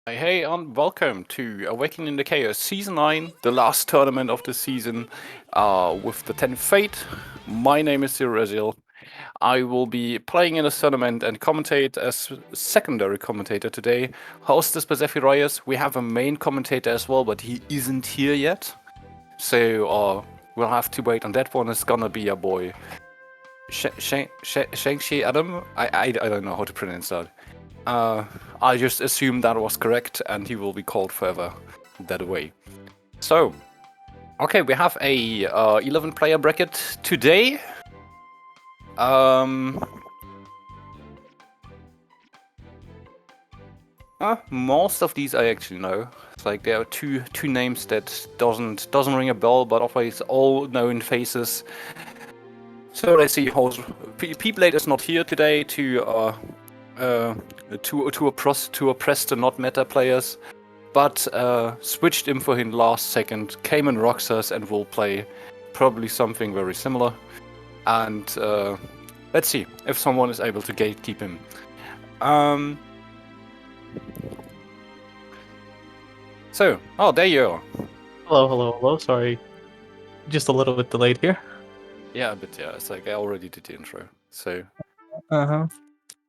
Hey, and welcome to Awakening the Chaos Season 9, the last tournament of the season with the 10th Fate. My name is ZeroRaziel. I will be playing in this tournament and commentate as secondary commentator today. Hosted by ZeroRaziel. We have a main commentator as well, but he isn't here yet. So we'll have to wait on that one. It's gonna be a boy. Shang-Chi Adam? I don't know how to pronounce that. I just assumed that was correct, and he will be called forever that way. So, okay, we have a 11-player bracket today. Most of these I actually know. It's like there are two names that doesn't ring a bell, but always all known faces. So let's see how P-Blade is not here today to oppress the not meta players, but switched in for him last second, came in Roxas and will play probably something very similar. And let's see if someone is able to gatekeep him. So, there you are. Hello. Sorry, just a little bit delayed here. Yeah, but yeah, it's like I already did the intro. So Uh-huh.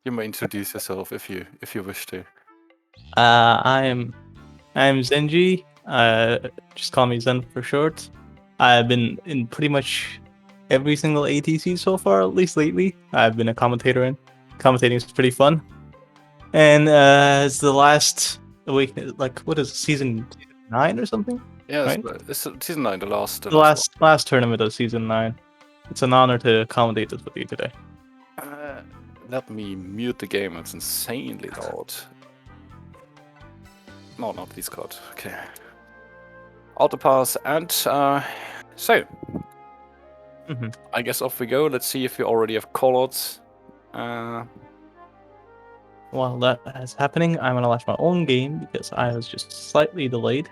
you may introduce yourself if you wish to. I'm Zenji. Just call me Zen for short. I've been in pretty much every single ATC so far, at least lately. I've been a commentator, and commentating is pretty fun. And it's the last Awakening, like what is it, season 9 or something? Yeah, right? it's season 9, the last. The last tournament of season 9. It's an honor to commentate this with you today. Let me mute the game. It's insanely loud. No, not Discord. Okay. Auto pass and so. I guess off we go. Let's see if we already have callouts. While that is happening, I'm gonna launch my own game because I was just slightly delayed.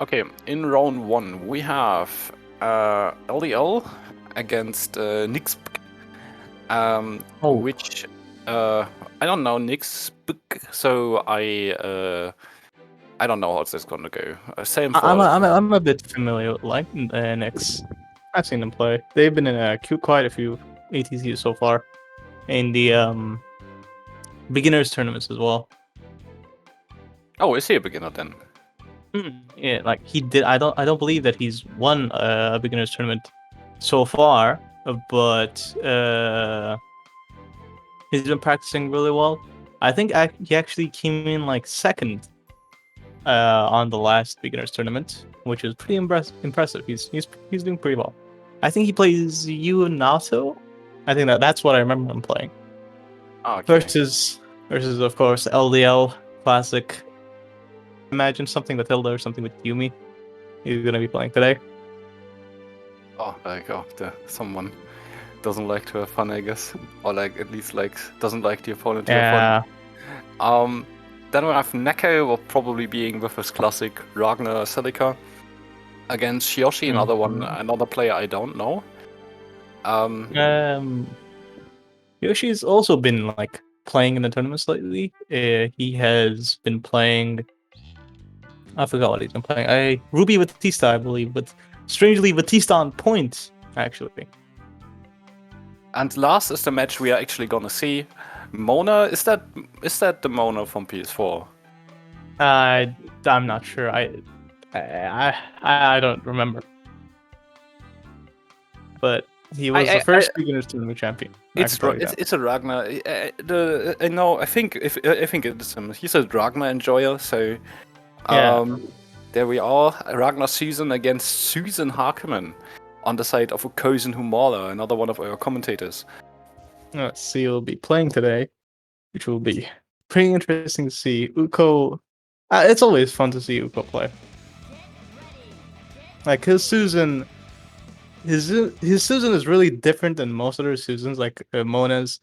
Okay, in round 1 we have LDL against Nix, which I don't know Nix, so I don't know how this gonna go. Same for I'm a bit familiar with like Nix. I've seen them play. They've been in quite a few ATCs so far, in the beginners tournaments as well. Oh, is he a beginner then? Yeah, like he did. I don't believe that he's won a beginners tournament so far, but he's been practicing really well. I think he actually came in like second on the last beginners tournament, which is pretty impressive. He's doing pretty well. I think he plays Nato. I think that's what I remember him playing. Okay. Versus of course LDL classic. Imagine something with Hilda or something with Yumi. He's gonna be playing today. Oh, like someone doesn't like to have fun, I guess, or like at least like doesn't like the opponent to have fun. Then we have Neko, will probably being with his classic Ragna celica against Shiyoshi, another player I don't know. Yoshi's also been like playing in the tournaments lately. He has been playing. I forgot what he's been playing. Ruby Batista, I believe, but strangely Batista on point actually. And last is the match we are actually gonna see. Mona, is that the Mona from PS4? I'm not sure. I don't remember. But he was the first beginners tournament champion. It's a Ragna. I think it's him. He's a Ragna enjoyer. So there we are. Ragna Susan against Susan Hakumen on the side of UkkosenHumala, another one of our commentators. Let's see who will be playing today, which will be pretty interesting to see. Ukko, it's always fun to see Ukko play. Like his Susan is really different than most other Susans, like Mona's.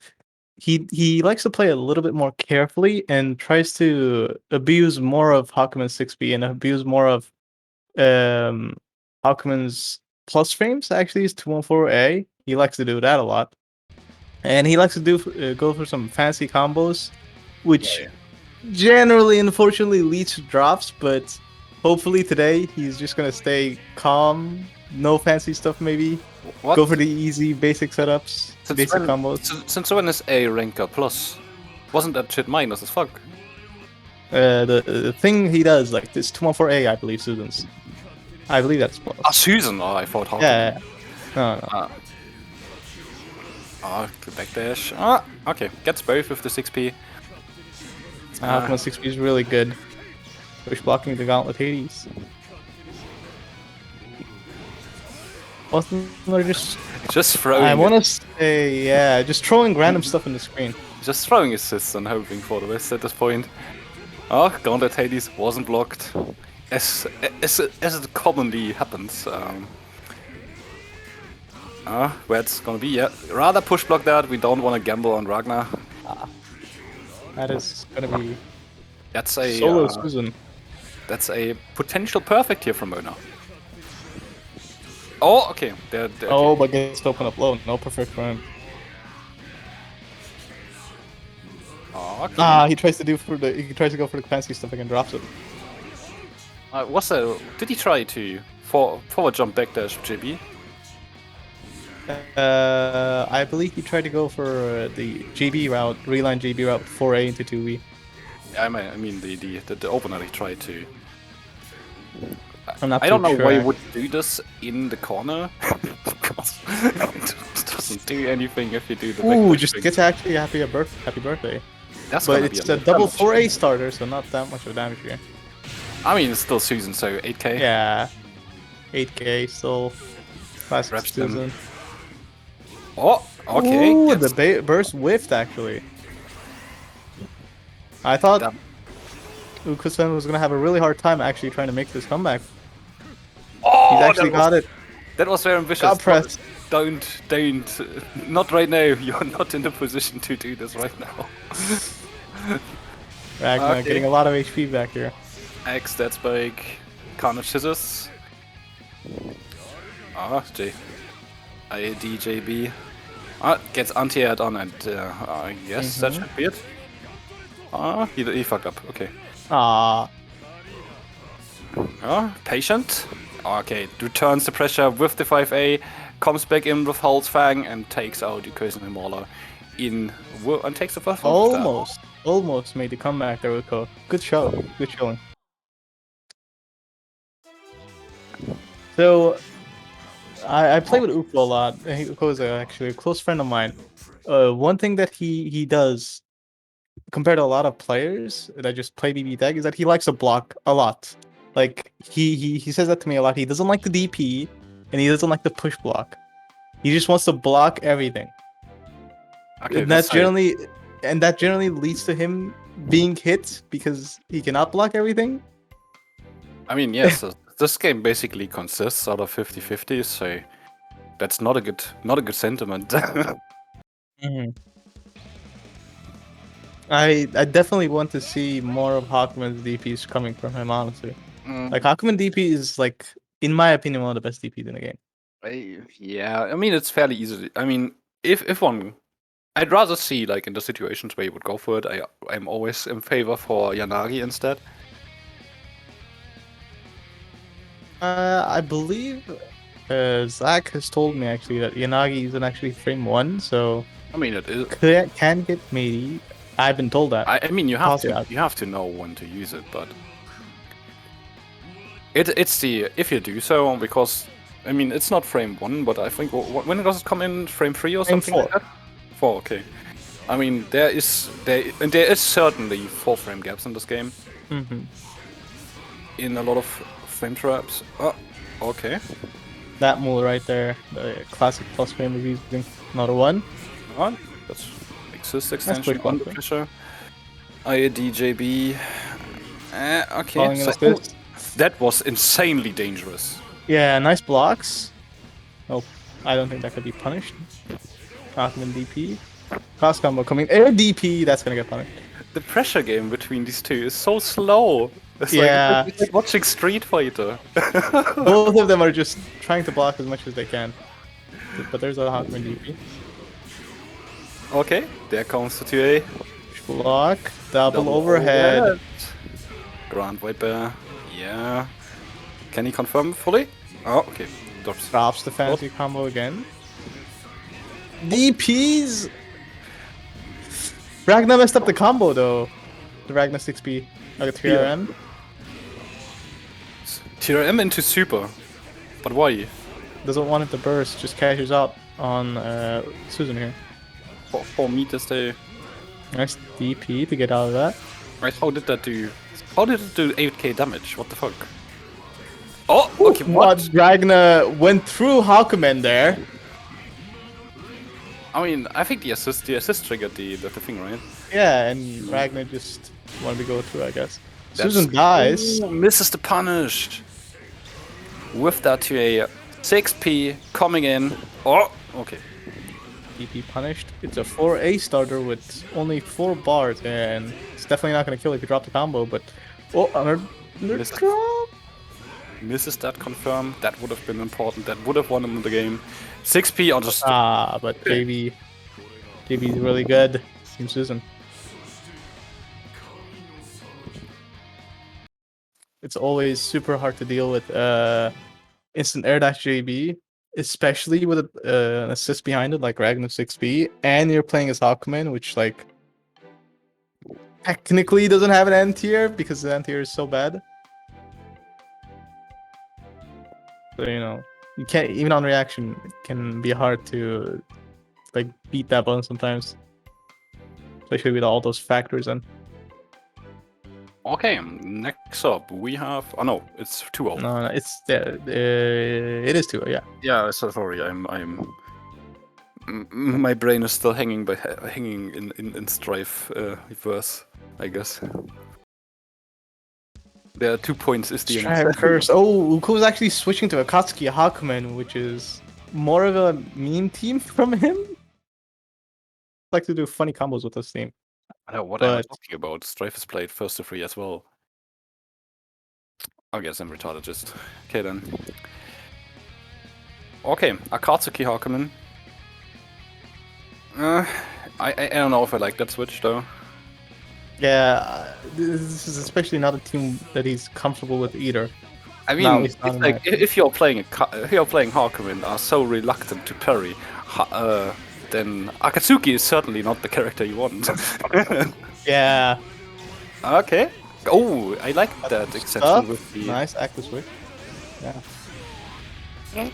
He likes to play a little bit more carefully and tries to abuse more of Hakumen's 6B and abuse more of Hakumen's plus frames actually is 214A. He likes to do that a lot, and he likes to do go for some fancy combos, which generally, unfortunately, leads to drops. But hopefully today he's just gonna stay calm, no fancy stuff. Maybe What? go for the easy basic setups, basic combos. Since when is A ranker plus? Wasn't that shit minus as fuck? The thing he does, like this 214A, I believe, Susan's. I believe that's plus. Susan! Oh, I thought Hakumen. Yeah. No. Good backdash. Ah, okay. Gets both with the 6p. Hakumen 6p is really good. Push blocking the Gauntlet Hades. Wasn't there just throwing. I want to say, yeah, just throwing random stuff on the screen. Just throwing assists and hoping for the best at this point. Oh, Gauntlet Hades wasn't blocked. As it commonly happens. Where it's gonna be, yeah. Rather push block that, we don't want to gamble on Ragna. That is gonna be That's a solo Susan. That's a potential perfect here from Mona. Oh, okay. Oh, but gets open up low. No perfect for him. Oh, okay. He tries to go for the fancy stuff and drops it. Did he try to forward jump backdash JB? I believe he tried to go for the JB route, reline JB route 4A into 2B. I mean the opener he tried to. I don't know why he would do this in the corner. Because it doesn't do anything if you do the. Ooh, just get actually happy birthday. But it's a double 4A starter, so not that much of damage here. I mean, it's still Susan, so 8k. Yeah, 8k still. Classic Susan. Oh, okay. Ooh, the burst whiffed actually. I thought Ukkosen was gonna have a really hard time actually trying to make this comeback. Oh, he's actually got it. That was very ambitious. God press. Don't, not right now. You're not in the position to do this right now. Ragna getting a lot of HP back here. X, that's big. Carnage Scissors. DJB. Gets anti-add on and yes, that should be it. He fucked up, okay. Patient. Okay, returns the pressure with the 5A, comes back in with Hull's Fang and takes out UkkosenHumala and takes the first one. Almost made the comeback there with Ukko. Good show, good showing. So, I play with Ukko a lot. Ukko is actually a close friend of mine. One thing that he does, compared to a lot of players that just play BBTAG, is that he likes to block a lot. Like, he says that to me a lot. He doesn't like the DP, and he doesn't like the push block. He just wants to block everything. Okay, and that generally leads to him being hit because he cannot block everything. I mean, yes, this game basically consists out of 50-50, so that's not a good sentiment. I definitely want to see more of Hakumen's DPs coming from him, honestly. Like, Hakumen DP is, like, in my opinion, one of the best DPs in the game. Yeah, I mean, it's fairly easy. I mean, if one... I'd rather see, like, in the situations where you would go for it, I'm always in favor for Yanagi instead. I believe Zach has told me, actually, that Yanagi isn't actually frame 1, so... I mean, it is... Can get meaty. I've been told that. I mean, you have to know when to use it, but... It's the... If you do so, because... I mean, it's not frame 1, but I think... When does it come in? Frame 3 or something like that? 4, okay. I mean, there is certainly 4 frame gaps in this game. In a lot of frame traps. Oh, okay. That move right there, the classic plus frame of using another 1. That's exist extension under pressure. DJB. Okay. So, that was insanely dangerous. Yeah, nice blocks. Oh, I don't think that could be punished. Hakumen DP. Cross combo coming. Air DP, that's gonna get punished. The pressure game between these two is so slow. It's Yeah. it's like watching Street Fighter. Both of them are just trying to block as much as they can. But there's a hakumen DP. Okay, there comes the 2A. Block. Double overhead. Grand Viper. Yeah. Can he confirm fully? Oh, okay. Drops the fancy combo again. DPs! Ragna messed up the combo though. The Ragna 6P. Like a 3RM. TRM into super. But why? Doesn't want it to burst, just cashes out on Susan here. 4 meters there. Nice DP to get out of that. Right, how did that do? How did it do 8k damage? What the fuck? Oh, okay, what? Ragna went through hakumen there. I mean, I think the assist triggered the thing, right? Yeah, and Ragna just wanted to go through, I guess. That's Susan dies. Ooh, misses the punish. With that to a 6p coming in. Oh, okay. DP punished. It's a 4A starter with only 4 bars, and it's definitely not going to kill if you drop the combo, but... Oh, another drop! Misses that confirm. That would have been important. That would have won him the game. 6p on just... Ah, but JB's really good. Team Susan. It's always super hard to deal with instant air dash JB, especially with an assist behind it like Ragnar 6B, and you're playing as hakumen, which like technically doesn't have an N tier because the N tier is so bad. So you know, you can't even on reaction. It can be hard to like beat that button sometimes, especially with all those factors in. Okay, next up we have... Oh no, it's 2-0. No, it's it is 2, yeah. Yeah, so sorry, my brain is still hanging in Strife reverse, I guess. There are 2 points is the Strive curse. Oh, Ukko's actually switching to Akatsuki hakumen, which is more of a meme team from him. I like to do funny combos with this team. I know what I'm talking about. Strife is played first to 3 as well. I guess I'm retarded just. Okay then. Okay, Akatsuki hakumen. I don't know if I like that switch though. Yeah, this is especially not a team that he's comfortable with either. I mean, it's like if you're playing hakumen are so reluctant to parry, then Akatsuki is certainly not the character you want. Yeah. Okay. Oh, I like that exception with the nice active switch. Yeah.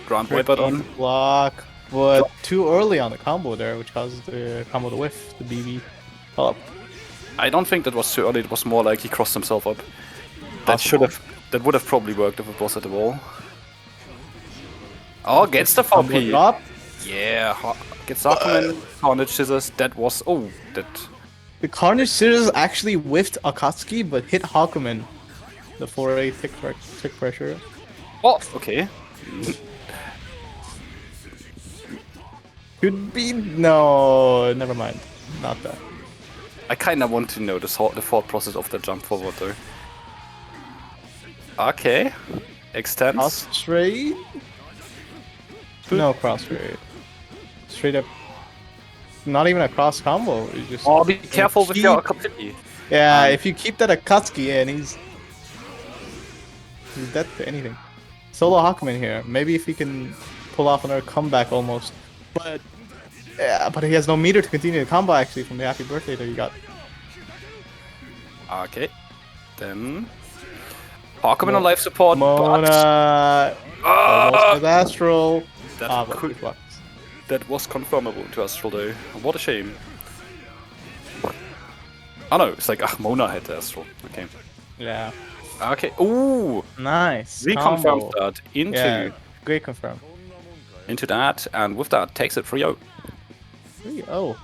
Grand Viper on block, but too early on the combo there, which causes the combo to whiff the BB up. I don't think that was too early. It was more like he crossed himself up. That would have probably worked if it was at the wall. Oh, gets the 4P. Drop. Yeah, gets hakumen, Carnage Scissors. That was that. The Carnage Scissors actually whiffed Akatsuki, but hit Hakumen. The 4A tick pressure. Oh, okay. Could be no, never mind. Not that. I kind of want to know the thought process of the jump forward though. Okay, extends. Cross trade? No cross trade. Straight up. Not even a cross combo. You just be careful with your Akatsuki. Yeah, if you keep that Akatsuki in, he's dead to anything. Solo Hakumen here. Maybe if he can pull off another comeback almost. But yeah, but he has no meter to continue the combo actually from the happy birthday that you got. Okay. Then Hakumen on life support. Mona almost with Astral. That was confirmable to Astral though. What a shame. Oh no, it's like Mona had the Astral. Okay. Yeah. Okay. Ooh. Nice. Reconfirmed that into. Yeah, great confirm. Into that, and with that takes it 3-0. 3-0.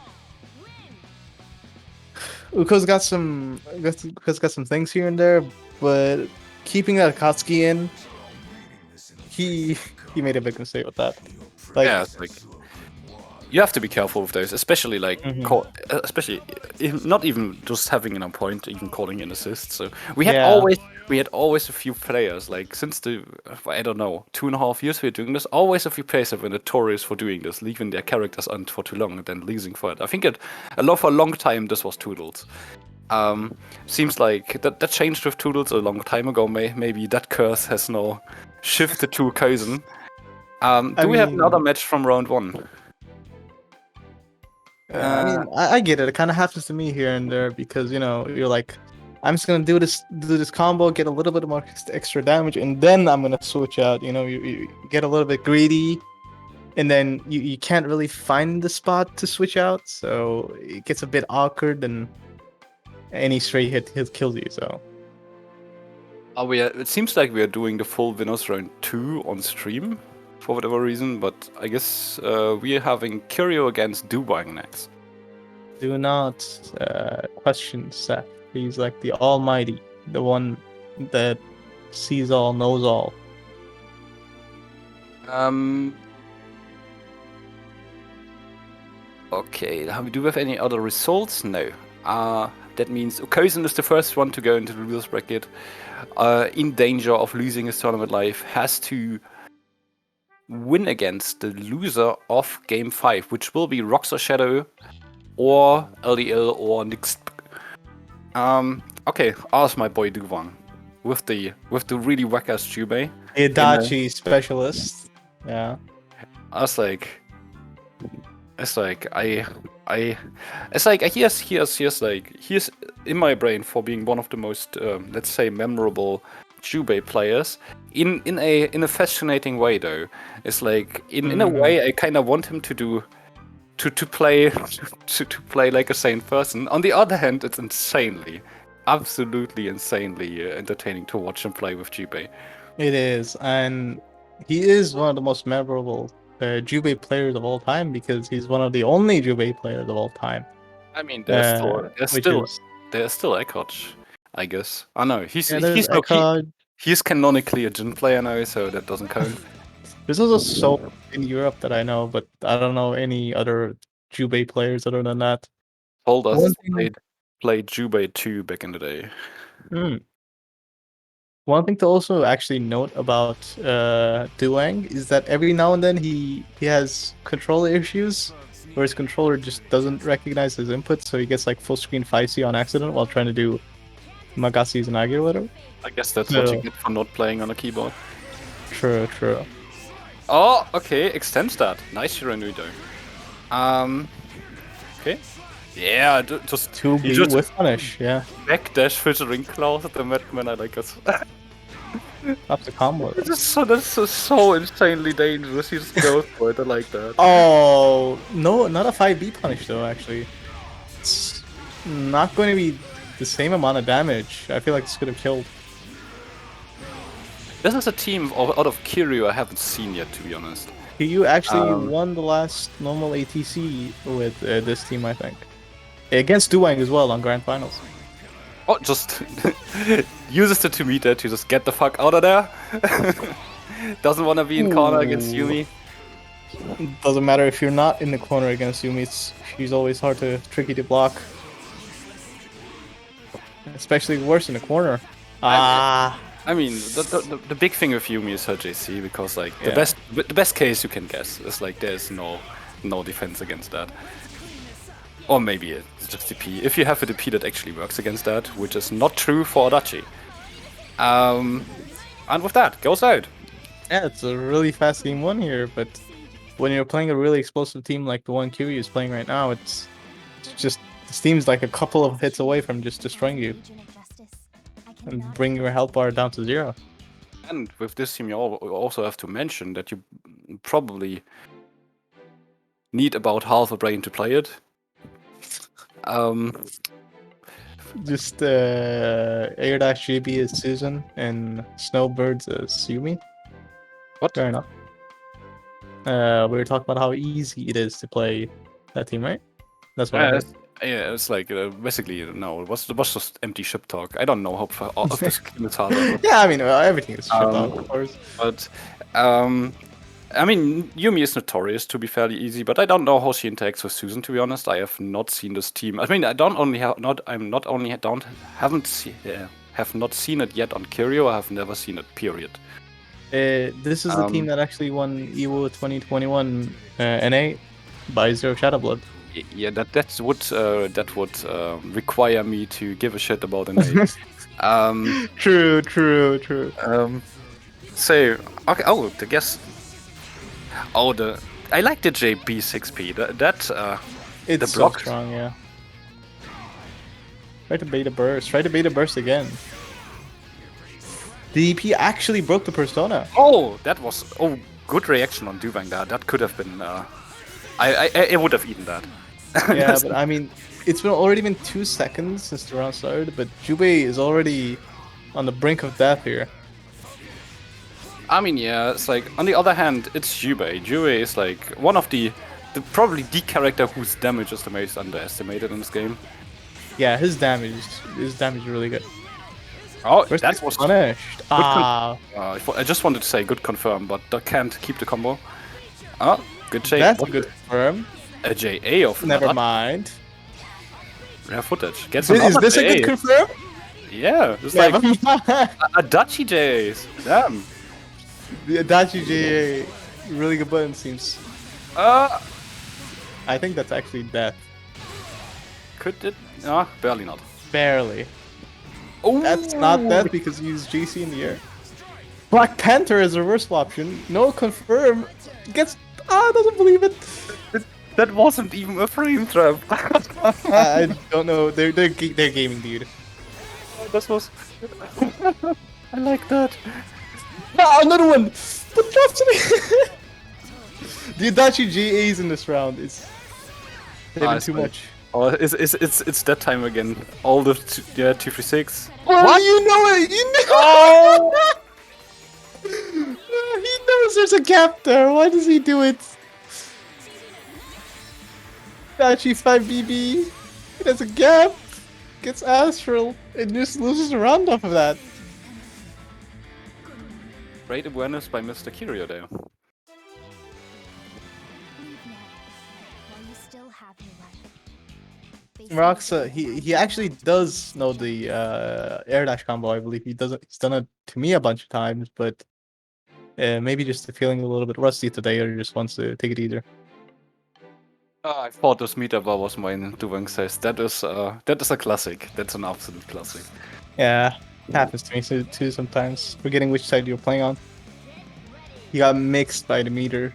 Ukko's got some things here and there, but keeping that Akatsuki in, he made a big mistake with that. Like, yeah, it's like you have to be careful with those, especially like Mhm. especially not even just having an point, even calling in assist. So Yeah. we had always a few players like since the I don't know 2.5 years we're doing this. Always a few players have been notorious for doing this, leaving their characters on for too long and then losing for it. I think for a long time this was Toodls. Seems like that changed with Toodles a long time ago. Maybe that curse has now shifted to Ukkosen. I Do we have another mean, match from round one? I get it. It kind of happens to me here and there because you're like, I'm just gonna do this combo, get a little bit more extra damage, and then I'm gonna switch out. You get a little bit greedy, and then you can't really find the spot to switch out, so it gets a bit awkward, and any straight hit kills you. So It seems like we are doing the full winners round 2 on stream for whatever reason, but I guess we are having Kiryu against Duwang next. do not question Seth. He's like the Almighty, the one that sees all, knows all. Okay, do we have any other results? No. That means Ukkosen is the first one to go into the rules bracket. In danger of losing his tournament life, has to win against the loser of game 5, which will be RoxaShadow or LDL or Nix. Okay, ask my boy Duwang with the really whack-ass jubei. The adachi specialist. Yeah. I was like, it's like it's like he's in my brain for being one of the most let's say memorable jubei players in a fascinating way though. It's like in a way I kind of want him to do to play to play like a sane person. On the other hand, it's absolutely insanely entertaining to watch him play with jubei. It is, and he is one of the most memorable jubei players of all time because he's one of the only jubei players of all time. I mean, there's Which still is Ekkoch, I guess. I know he's there's Eka. he's canonically a Jin player now, so that doesn't count. There's also so in Europe that I know, but I don't know any other jubei players other than that. Toodls One thing, played Jubei 2 back in the day. mm, one thing to also actually note about Duwang is that every now and then he has controller issues where his controller just doesn't recognize his input, so he gets like full screen 5C on accident while trying to do Magasi Zanagi or whatever. I guess that's what you get for not playing on a keyboard. True, true. Oh, okay, extends that. Nice Shiranui though. Okay. Yeah, just 2B with punish, yeah. backdash filtering claws at the Madman, I like it. Up the combo. That's so insanely dangerous. He just goes for it. I like that. Oh, no, not a 5B punish though, actually. It's not going to be the same amount of damage. I feel like this could have killed. This is a team out of Kiryu I haven't seen yet, to be honest. You actually won the last normal ATC with this team, I think. Against Duwang as well on Grand Finals. Oh, just uses the 2-meter to just get the fuck out of there. Doesn't want to be in corner against Yumi. Doesn't matter if you're not in the corner against Yumi, she's always tricky to block. Especially worse in the corner. I mean, the big thing with Yumi is her JC because like the best case you can guess is like there's no defense against that. Or maybe it's just DP. If you have a DP that actually works against that, which is not true for Adachi. And with that, goes out. Yeah, it's a really fast game one here, but when you're playing a really explosive team like the one Kiryu is playing right now, it's just this team's like a couple of hits away from just destroying you and bring your health bar down to 0. And with this team, you also have to mention that you probably need about half a brain to play it. Just Air Dash JB is Susan and Snowbirds is Yumi. What? Fair enough. We were talking about how easy it is to play that team, right? That's what I heard. Yeah, it's like basically no, it was just empty ship talk. I don't know how this game is harder. Yeah, I mean everything is shit talk, of course. But I mean, Yumi is notorious to be fairly easy, but I don't know how she interacts with Susan. To be honest, I have not seen this team. I mean, I don't only have not. I'm not only don't haven't see, have not seen it yet on Kiryu. I have never seen it. Period. This is the team that actually won EWO 2021 NA by ZeroRaziel Blood. Yeah, that would require me to give a shit about an A. True. So okay. Oh, the guess. Oh, I like the JB6P. It's the so block. strong, yeah. Try to bait a burst. Try to bait a burst again. The EP actually broke the persona. Oh, that was good reaction on Duwang there. That could have been. I would have eaten that. Yeah, but I mean, it's already been 2 seconds since the round started, but Jubei is already on the brink of death here. I mean, yeah, it's like, on the other hand, it's Jubei. Jubei is like one of probably the character whose damage is the most underestimated in this game. Yeah, his damage is really good. Oh, First that was punished. I just wanted to say good confirm, but I can't keep the combo. Oh, good shade. That's a good confirm. A JA of Never mind. Rare footage. Get Is this a good confirm? Yeah, it's Never like mind. adachi JAs. Damn. The adachi JA, really good button seems. I think that's actually death. Could it? Barely not. Barely. Oh, That's not death because you use JC in the air. Black Panther is a reversal option. No confirm. Gets. Doesn't believe it. That wasn't even a frame trap. I don't know. They're gaming, dude. That was. I like that. Another one. What dropped to me? The adachi JAs in this round is too much. Oh, it's that time again. All the 236. What? You know it. You know. Oh! He knows there's a gap there. Why does he do it? Adachi 5 BB. There's a gap. Gets astral and just loses a round off of that. Great awareness by Mr. Kiryu there. Roxa, he actually does know the air dash combo. I believe he's done it to me a bunch of times, but maybe just feeling a little bit rusty today, or just wants to take it easier. I thought this meetup was mine. Duwang says that is a classic. That's an absolute classic. Yeah, happens to me too sometimes. Forgetting which side you're playing on. You got mixed by the meter.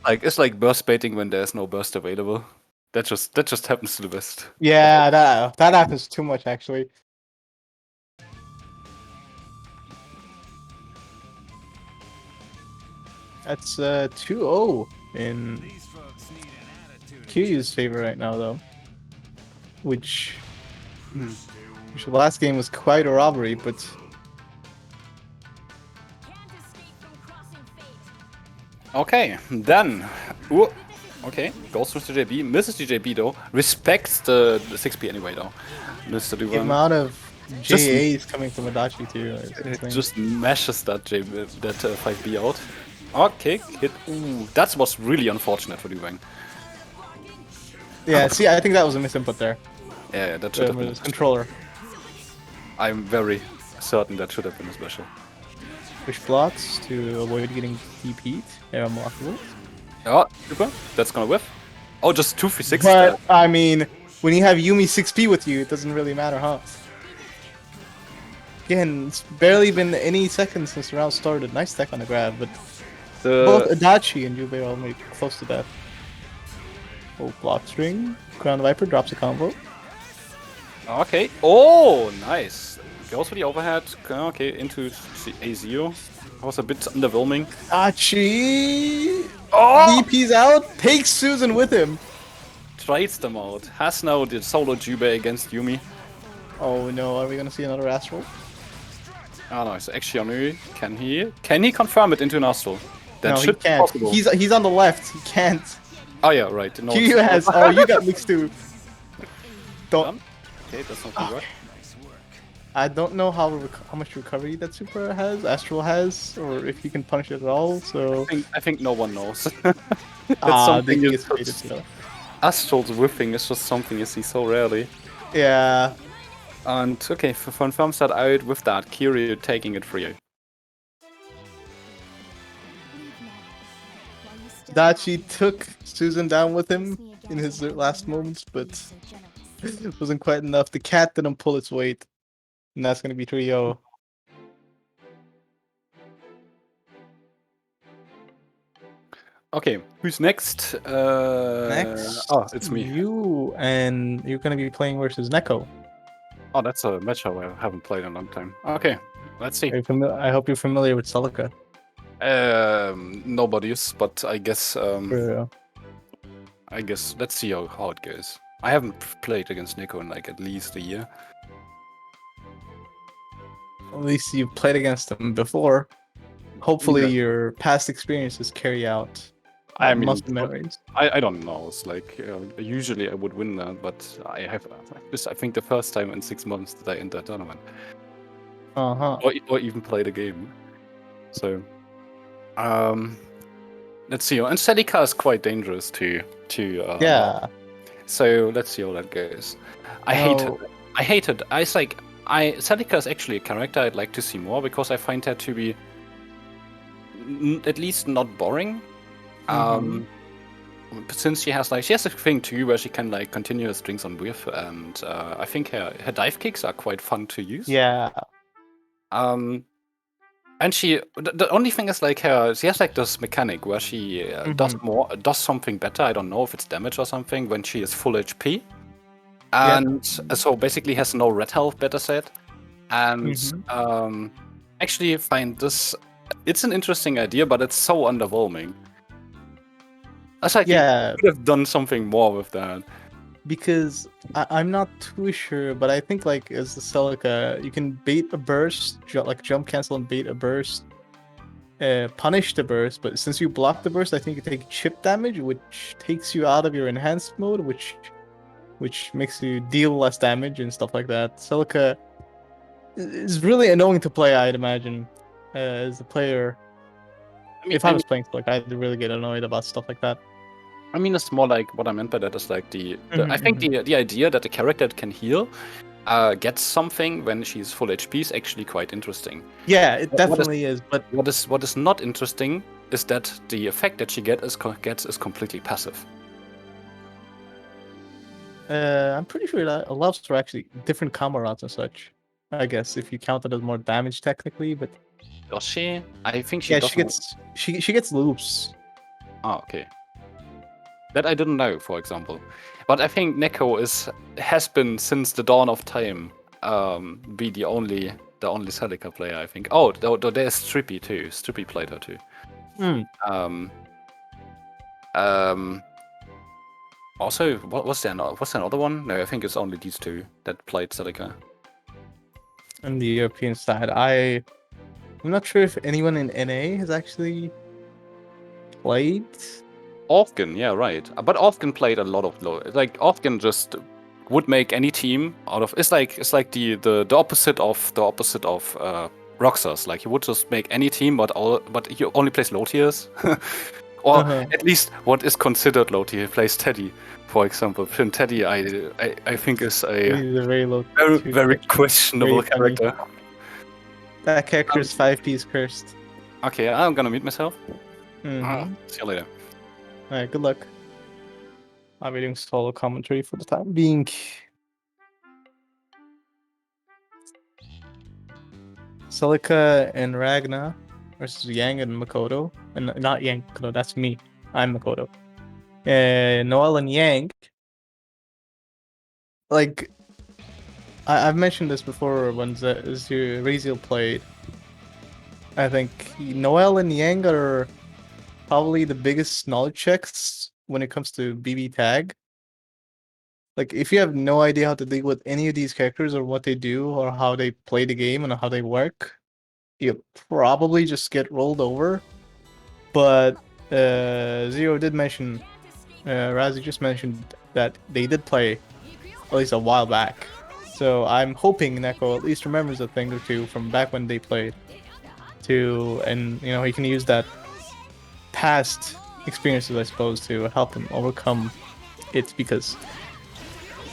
Like it's like burst baiting when there's no burst available. That just happens to the best. Yeah, that happens too much actually. That's 2-0 in Kiryu's favor right now, though. Which the last game was quite a robbery, but okay, then. Ooh, okay, goes to Mr. JB. Misses the JB though. Respects the 6P anyway though. Mr. the Duwang amount of JAs coming from Adachi too. just mashes that 5B out. Okay, hit. Ooh, that was really unfortunate for Duwang. Yeah, see, I think that was a misinput there. Yeah, that should have been a controller. I'm very certain that should have been a special. Push blocks to avoid getting TP'd. They're unblockable. Oh, super. That's gonna whiff. Oh, just 2v6. But, I mean, when you have Yumi 6P with you, it doesn't really matter, huh? Again, it's barely been any seconds since the round started. Nice tech on the grab, but both Adachi and Jubei are already close to death. Oh, block string. Crown Viper drops a combo. Okay. Oh, nice. Goes for the overhead. Okay, into A0. Was a bit underwhelming. Adachi! Oh! DP's out. Takes Susan with him. Trades them out. Has now the solo Jubei against Yumi. Oh no, are we gonna see another astral? Oh no, it's actually on Yumi. Can he confirm it into an astral? That No, should he can't. be possible. He's on the left. He can't. Oh yeah, right. No, Kiryu has. Oh, you got mixed too. Don't. Okay, that's not too right. I don't know how much recovery that super has, Astral has, or if you can punish it at all. So I think no one knows. It's something he you gets faded just still. Astral's whiffing is just something you see so rarely. Yeah, And okay, confirms that out with that. Kiryu taking it for you. Dachi took Susan down with him in his last moments, but it wasn't quite enough. The cat didn't pull its weight, and that's gonna be 3-0. Okay, who's next? Next, Oh, it's me. you, and you're gonna be playing versus Neko. Oh, that's a match I haven't played in a long time. Okay, let's see. I hope you're familiar with Celica. Nobody's, but I guess Yeah. let's see how it goes. I haven't played against Neko in like at least a year. At least you've played against him before. Hopefully, Yeah. your past experiences carry out I mean, muscle memories. I don't know. It's like usually I would win that, but this I think the first time in 6 months that I entered a tournament Uh-huh. or even played a game. So let's see. And celica is quite dangerous to Yeah. So let's see how that goes. I hate it. I hate it. It's like celica is actually a character I'd like to see more because I find her to be at least not boring. Since she has a thing too where she can like continue her strings on whiff, and I think her dive kicks are quite fun to use. Yeah. And the only thing is like she has like this mechanic where she does something better. I don't know if it's damage or something when she is full HP, and so basically has no red health better set. And actually find this. It's an interesting idea, but it's so underwhelming. That's like you could have done something more with that. Because I'm not too sure, but I think like as the Celica, you can bait a burst, like jump cancel and bait a burst, punish the burst. But since you block the burst, I think you take chip damage, which takes you out of your enhanced mode, which makes you deal less damage and stuff like that. Celica is really annoying to play, I'd imagine, as a player. If I was playing Celica, I'd really get annoyed about stuff like that. I mean, it's more like what I meant by that is like I think the idea that the character can heal gets something when she's full HP is actually quite interesting. Yeah, it definitely is. But what is not interesting is that the effect that she gets is completely passive. I'm pretty sure that allows for actually different combo routes and such. I guess if you count it as more damage technically, but does she? I think she doesn't. She gets loops. Oh, okay. That I didn't know, for example. But I think Neko has been since the dawn of time be the only Celica player, I think. Oh, there's Strippy too. Strippy played her too. Also, what's there another one? No, I think it's only these two that played Celica. On the European side, I'm not sure if anyone in NA has actually played. Often, yeah, right. But Often played a lot of like Often just would make any team out of. It's like the opposite of Roxas. Like he would just make any team, but he only plays low tiers, or at least what is considered low tier. He plays Teddy, for example. And Teddy, I think is He's a very low, very questionable character. That character is 5P's cursed. Okay, I'm gonna mute myself. See you later. Alright, good luck. I'll be doing solo commentary for the time being. Celica and Ragna versus Yang and Makoto. And not Yang, Makoto, that's me. I'm Makoto. Noel and Yang. Like, I've mentioned this before when ZeroRaziel played. I think Noel and Yang are probably the biggest knowledge checks when it comes to BBTAG. Like, if you have no idea how to deal with any of these characters or what they do or how they play the game and how they work, you'll probably just get rolled over. But Zero did mention, Razi just mentioned that they did play at least a while back. So I'm hoping Neko at least remembers a thing or two from back when they played. And he can use that past experiences, I suppose, to help him overcome it, because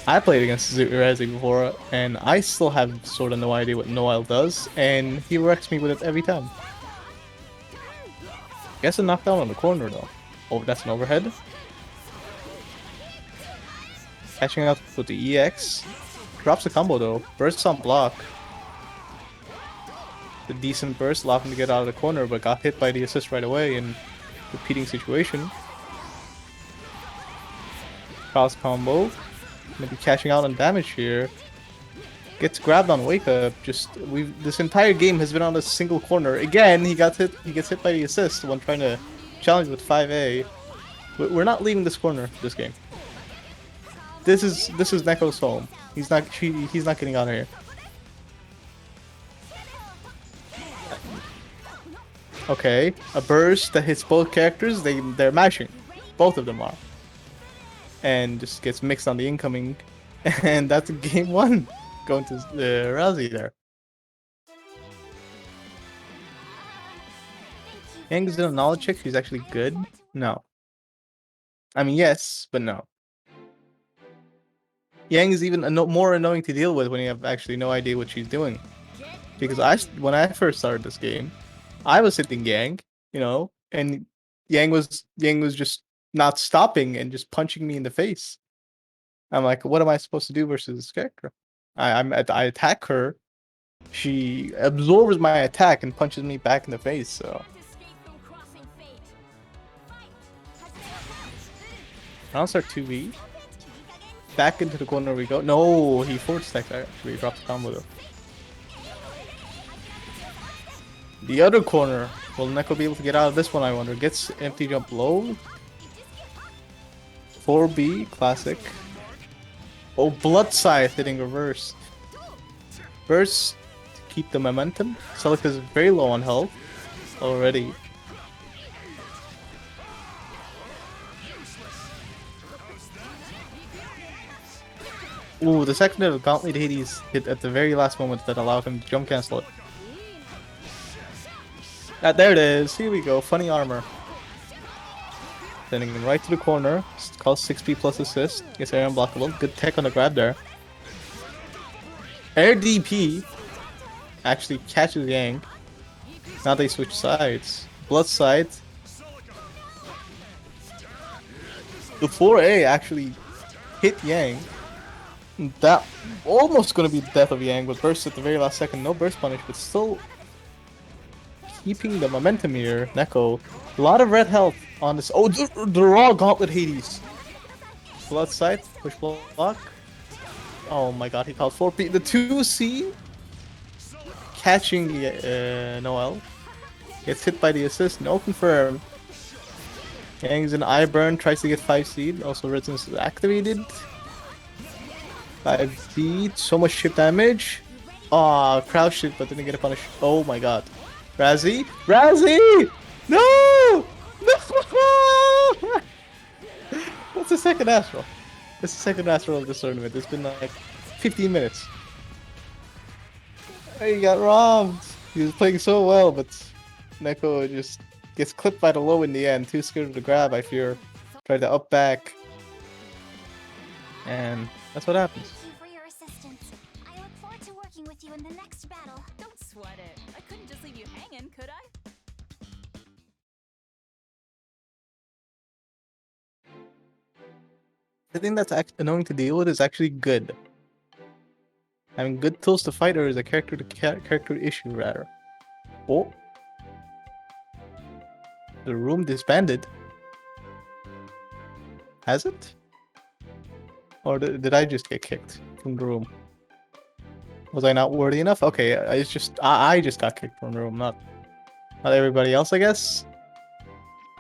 I played against ZeroRaziel before, and I still have sort of no idea what Noel does, and he wrecks me with it every time. Gets a knockdown on the corner though. Oh, that's an overhead. Catching out with the EX. Drops a combo though. Bursts on block. The decent burst allowed him to get out of the corner, but got hit by the assist right away in repeating situation. Cross combo. Gonna be catching out on damage here. Gets grabbed on wake up. This entire game has been on a single corner. Again, he gets hit by the assist when trying to challenge with 5A. We're not leaving this corner this game. This is Neko's home. He's not getting out of here. Okay, a burst that hits both characters. They're mashing, both of them are, and just gets mixed on the incoming, and that's game one. Going to Razi there. Yang is in a knowledge check. She's actually good. No. I mean, yes, but no. Yang is even more annoying to deal with when you have actually no idea what she's doing. Because when I first started this game, I was hitting Yang, and Yang was just not stopping and just punching me in the face. I'm like, what am I supposed to do versus this character? I attack her, she absorbs my attack and punches me back in the face. So round start 2v. Back into the corner we go. No, he forward stacked actually. He drops the combo though. The other corner. Will Neko be able to get out of this one, I wonder? Gets empty jump low. 4B, classic. Oh, Blood Scythe hitting reverse. Burst to keep the momentum. Celica is very low on health already. Ooh, the second of Gauntlet Hades hit at the very last moment that allowed him to jump cancel it. There it is. Here we go. Funny armor. Sending him right to the corner. Costs 6p plus assist. Gets air unblockable. Good tech on the grab there. Air DP actually catches Yang. Now they switch sides. Blood Scythe. The 4A actually hit Yang. That almost gonna be the death of Yang, but burst at the very last second. No burst punish, but still keeping the momentum here. Neko, a lot of red health on this. Oh, the raw Gauntlet Hades. Blood Scythe, push block. Oh my god, he called 4P. The 2C catching the Noel. Gets hit by the assist. No confirm. Yang's an eye burn, tries to get 5 seed. Also, Resistance is activated. 5 beat, so much chip damage. Aw, crouched it, but didn't get a punish. Oh my god. Razi? Razi! No! No! That's the second Astral. That's the second Astral of this tournament. It's been like 15 minutes. He got robbed. He was playing so well, but Neko just gets clipped by the low in the end. Too scared to grab, I fear. Tried to up back. And that's what happens. Thank you for your assistance. I look forward to working with you in the next battle. Don't sweat it. I couldn't just leave you hanging, could I? The thing that's annoying to deal with is actually good. Having good tools to fight her is a character issue, rather. Oh. The room disbanded. Has it? Or did I just get kicked from the room? Was I not worthy enough? Okay, I just got kicked from the room, not everybody else, I guess.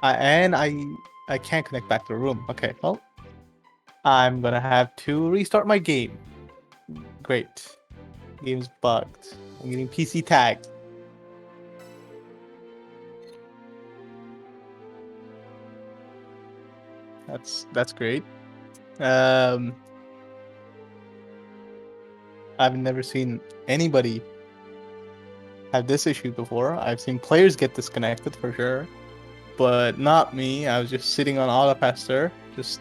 I can't connect back to the room. Okay, well, I'm gonna have to restart my game. Great. Game's bugged. I'm getting PC tagged. That's great. I I've never seen anybody have this issue before. I've seen players get disconnected for sure, but not me. I was just sitting on autopaster, just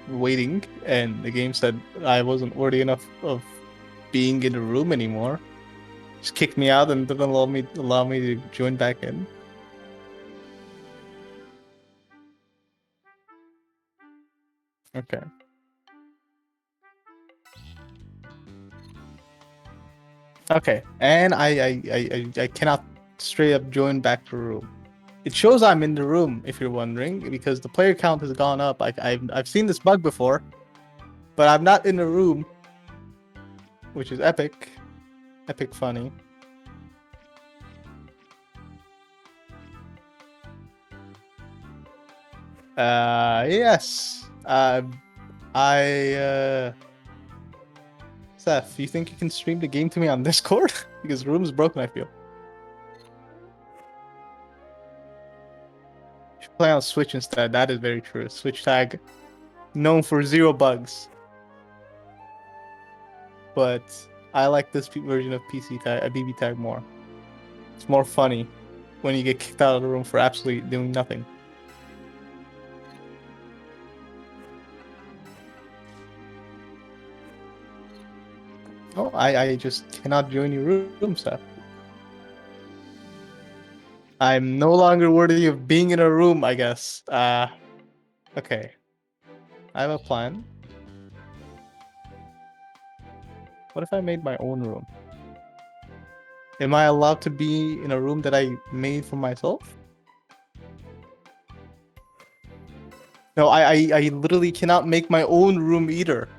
waiting, and the game said I wasn't worthy enough of being in the room anymore. Just kicked me out and didn't allow me to join back in. Okay. Okay, and I cannot straight up join back to the room. It shows I'm in the room, if you're wondering, because the player count has gone up. I've seen this bug before, but I'm not in the room, which is epic. Epic funny. Yes. Seth, you think you can stream the game to me on Discord? Because the room's broken, I feel. You should play on Switch instead. That is very true. Switch tag, known for 0 bugs. But I like this version of PC tag, BB tag more. It's more funny when you get kicked out of the room for absolutely doing nothing. Oh, I just cannot join your room, Seth. I'm no longer worthy of being in a room, I guess. Okay. I have a plan. What if I made my own room? Am I allowed to be in a room that I made for myself? No, I literally cannot make my own room either.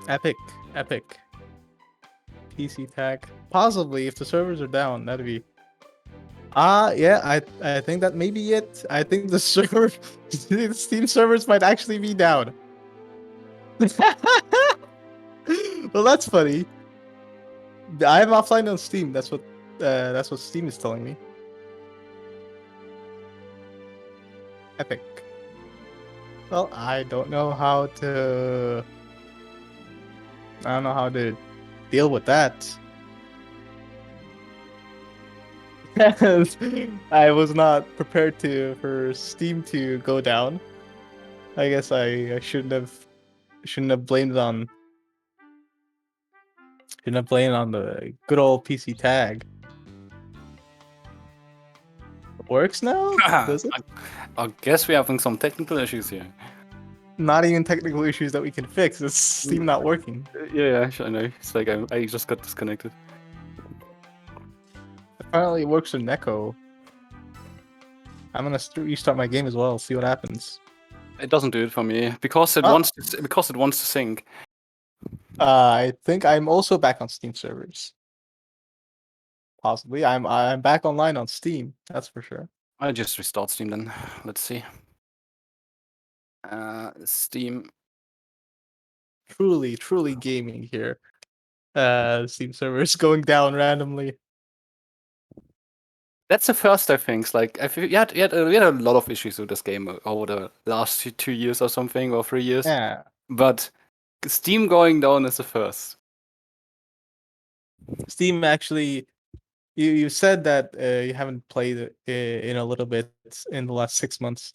Epic. Epic. PC tag. Possibly, if the servers are down, that'd be... yeah, I think that may be it. I think the server... the Steam servers might actually be down. Well, that's funny. I am offline on Steam. That's what Steam is telling me. Epic. Well, I don't know how to deal with that. I was not prepared for Steam to go down. I guess I shouldn't have blamed it on the good old PC tag. It works now? Does it? I guess we're having some technical issues here. Not even technical issues that we can fix. It's Steam not working. Yeah, I know. It's like I just got disconnected. Apparently it works with Neko. I'm gonna restart my game as well, see what happens. It doesn't do it for me because it Oh. wants to sync. I think I'm also back on Steam servers. Possibly. I'm back online on Steam, that's for sure. I just restart Steam then. Let's see. Steam. Truly gaming here. Steam servers going down randomly. That's the first, I think. Like, we had a lot of issues with this game over the last 2 years or something, or 3 years. Yeah. But Steam going down is the first. Steam actually, you said that you haven't played it in a little bit in the last 6 months.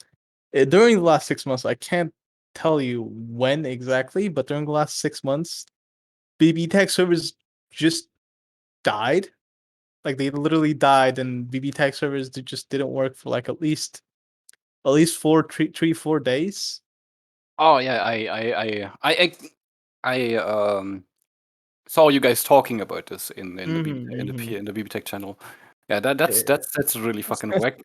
During the last 6 months, I can't tell you when exactly, but during the last 6 months, BBTAG servers just died. Like they literally died, and BBTAG servers just didn't work for like at least 4 days. Oh yeah, I saw you guys talking about this in the BBTech channel. Yeah, that's really fucking whack.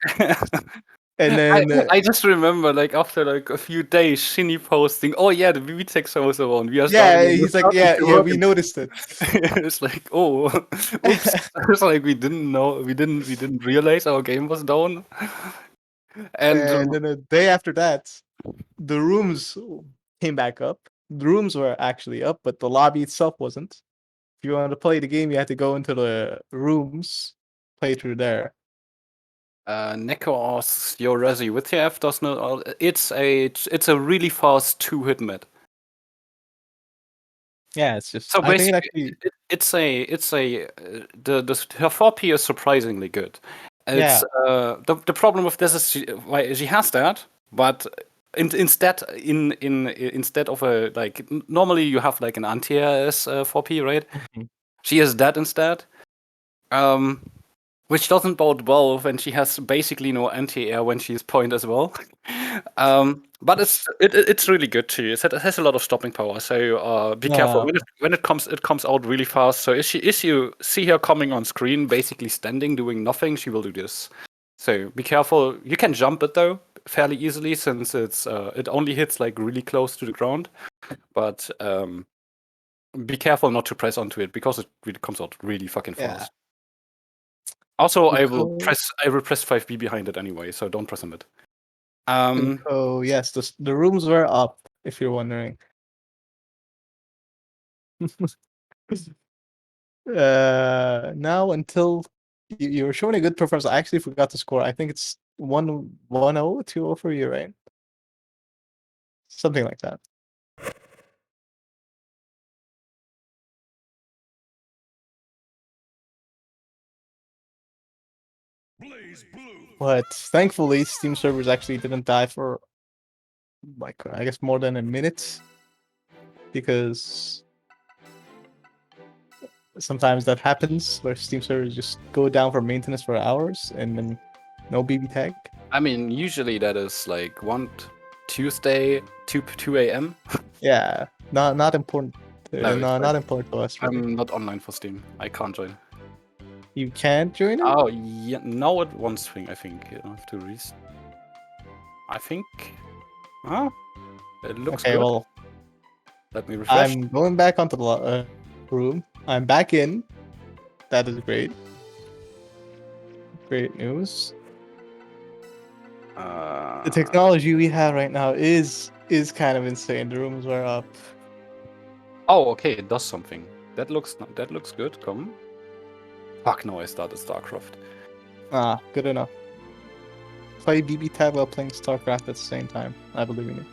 And then I just remember, like, after like a few days, Shinny posting, "Oh yeah, the BBTech servers are on. We are yeah, starting." he's like, yeah, we noticed it. It's like, oh, oops. It's like we didn't know, we didn't realize our game was down. And And then a day after that, the rooms came back up. The rooms were actually up, but the lobby itself wasn't. If you wanted to play the game, you had to go into the rooms, play through there. Neko asks ZeroRaziel with TF does not. It's a really fast 2-hit med. Yeah, it's just. So I think it basically, actually. it's a her 4P is surprisingly good. It's Yeah. the problem with this is why she has that, but instead of a like normally you have like an anti-air as 4P, right? Mhm. She has that instead, which doesn't bode well when she has basically no anti-air when she is point as well. But it's really good too. It has a lot of stopping power, so be careful Yeah. when it comes out really fast. So if you see her coming on screen, basically standing doing nothing, she will do this. So be careful. You can jump it though fairly easily since it only hits like really close to the ground. But be careful not to press onto it because it really comes out really fucking Yeah. fast. Also, I will Ukko- press 5B behind it anyway, so don't press on it. Ukko, yes, the rooms were up. If you're wondering. Now until you were showing a good performance, I actually forgot the score. I think it's 1-1-0, 2-0 for you, right? Something like that. But thankfully, Steam servers actually didn't die for like I guess more than a minute, because sometimes that happens where Steam servers just go down for maintenance for hours and then no BB tag. I mean, usually that is like Tuesday, 2 a.m. Yeah, not important. No, it's No, like not important to us. Really. I'm not online for Steam. I can't join. You can't join it. Oh, yeah, now it one thing. I think I have to restart. I think. Huh? It looks Okay, good. well, Let me refresh. I'm going back onto the room. I'm back in. That is great. Great news. The technology we have right now is kind of insane. The rooms are up. Oh, okay, it does something. That looks good. Come. Fuck no! I started StarCraft. Ah, good enough. Play BB Tab while playing StarCraft at the same time. I believe in it.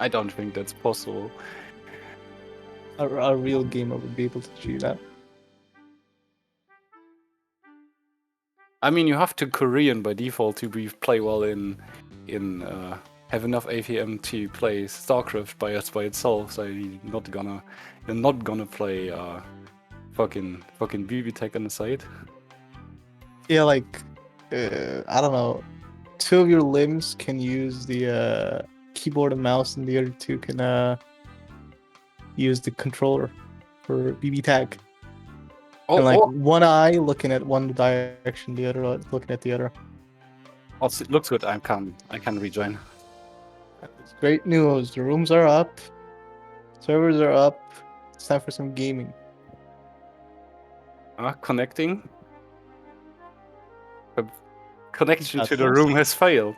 I don't think that's possible. A real gamer would be able to achieve that. I mean, you have to Korean by default to play well in have enough AVM to play StarCraft by itself. So you're not gonna play fucking BBTAG on the side. Yeah, like I don't know. 2 of your limbs can use the keyboard and mouse, and the other 2 can use the controller for BB tag. And like one eye looking at one direction, the other looking at the other. Also, it looks good. I can rejoin. It's great news. The rooms are up. Servers are up. It's time for some gaming. Connecting. Connection That's to the nice. room has failed.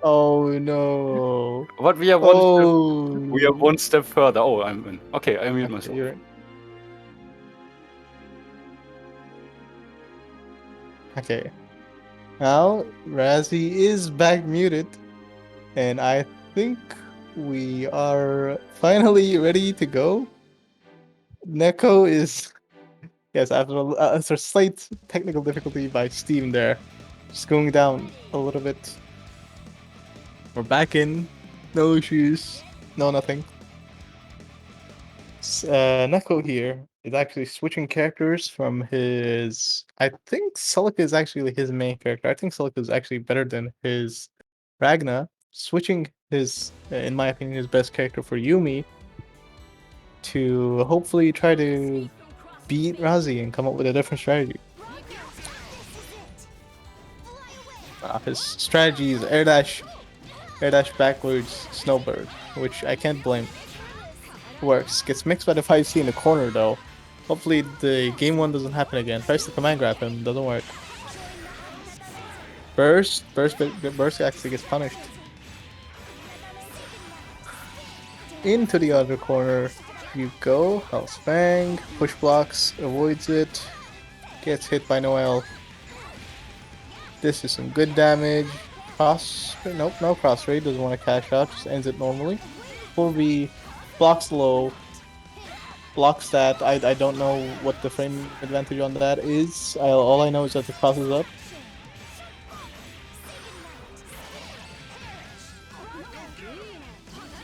Oh no. But we are one step further. Oh, I'm in. Okay, I mute myself. You're in. Okay. Now Razzie is back muted, and I think we are finally ready to go. Neko is yes, after a slight technical difficulty by Steam there, just going down a little bit. We're back in, no issues, no nothing. Neko here is actually switching characters from his. I think Celica is actually his main character. I think Celica is actually better than his Ragna. Switching his, in my opinion, his best character for Yumi to hopefully try to beat Razi and come up with a different strategy. His strategy is air dash backwards, snowbird, which I can't blame. Works. Gets mixed by the 5C in the corner though. Hopefully the game 1 doesn't happen again. Tries to command grab him, doesn't work. Burst actually gets punished. Into the other corner. you go. Hell's Fang. Push blocks. Avoids it. Gets hit by Noel. This is some good damage. Cross. Nope, no cross raid. Doesn't want to cash out. Just ends it normally. 4B. Blocks low. Blocks that. I don't know what the frame advantage on that is. All I know is that the cross is up.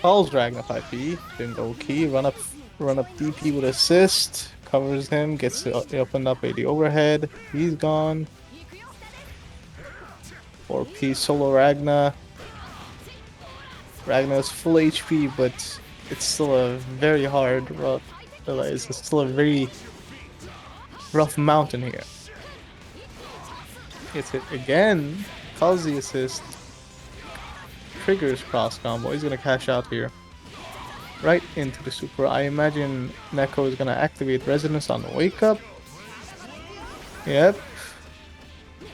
Calls Ragna 5P. Didn't go key. Run up DP with assist. Covers him. Gets opened up AD overhead. He's gone. 4P solo Ragna. Ragna is full HP, but it's still a very hard rough. It's still a very rough mountain here. Gets hit again. Calls the assist. Triggers cross combo. He's gonna cash out here. Right into the super. I imagine Neko is gonna activate Resonance on the wake up. Yep.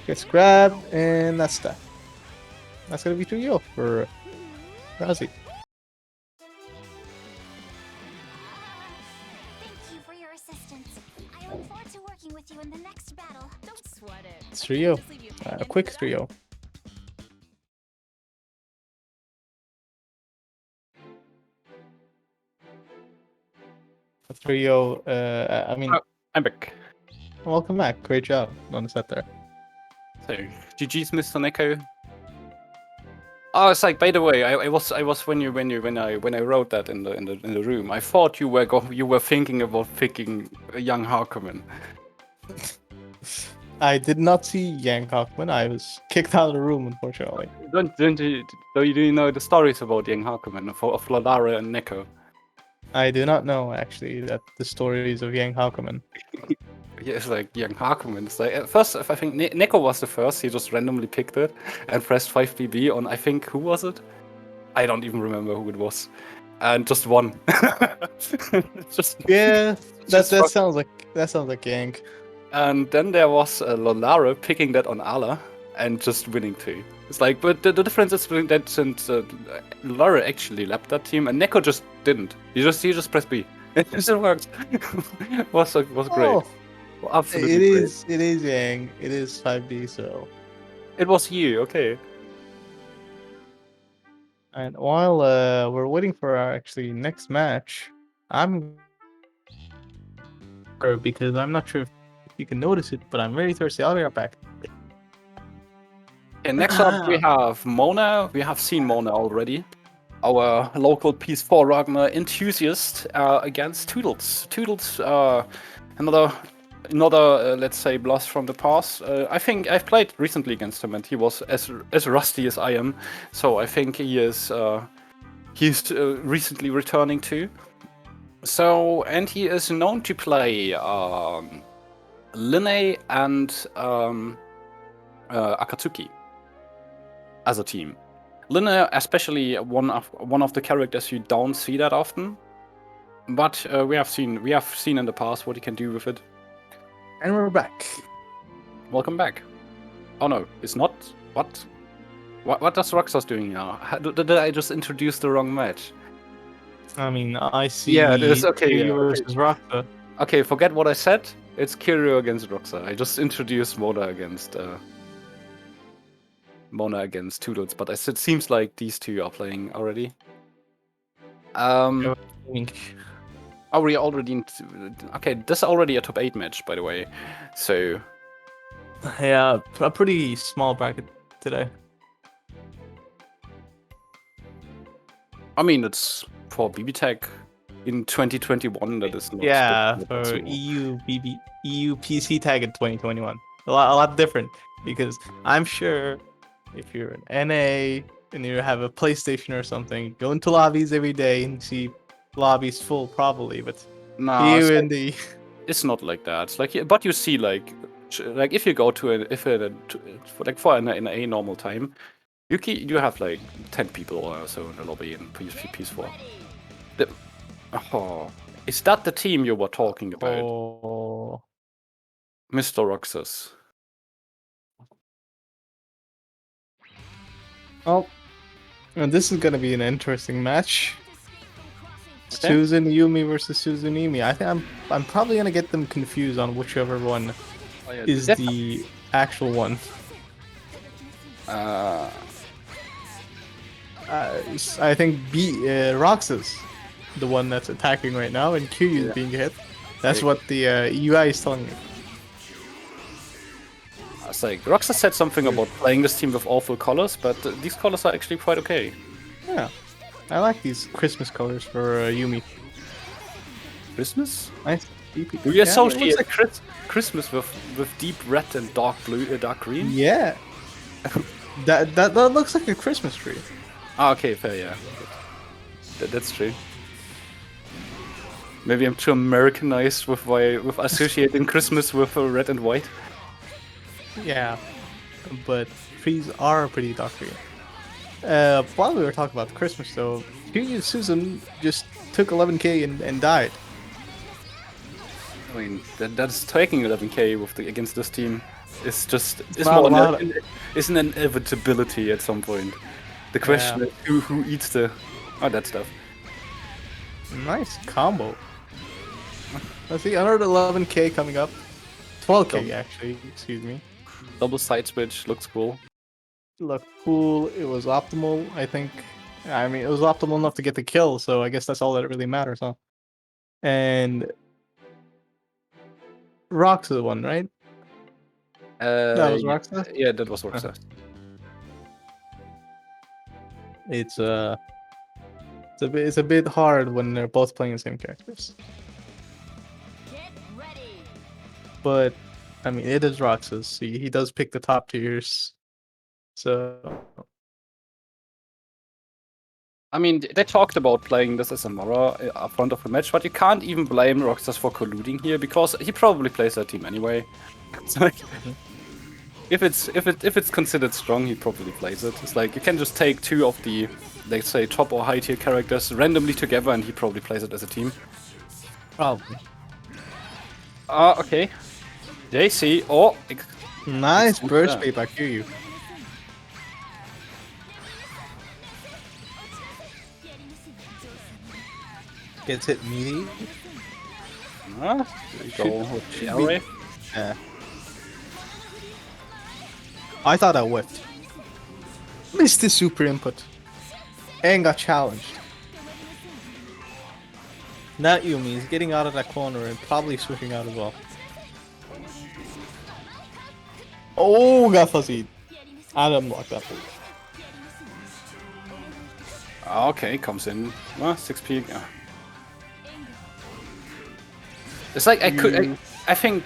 Gets grabbed, and that's that. That's gonna be 2-0 for Razi. Thank you for your assistance. I look forward to working with you in the next battle. Don't sweat it. It's I couldn't 3-0. just leave you A hanging, quick could I? 3-0. A 3-0. I mean, Oh, I'm back. welcome back. Great job on the set there. So, GG's, Mr. Neko. Oh, it's like, by the way, I was when I wrote that in the room. I thought you were thinking about picking a young hakumen. I did not see Yang Hockman. I was kicked out of the room, unfortunately. Do you know the stories about young hakumen of Ladara and Neko? I do not know, actually, that the stories of Yang Hockman. Yeah, it's like young hakumen. It's like at first, I think Neko was the first. He just randomly picked it and pressed 5BB on. I think who was it? I don't even remember who it was, and just won. just Yeah, just that sounds like Yang. And then there was Lolara picking that on Ala and just winning too. It's like, but the difference is that since Lolara actually lapped that team and Neko just didn't. He just pressed B. It just worked. was great. Oh, Absolutely it great. is Yang. It is 5D, so. It was you, okay. And while we're waiting for our actually next match, because I'm not sure if you can notice it, but I'm very thirsty. I'll be right back. And next up we have Mona. We have seen Mona already. Our local PS4 Ragna enthusiast against Toodls. Toodls, another let's say blast from the past. I think I've played recently against him and he was as rusty as I am. So I think he's recently returning too. So, and he is known to play Linne and Akatsuki as a team. Linne, especially one of the characters you don't see that often, but we have seen in the past what he can do with it. And we're back. Welcome back. Oh no, it's not. What? What does Roxas doing now? Did I just introduce the wrong match? I mean, I see. Yeah, it is okay. Kiryu Yeah, versus Roxa. Okay, forget what I said. It's Kiryu against Roxa. I just introduced Mona against Toodles, but it seems like these two are playing already. Oh, we already okay. This is already a top 8 match, by the way. So Yeah, a pretty small bracket today. I mean, it's for BBTAG in 2021. That is not. Yeah, not for small. EU PC tag in 2021. A lot different, because I'm sure if you're an NA and you have a PlayStation or something, go into lobbies every day and see lobbies full probably, but Nah, you in the it's not like that. It's like, but you see, like if you go to for an a normal time, you have like 10 people or so in the lobby in PS4. Oh, is that the team you were talking about, Mr. Roxas? Oh, and this is gonna be an interesting match. Susan Yumi versus Susanimi. I think I'm probably gonna get them confused on whichever one Oh, yeah, is the actual one. I think Roxas, the one that's attacking right now, and Kiryu is being hit. That's what the UI is telling me. It's like Roxa said something about playing this team with awful colors, but these colors are actually quite okay. Yeah, I like these Christmas colors for Yumi. Christmas? Nice. Do you associate it looks like Christmas with deep red and dark blue, dark green? yeah. that looks like a Christmas tree. Ah, okay, fair, yeah. That's true. Maybe I'm too Americanized with associating Christmas with red and white. Yeah, but trees are pretty dark green. While we were talking about Christmas, though, Kiryu Susan just took 11k and died. I mean, that's taking 11k against this team. It's not a lot. It's an inevitability at some point. The question is who eats that stuff. Nice combo. Let's see, another 11k coming up. 12k actually, excuse me. Double side switch looks cool. Looked cool. It was optimal, I think. I mean, it was optimal enough to get the kill, so I guess that's all that really matters, huh? And Roxa won, right? That was Roxa? Yeah, that was Roxa. It's a bit hard when they're both playing the same characters. Get ready. But I mean, it is Roxas. He does pick the top tiers. So I mean, they talked about playing this as a mirror up front of the match, but you can't even blame Roxas for colluding here because he probably plays that team anyway. It's like, if it's considered strong, he probably plays it. It's like you can just take two of the, let's say, top or high tier characters randomly together, and he probably plays it as a team. probably. Okay. JC. Oh, Nice burst bait by Kiryu. Gets hit meaty. there you go. With the array. Yeah. I thought I whiffed. Missed the super input. And got challenged. That Yumi is getting out of that corner and probably switching out as well. Oh, got fuzzied. I didn't block that move. Okay, comes in. 6p. It's like I think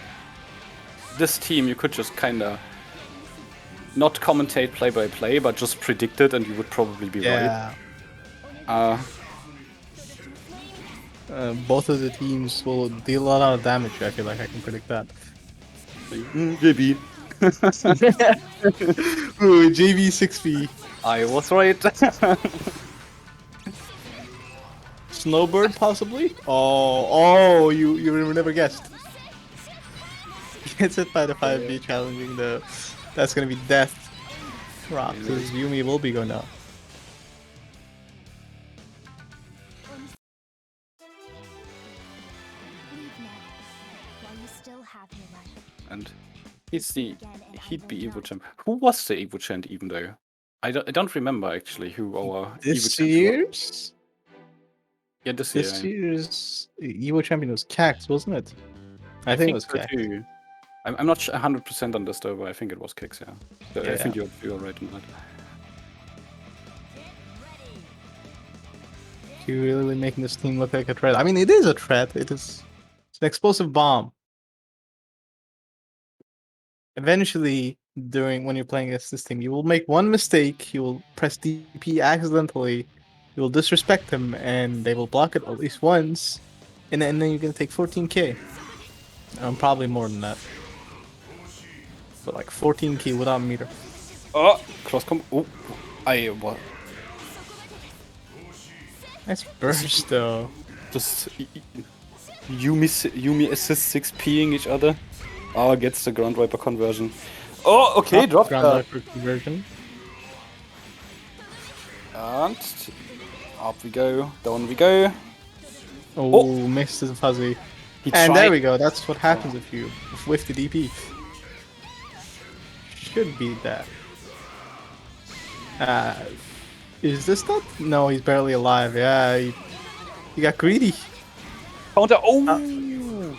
this team you could just kinda not commentate play by play, but just predict it, and you would probably be right. Both of the teams will deal a lot of damage. I feel like I can predict that. JB. Ooh, JV 6p. I was right. Snowbird, possibly? Oh, you never guessed. Gets hit by the 5B challenging the... That's gonna be death. Roxas Yumi will be going down. Leave now, while you still have your life. And he'd be Evo champ. Who was the Evo champ even though? I don't remember actually who our Evo This champ was. year's? Yeah, this year. This year's Evo champion was Cax, wasn't it? I think it was so Cax. too. I'm not 100% on this though, but I think it was Kicks, yeah. So I think Yeah. you're right in that. You're really making this team look like a threat. I mean, it is a threat. It's an explosive bomb. Eventually, when you're playing against this team, you will make one mistake. You will press DP accidentally. You will disrespect them, and they will block it at least once. And then you're gonna take 14k. Probably more than that. But like 14k without meter. Oh, cross combo. Oh, what? Nice burst though. Just Yumi assists 6ping each other. Oh, gets the ground wiper conversion. Oh, okay, drop ground wiper conversion. And up we go, down we go. Oh, missed the fuzzy. He And tried. there we go. That's what happens if you whiff the DP. Should be that. Is this not? No, he's barely alive. Yeah, he got greedy. Counter. Oh,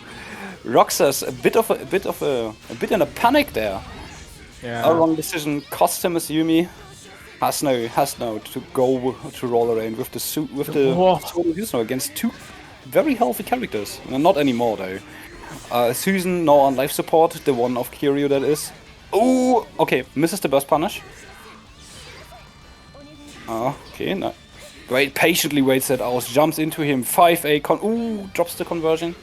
Roxas a bit in a panic there. Yeah. A wrong decision cost him his Yumi. Has now to go to roll around with the Whoa. solo Susanoo against two very healthy characters. No, not anymore though. Susan now on life support, the one of Kiryu that is. Oh, okay, misses the burst punish. Okay, no. Great, patiently waits that out, jumps into him, 5A ooh, drops the conversion.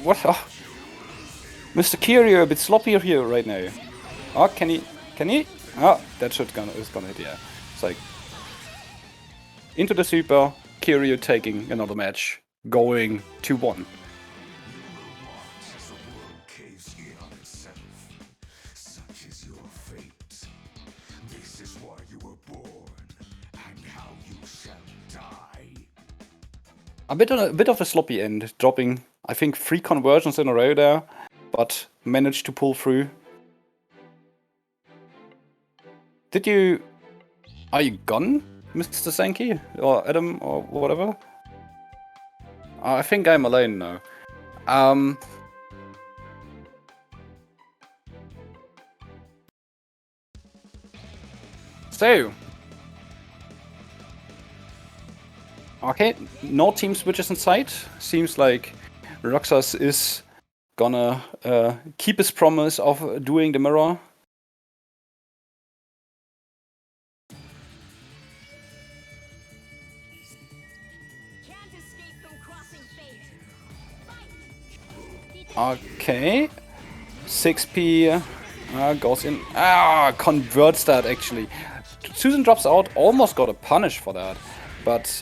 What? Oh. Mr. Kiryu a bit sloppier here right now. Oh, can he? Oh, that is gonna hit, yeah. It's like into the super, Kiryu taking another match, going 2-1. A bit of a sloppy end, dropping I think 3 conversions in a row there, but managed to pull through. Are you gone, Mr. Sankey or Adam or whatever? I think I'm alone now. So. Okay, no team switches in sight. Seems like Roxas is gonna keep his promise of doing the mirror. Can't escape from crossing fate. Okay, 6p goes in. Converts that actually. Susan drops out. Almost got a punish for that, but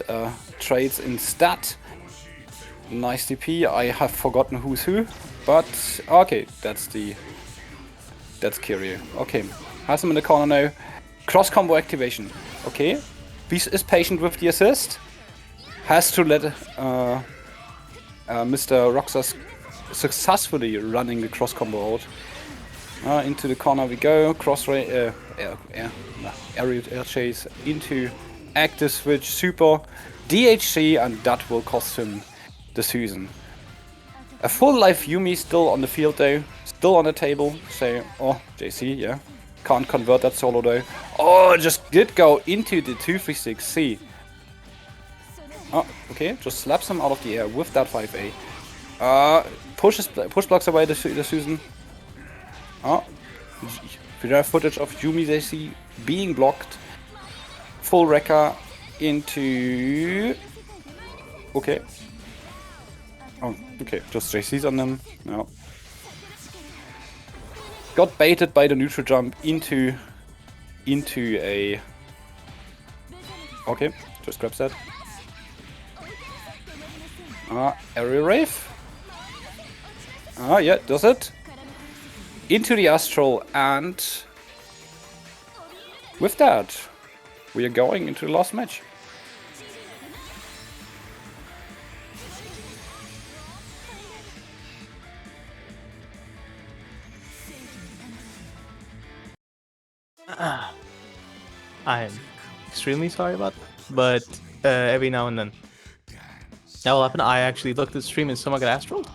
trades instead. Nice DP. I have forgotten who's who, but okay, that's Kiryu. Okay, has him in the corner now. Cross combo activation. Okay, Beast is patient with the assist. Has to let Mr. Roxas successfully running the cross combo out. Into the corner we go. Aerial air chase into active switch super DHC, and that will cost him the Susan. A full life Yumi still on the field though, still on the table. So, JC, yeah, can't convert that solo though. Oh, just did go into the 236C. Oh, okay, just slaps him out of the air with that 5A. Push blocks away the Susan. Oh, we have footage of Yumi JC being blocked. Full wrecker into. Okay. Oh, okay, just JC's on them. No. Got baited by the neutral jump into a. Okay, just grabs that. Aerial Rave. Yeah, does it. Into the Astral, and with that, we are going into the last match. I'm extremely sorry about that, but every now and then that will happen. I actually looked at the stream and someone got Astral.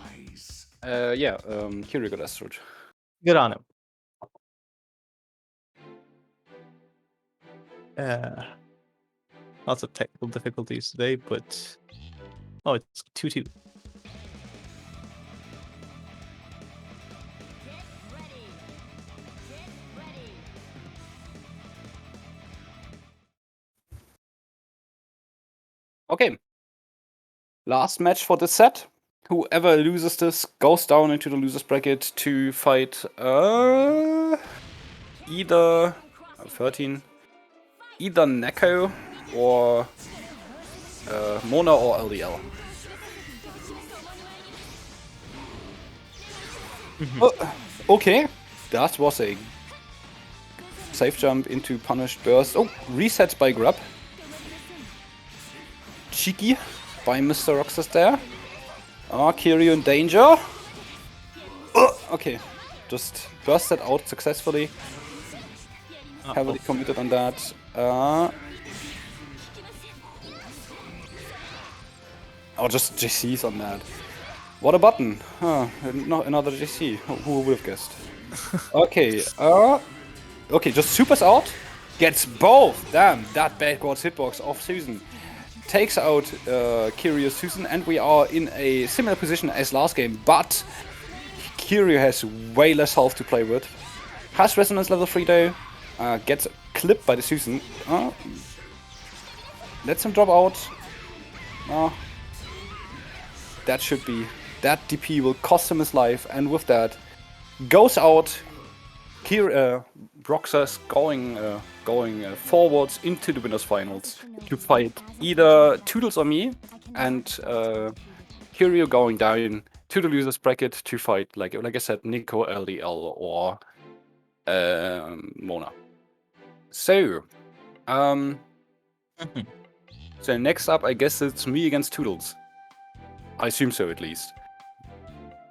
Yeah, Kiryu got Astral. Good on him. Lots of technical difficulties today, but it's 2-2. Get ready. Get ready. Okay. Last match for this set. Whoever loses this goes down into the losers bracket to fight either 13, either Neko or Mona or LDL. Okay, that was a safe jump into punished burst. Oh, resets by grab. cheeky by Mr. Roxas there. Kiryu in danger. Okay, just bursted out successfully. Heavily committed on that. Just JCs on that. What a button. Not another JC. Who would have guessed? Okay, okay, just supers out. Gets both. Damn, that backwards hitbox of Susan. Takes out Kiryu Susan, and we are in a similar position as last game, but Kiryu has way less health to play with. Has resonance level 3 though. Gets clipped by the Susan. Lets him drop out. That should be... That DP will cost him his life, and with that, goes out. Roxas going forwards into the winners finals to fight either Toodls or me, and Kiryu going down to the losers bracket to fight, like I said, Neko, LDL, or Mona. So, so next up, I guess it's me against Toodls. I assume so, at least.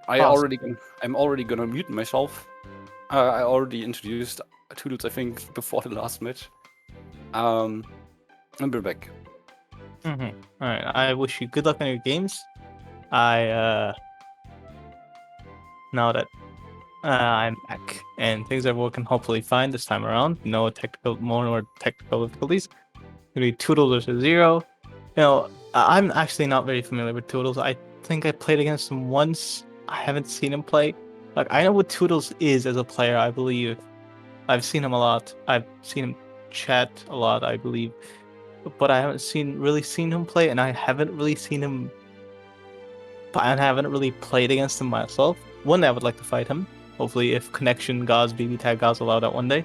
I'm already gonna mute myself. I already introduced Toodles, I think, before the last match. And we're back. Alright, I wish you good luck on your games. Now that I'm back and things are working hopefully fine this time around, no more technical difficulties. Gonna be Toodles versus Zero. You know, I'm actually not very familiar with Toodles. I think I played against him once. I haven't seen him play. Like, I know what Toodles is as a player, I believe. I've seen him a lot. I've seen him chat a lot, I believe. But I haven't really seen him play, and I haven't really played against him myself. One day I would like to fight him. Hopefully, if connection gods, BBTAG gods allow that one day.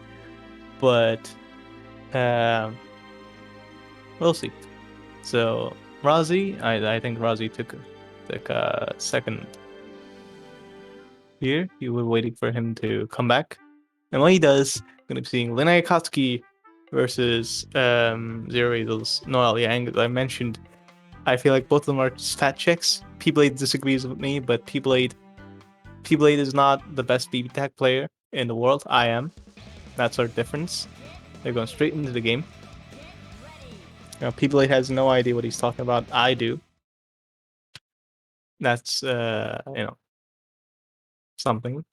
But we'll see. So Razi, I think Razi took second here. You were waiting for him to come back, and when he does, we're gonna be seeing linne Akatsuki versus ZeroRaziel's Noel. Yeah, and as I mentioned, I feel like both of them are stat checks. P-Blade disagrees with me, but P-Blade is not the best BBTAG player in the world. I am. That's our difference. They're going straight into the game. You know, P-Blade has no idea what he's talking about. I do. That's something.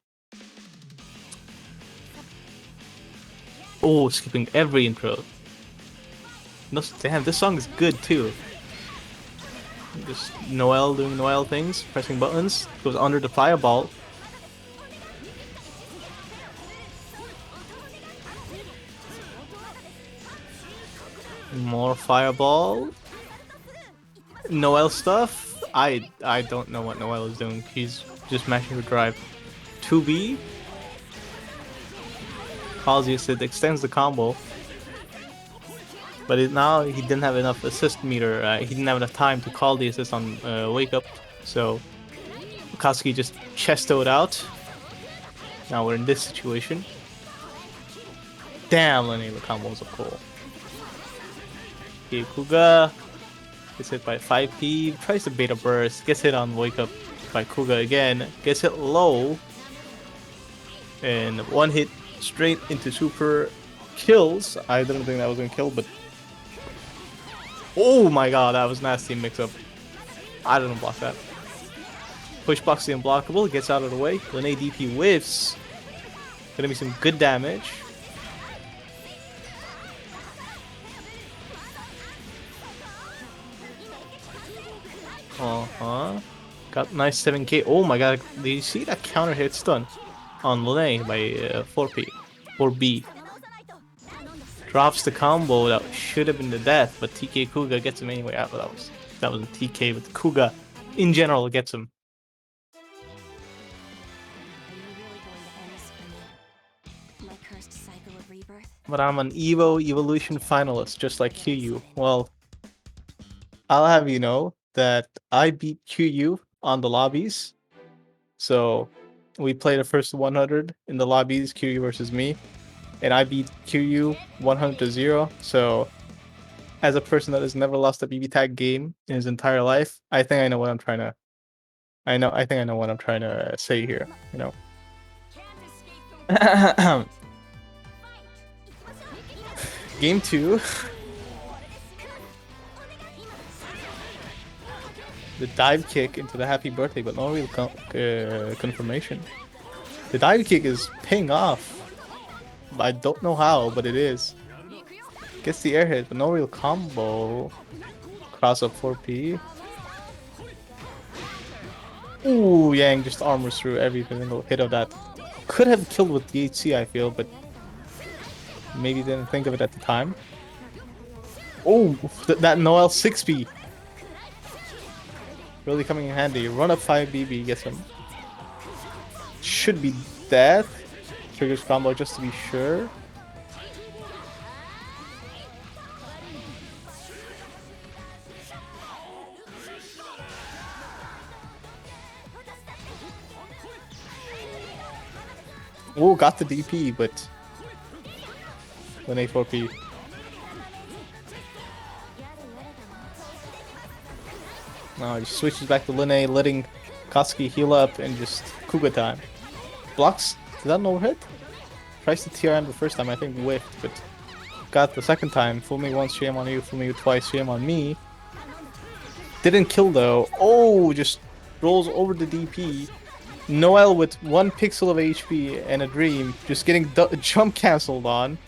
Oh, skipping every intro. No, damn, this song is good too. Just Noel doing Noel things, pressing buttons, goes under the fireball. More fireball. Noel stuff. I don't know what Noel is doing. He's just mashing the drive. 2B. Calls the assist, extends the combo. But now he didn't have enough assist meter. He didn't have enough time to call the assist on Wake Up. So Akatsuki just chestoed out. Now we're in this situation. Damn, Linne, the combos are cool. Okay, Kuga gets hit by 5P, tries to bait a burst, gets hit on Wake Up by Kuga again, gets hit low, and one hit straight into super kills. I didn't think that was gonna kill, but oh my god, that was nasty mix-up. I didn't block that. Push box the unblockable, gets out of the way. Linne DP whiffs. Gonna be some good damage. Got nice 7k. Oh my god, did you see that counter hit stun on Linne by 4P? 4B. Drops the combo that should have been the death, but TK Kuga gets him anyway. That wasn't TK, but Kuga in general gets him. But I'm an Evolution finalist, just like Kiryu. Well, I'll have you know that I beat Kiryu on the lobbies. So we played the first 100 in the lobbies, Kiryu versus me. And I beat Kiryu 100-0. So as a person that has never lost a BBTAG game in his entire life, I think I know what I'm trying to. I think I know what I'm trying to say here. You know. Can't escape from Game 2. The dive kick into the happy birthday, but no real confirmation. The dive kick is paying off. I don't know how, but it is. Gets the air hit, but no real combo. Cross up 4P. Ooh, Yang just armors through every single hit of that. Could have killed with DHC, I feel, but maybe didn't think of it at the time. Oh, that Noel 6B. Really coming in handy. Run up 5 BB, gets him. Should be death. Triggers combo just to be sure. Oh, got the DP, but linne 4P. Now he switches back to linne, letting Akatsuki heal up and just Kuga time. Blocks. Is that an overhit? Tries to TRM the first time, I think whiffed, but got the second time. Fool me once, shame on you. Fool me twice, shame on me. Didn't kill though. Oh, just rolls over the DP. Noel with 1 pixel of HP and a dream, just getting jump cancelled on.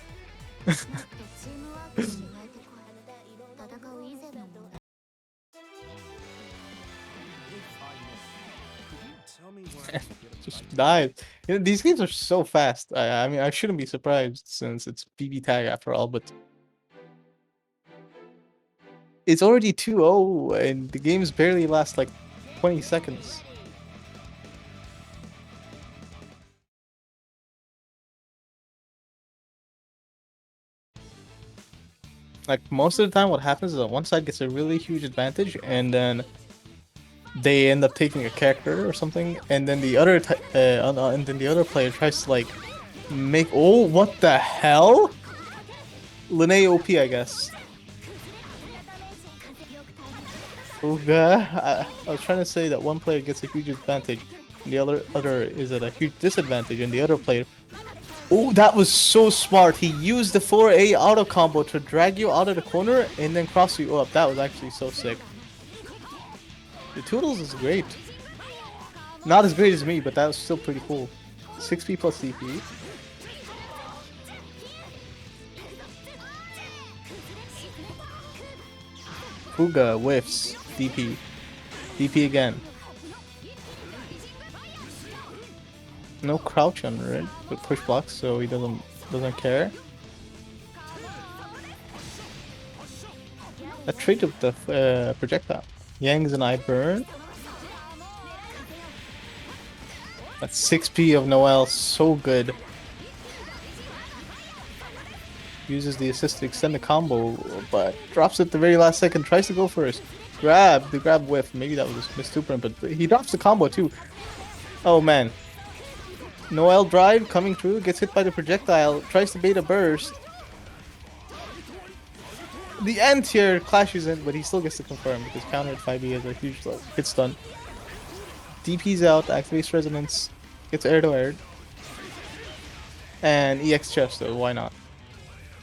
Just died. You know, these games are so fast. I mean, I shouldn't be surprised since it's BBTAG after all, but it's already 2-0 and the games barely last like 20 seconds. Like most of the time what happens is that one side gets a really huge advantage and then they end up taking a character or something, and then the other player tries to like make. Oh, what the hell? Linne OP, I guess. I was trying to say that one player gets a huge advantage, and the other is at a huge disadvantage, and the other player. Oh, that was so smart. He used the 4A auto combo to drag you out of the corner and then cross you up. That was actually so sick. The Toodls is great. Not as great as me, but that was still pretty cool. 6P plus DP. Fuga whiffs. DP. DP again. No crouch under it, but push blocks, so he doesn't care. A trait of the projectile. Yang's and I burn. That's 6P of Noel, so good. Uses the assist to extend the combo, but drops it the very last second. Tries to go first. The grab whiff. Maybe that was missed super, but he drops the combo too. Oh man. Noel drive coming through, gets hit by the projectile, tries to bait a burst. The end here clashes in, but he still gets to confirm because counter at 5E has a huge hit stun. DP's out, activates resonance, gets air to air. And EX chest though, why not?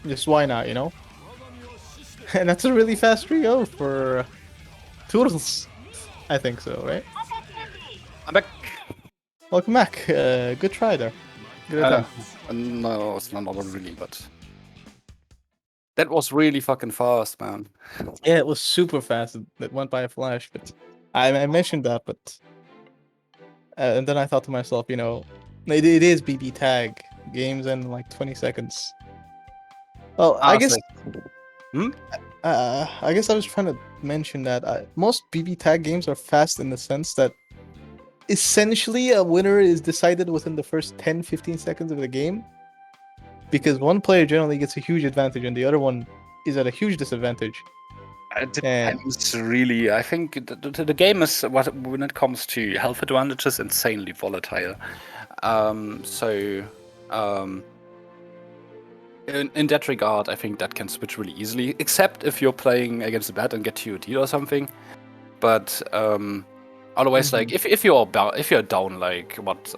Just why not, you know? And that's a really fast 3-0 for Toodls. I think so, right? I'm back. Welcome back. Good try there. Good attempt. No, it's not really, but that was really fucking fast, man. Yeah, it was super fast. It went by a flash, but I mentioned that, but and then I thought to myself, you know, it is BBTAG. Games in like 20 seconds. Well, I guess. I guess I was trying to mention that most BBTAG games are fast in the sense that essentially a winner is decided within the first 10-15 seconds of the game, because one player generally gets a huge advantage and the other one is at a huge disadvantage. It depends, really. I think the game is, when it comes to health advantages, insanely volatile. in that regard, I think that can switch really easily, except if you're playing against a bat and get TOT or something. But otherwise, like if you're down like what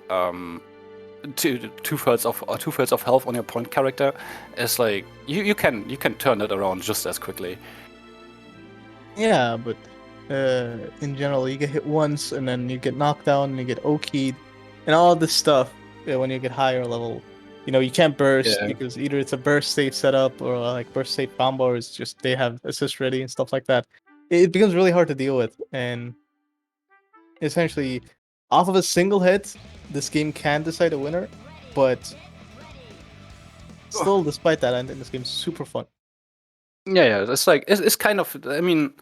two-thirds of health on your point character, it's like you can turn it around just as quickly. Yeah, but in general, you get hit once, and then you get knocked down, and you get okied, and all this stuff. When you get higher level, you can't burst because either it's a burst safe setup or like burst safe combo, or it's just they have assist ready and stuff like that. It becomes really hard to deal with, and essentially, off of a single hit, this game can decide a winner, but still, despite that, I think this game's super fun. Yeah, it's like it's kind of. I mean,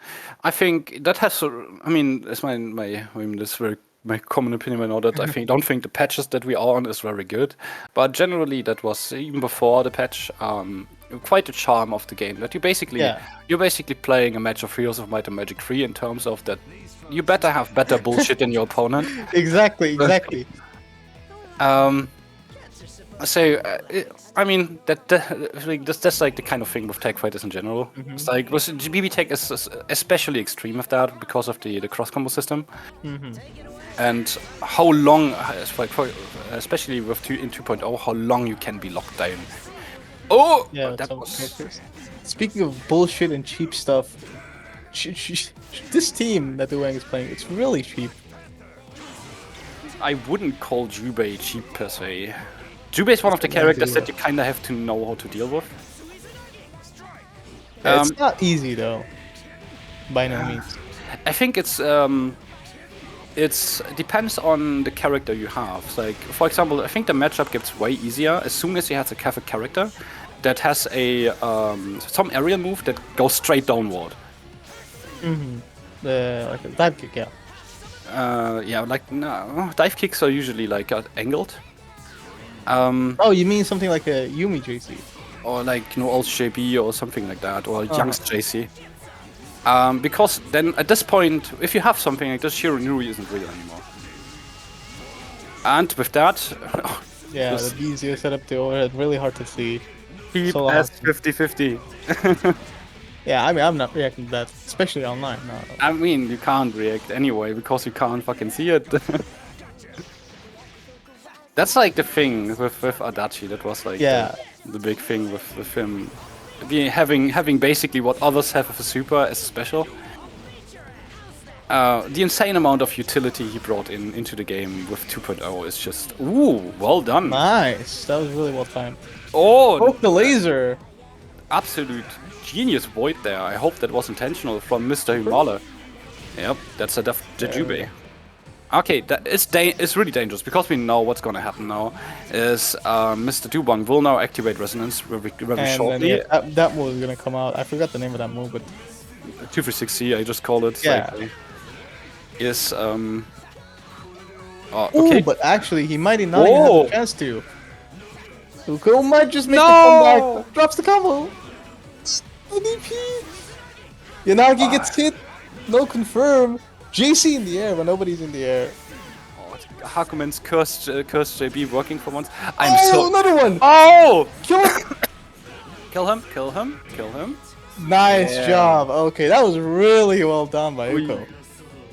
I think that has. I mean, it's this very my common opinion. I know that don't think the patches that we are on is very good, but generally that was even before the patch. Quite a charm of the game that you're basically playing a match of Heroes of Might and Magic 3 in terms of that you better have better bullshit than your opponent. Exactly. So I mean that's like the kind of thing with tag fighters in general. It's like BBTAG is especially extreme with that because of the cross combo system, and how long, especially with in 2.0, how long you can be locked down. Oh, yeah. that was. Speaking of bullshit and cheap stuff, this team that Duwang is playing, it's really cheap. I wouldn't call Jubei cheap per se. Jubei is one of the characters that you kind of have to know how to deal with. It's not easy though, by no means. I think it depends on the character you have. Like, for example, I think the matchup gets way easier as soon as you have a Catholic character that has a some area move that goes straight downward. Like a dive kick, yeah. No, dive kicks are usually like angled. Oh, you mean something like a Yumi JC? Or like noel's JB or something like that, or Young's JC. Because then at this point, if you have something like this, Shiranui isn't real anymore. And with that, the easier setup to overhead, really hard to see. Keep as 50-50. Yeah, I mean, I'm not reacting to that, especially online. No. I mean, you can't react anyway because you can't fucking see it. That's like the thing with Adachi. That was like the big thing with him. Having basically what others have with a super as a special. The insane amount of utility he brought into the game with 2.0 is just well done. Nice, that was really well timed. Oh, poke the laser! Absolute genius void there. I hope that was intentional from Mr. Humala. Yep, that's the jubei. Okay, it's really dangerous because we know what's gonna happen now. Is Mr. Duwang will now activate resonance very shortly. That move is gonna come out. I forgot the name of that move, but 236C, I just call it. Yeah. Is okay. Ooh, but actually, he might not even have a chance to. Ukko might just make the comeback. Drops the combo. DP. Yanagi gets hit. No confirm. JC in the air, but nobody's in the air. Hakumen's cursed JB working for once. Another one! Oh! Kill him! Kill him. Nice job. Okay, that was really well done by Ukko.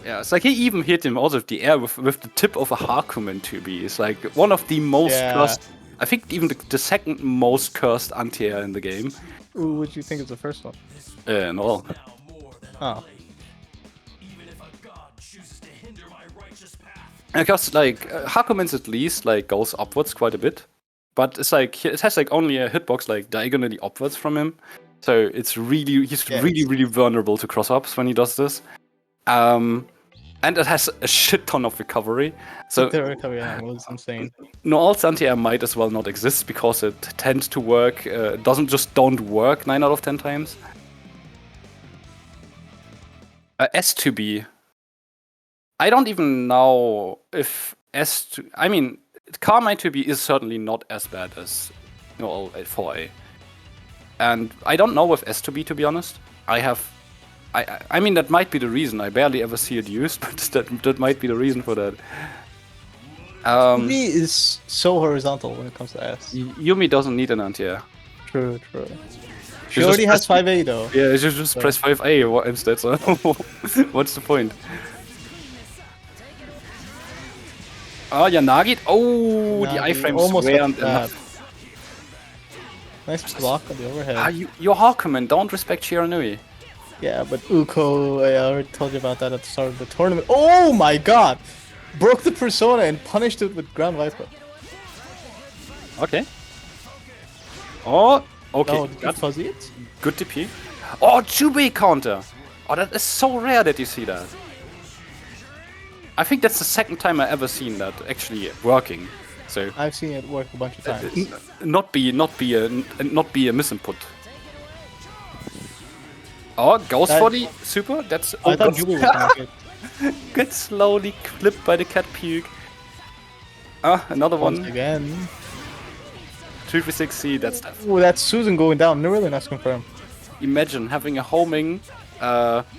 Yeah, it's like he even hit him out of the air with the tip of a hakumen to be. It's like one of the most cursed. I think even the second most cursed anti-air in the game. Ooh, what do you think is the first one? Noel. Oh. Because like hakumen's at least like goes upwards quite a bit, but it's like it has like only a hitbox like diagonally upwards from him, so he's really vulnerable to cross ups when he does this. And it has a shit ton of recovery. So the recovery was insane. Noel's anti-air might as well not exist because it tends to work. Don't work 9 out of 10 times. S2B. I don't even know if S2. I mean, Carmine 2B is certainly not as bad as Noel 4A. And I don't know with S2B, to be honest. I mean, that might be the reason. I barely ever see it used, but that might be the reason for that. Yumi is so horizontal when it comes to S. Yumi doesn't need an anti-air. True. She just already has press- 5A though. Yeah, you should just press 5A instead. So what's the point? Ah, Yanagi. Oh, the Nagi iframes almost weren't got that. enough. Nice block on the overhead. Ah, your hakumen don't respect Shiranui. Yeah, but Ukko, I already told you about that at the start of the tournament. Oh my god! Broke the persona and punished it with ground viper. Okay. Oh, okay. No, did you fuzzy it? Good DP. Oh, jubei counter. Oh, that is so rare that you see that. I think that's the second time I ever seen that actually working. So I've seen it work a bunch of times. not be a misinput. Oh, goes for the super. That's I thought Jubei was gonna get gets slowly clipped by the cat puke. Ah, another once one. again. 3v6C. That's tough. Oh, that's Susan going down. No, really nice confirm. Imagine having a homing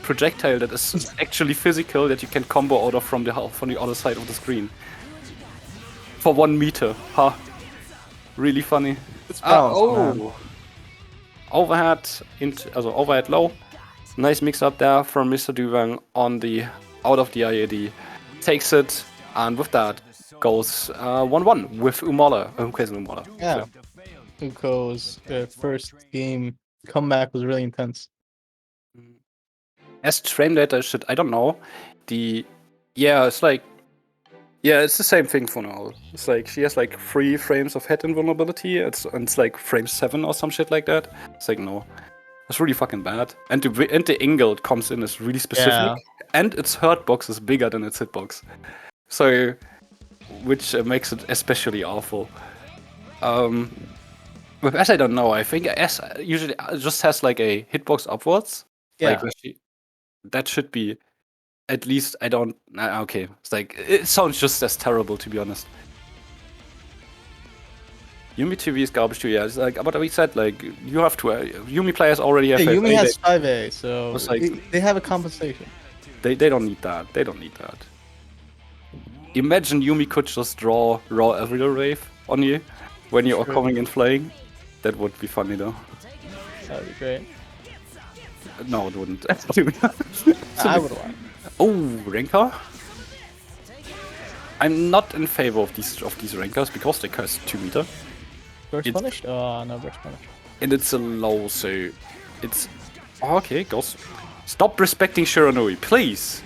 projectile that is actually physical that you can combo out of from the other side of the screen for 1 meter. Ha! Really funny. It's balanced, man. Oh! Overhead overhead low. Nice mix up there from Mr. Duwang on the out of the IAD. Takes it, and with that goes 1-1 with UkkosenHumala. Yeah. Ukko's first game comeback was really intense. As frame data should, I don't know. It's the same thing for now. It's like she has like 3 frames of head invulnerability. It's like frame 7 or some shit like that. It's like no, it's really fucking bad. And the angle it comes in is really specific, Yeah. and its hurt box is bigger than its hitbox, so which makes it especially awful. With S, I don't know. I think S usually just has like a hitbox upwards. Yeah. Like that should be at least. I don't. Okay, it's like it sounds just as terrible, to be honest. Yumi TV is garbage too. Yeah, it's like, but we said like you have to. Yumi players already have. Yeah, Yumi 5A, has 5A, so It's like- they have a compensation. They don't need that. They don't need that. Imagine Yumi could just draw raw aerial wave on you when you are True. coming and flying. That would be funny though. That would be great. No, it wouldn't. I would want. Oh, Ranker. I'm not in favor of these Rankers because they cost 2 meter. Burst It's- punished? Oh, no, burst punished. And it's a low, so it's okay. Goes. Stop respecting Shiranui, please.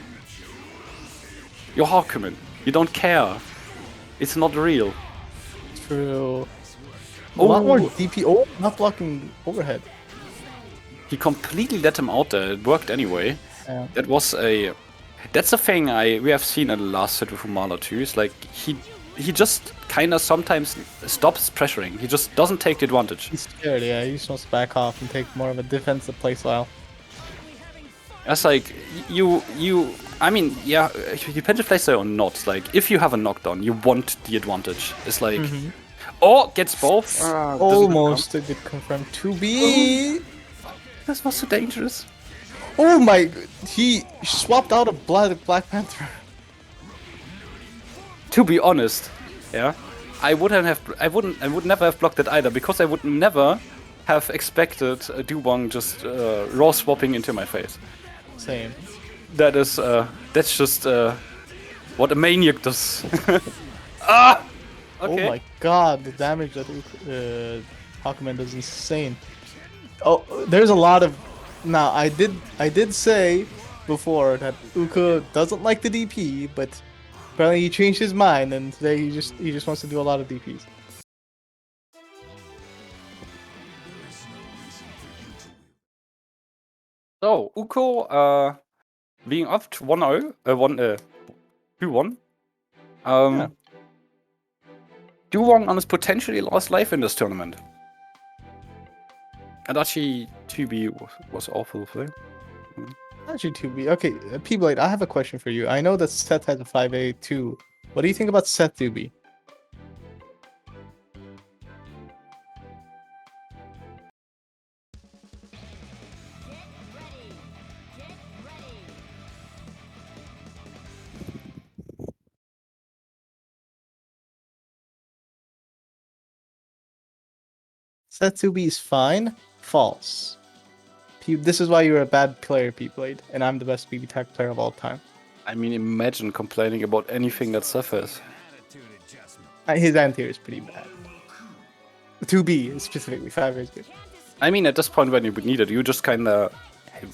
You're hakumen. You don't care. It's not real. True. A lot more Oh. DP. Oh, not blocking overhead. He completely let him out there. It worked anyway. Yeah. That's a thing we have seen in the last set with Humala too. It's like he just kind of sometimes stops pressuring. He just doesn't take the advantage. He's scared, yeah. He just wants to back off and take more of a defensive playstyle. It's like I mean, yeah, it depends if playstyle or not. It's like if you have a knockdown, you want the advantage. It's like gets both. Almost a good confirm. 2B. This was so dangerous. Oh my! He swapped out a Black Panther. To be honest, yeah, I would never have blocked it either because I would never have expected Duwang just raw swapping into my face. Same. That's just what a maniac does. Ah! Okay. Oh my god, the damage that hakumen does is insane. Oh, there's a lot of. Now, I did say before that Ukko doesn't like the DP, but apparently he changed his mind, and today he just wants to do a lot of DPs. So Ukko being up to 1-0, 2-1. Yeah. Duwang on his potentially last life in this tournament. Adachi 2B was awful for him. Actually, 2B. Okay, P-Blade, I have a question for you. I know that Seth has a 5A too. What do you think about Seth 2B? Setsubi is fine. False. This is why you're a bad player, P-Blade, and I'm the best BBTAG player of all time. I mean, imagine complaining about anything that suffers. His anti-air is pretty bad. 2B specifically, 5 is good. I mean, at this point when you would need it, you just kind of...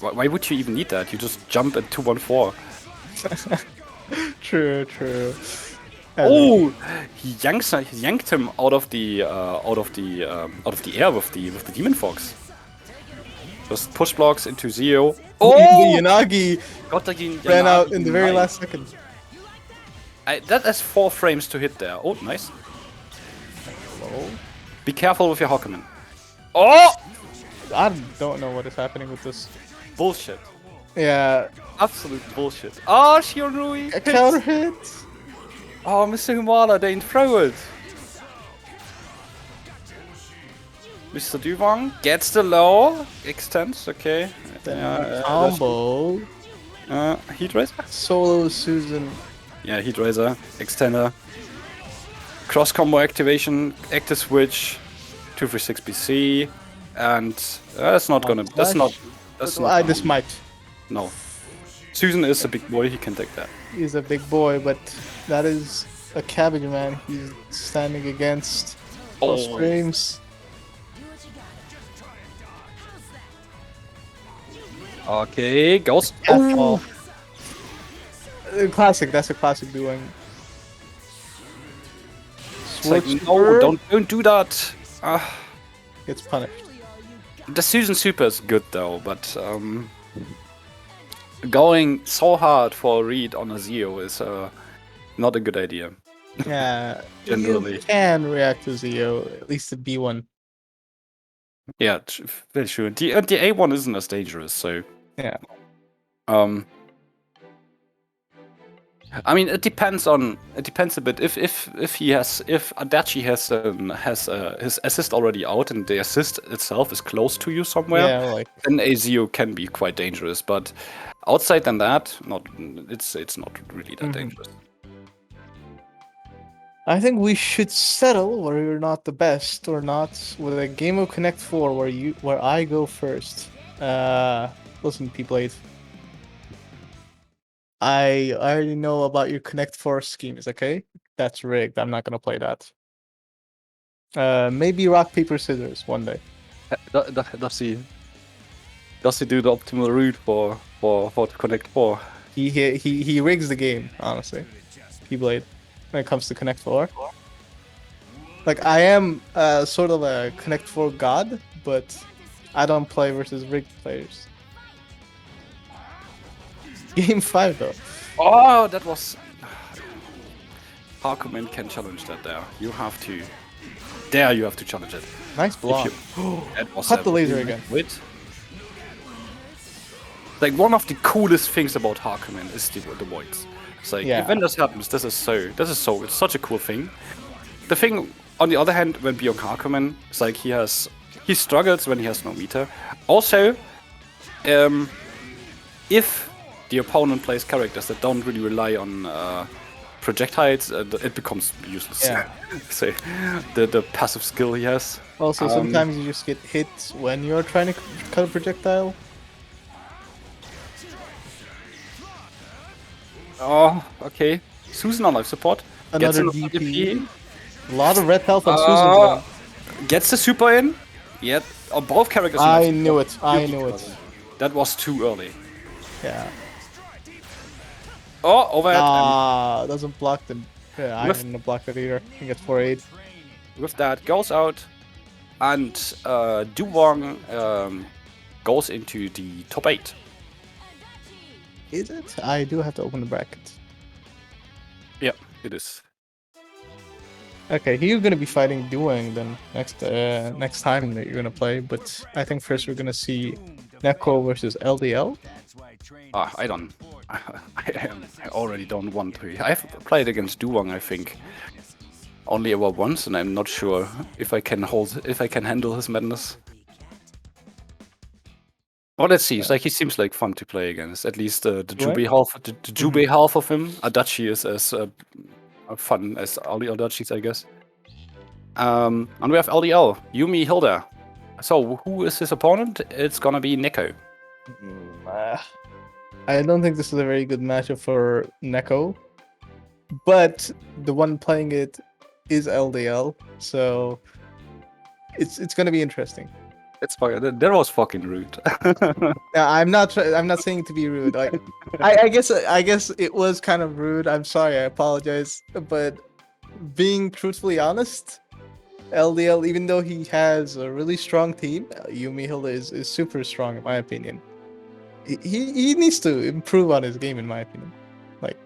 Why would you even need that? You just jump at 214. True. Oh, he yanked him out of the air with the demon fox. Just push blocks into Zio. Oh, the Oh, Yanagi got the ran out Yanagi. in the very Nice. last second. That has 4 frames to hit there. Oh, nice. Oh, Be careful with your hakumen. Oh, I don't know what is happening with this. bullshit. Yeah, Absolute bullshit. Oh, Shiorui. a counter hit. Oh, Mr. Humala, they didn't throw it. Mr. Duwang gets the low. Extends, okay. Combo. Heat Razor? Solo Susan. Yeah, Heat Razor. Extender. Cross combo activation. Active switch. 236 BC. And that's not gonna. That's not. That's not. This might. No. Susan is a big boy, he can take that. He's a big boy, but that is a cabbage man. He's standing against cross Oh. frames. Okay, Ghost. Oh. Classic. That's a classic Duwang. It's like, no, don't do that. Gets punished. The Susan Super is good though, but going so hard for a read on a Zio is not a good idea. Yeah, Generally. you can react to Zio, at least the B1. Yeah, very true. The A1 isn't as dangerous, so Yeah. I mean, it depends a bit. If Adachi has his assist already out and the assist itself is close to you somewhere, Yeah, like then a Zio can be quite dangerous. But outside than that, it's not really that dangerous. I think we should settle where you're not the best or not with a game of Connect 4 where I go first. Listen, P-Blade. I already know about your Connect 4 schemes, okay? That's rigged. I'm not gonna play that. Maybe rock, paper, scissors one day. Does he do the optimal route for the Connect 4? He rigs the game, honestly. P-Blade. When it comes to Connect 4. Like, I am sort of a Connect 4 god, but I don't play versus rigged players. Game 5, though. Oh, that was... Hakumen can challenge that there. You have to... There you have to challenge it. Nice block. That was Cut the a laser really again. Wait. Like, one of the coolest things about Hakumen is the voids. It's like, Yeah. when this happens, it's such a cool thing. The thing, on the other hand, when being Hakumen, it's like he struggles when he has no meter. Also, if the opponent plays characters that don't really rely on projectiles, it becomes useless. Yeah. So, the passive skill he has. Also, sometimes you just get hit when you're trying to cut a projectile. Oh, okay. Susan on life support. Another Gets an DP. A lot of red health on Susan. Gets the super in. Yet, both characters. I knew it. I knew it. That was too early. Yeah. Oh, overhead. Doesn't block the. Yeah, I didn't block it either. He gets 4-8. With that, goes out. And Duwang goes into the top 8. Is it? I do have to open the bracket. Yeah, it is. Okay, you're gonna be fighting Duwang then next time that you're gonna play. But I think first we're gonna see Neko versus LDL. I don't. I already don't want to. I've played against Duwang, I think, only ever once, and I'm not sure if I can handle his madness. Well, let's see. It's like he seems like fun to play against. At least the jubei half of him. Adachi is as fun as all the Adachis, I guess. And we have LDL, Yumi, Hilda. So who is his opponent? It's gonna be Neko. I don't think this is a very good matchup for Neko, but the one playing it is LDL, so it's gonna be interesting. It's fucking. That was fucking rude. I'm not saying to be rude. Like, I guess it was kind of rude. I'm sorry. I apologize. But being truthfully honest, LDL, even though he has a really strong team, Yumi Hilda is super strong in my opinion. He needs to improve on his game in my opinion. Like,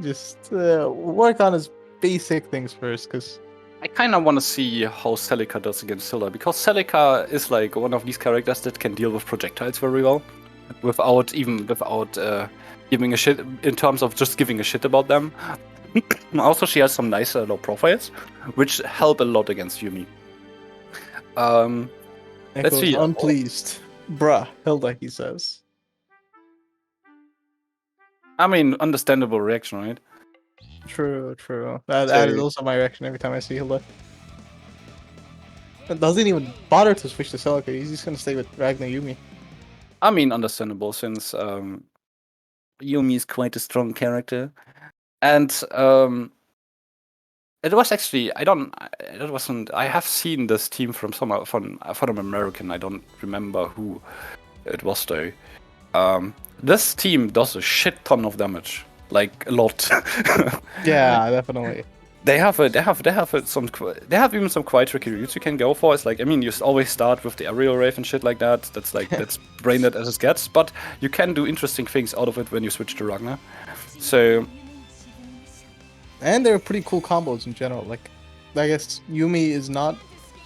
just work on his basic things first, because I kind of want to see how Celica does against Hilda, because Celica is like one of these characters that can deal with projectiles very well, without giving a shit in terms of just giving a shit about them. Also, she has some nice low profiles, which help a lot against Yumi. Let's see. Unpleased, bruh, Hilda, he says. I mean, understandable reaction, right? True. That is also my reaction every time I see Hilda. Doesn't even bother to switch to Celica. He's just gonna stay with Ragna Yumi. I mean, understandable, since Yumi is quite a strong character, and it was actually I have seen this team from from American. I don't remember who it was though. This team does a shit ton of damage, like a lot. Yeah, definitely. They have even some quite tricky routes you can go for. It's like, I mean, you always start with the aerial rave and shit like that. That's brain dead as it gets, but you can do interesting things out of it when you switch to Ragna. So, and they're pretty cool combos in general. Like, I guess Yumi is not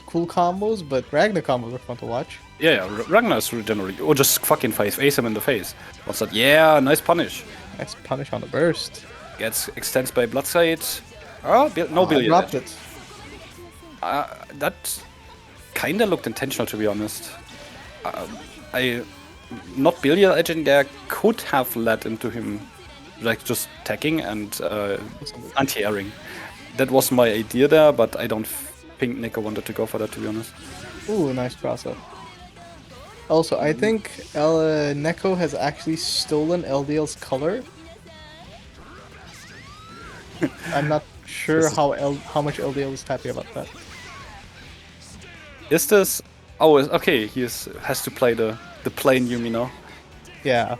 cool combos, but Ragna combos are fun to watch. yeah, Ragna is generally, or just fucking face him in the face. What's that? Yeah, nice punish. Nice punish on the burst. Gets extends by Bloodsight. Oh, no billion. Dropped it. That kinda looked intentional, to be honest. Not billion edging there could have led into him, like, just tagging and anti-airing. That was my idea there, but I don't think Neko wanted to go for that, to be honest. Ooh, nice cross up. Also, I think Neko has actually stolen LDL's color. I'm not sure how much LDL is happy about that. Is this? Oh, okay. He has to play the plain Yumi now. Yeah,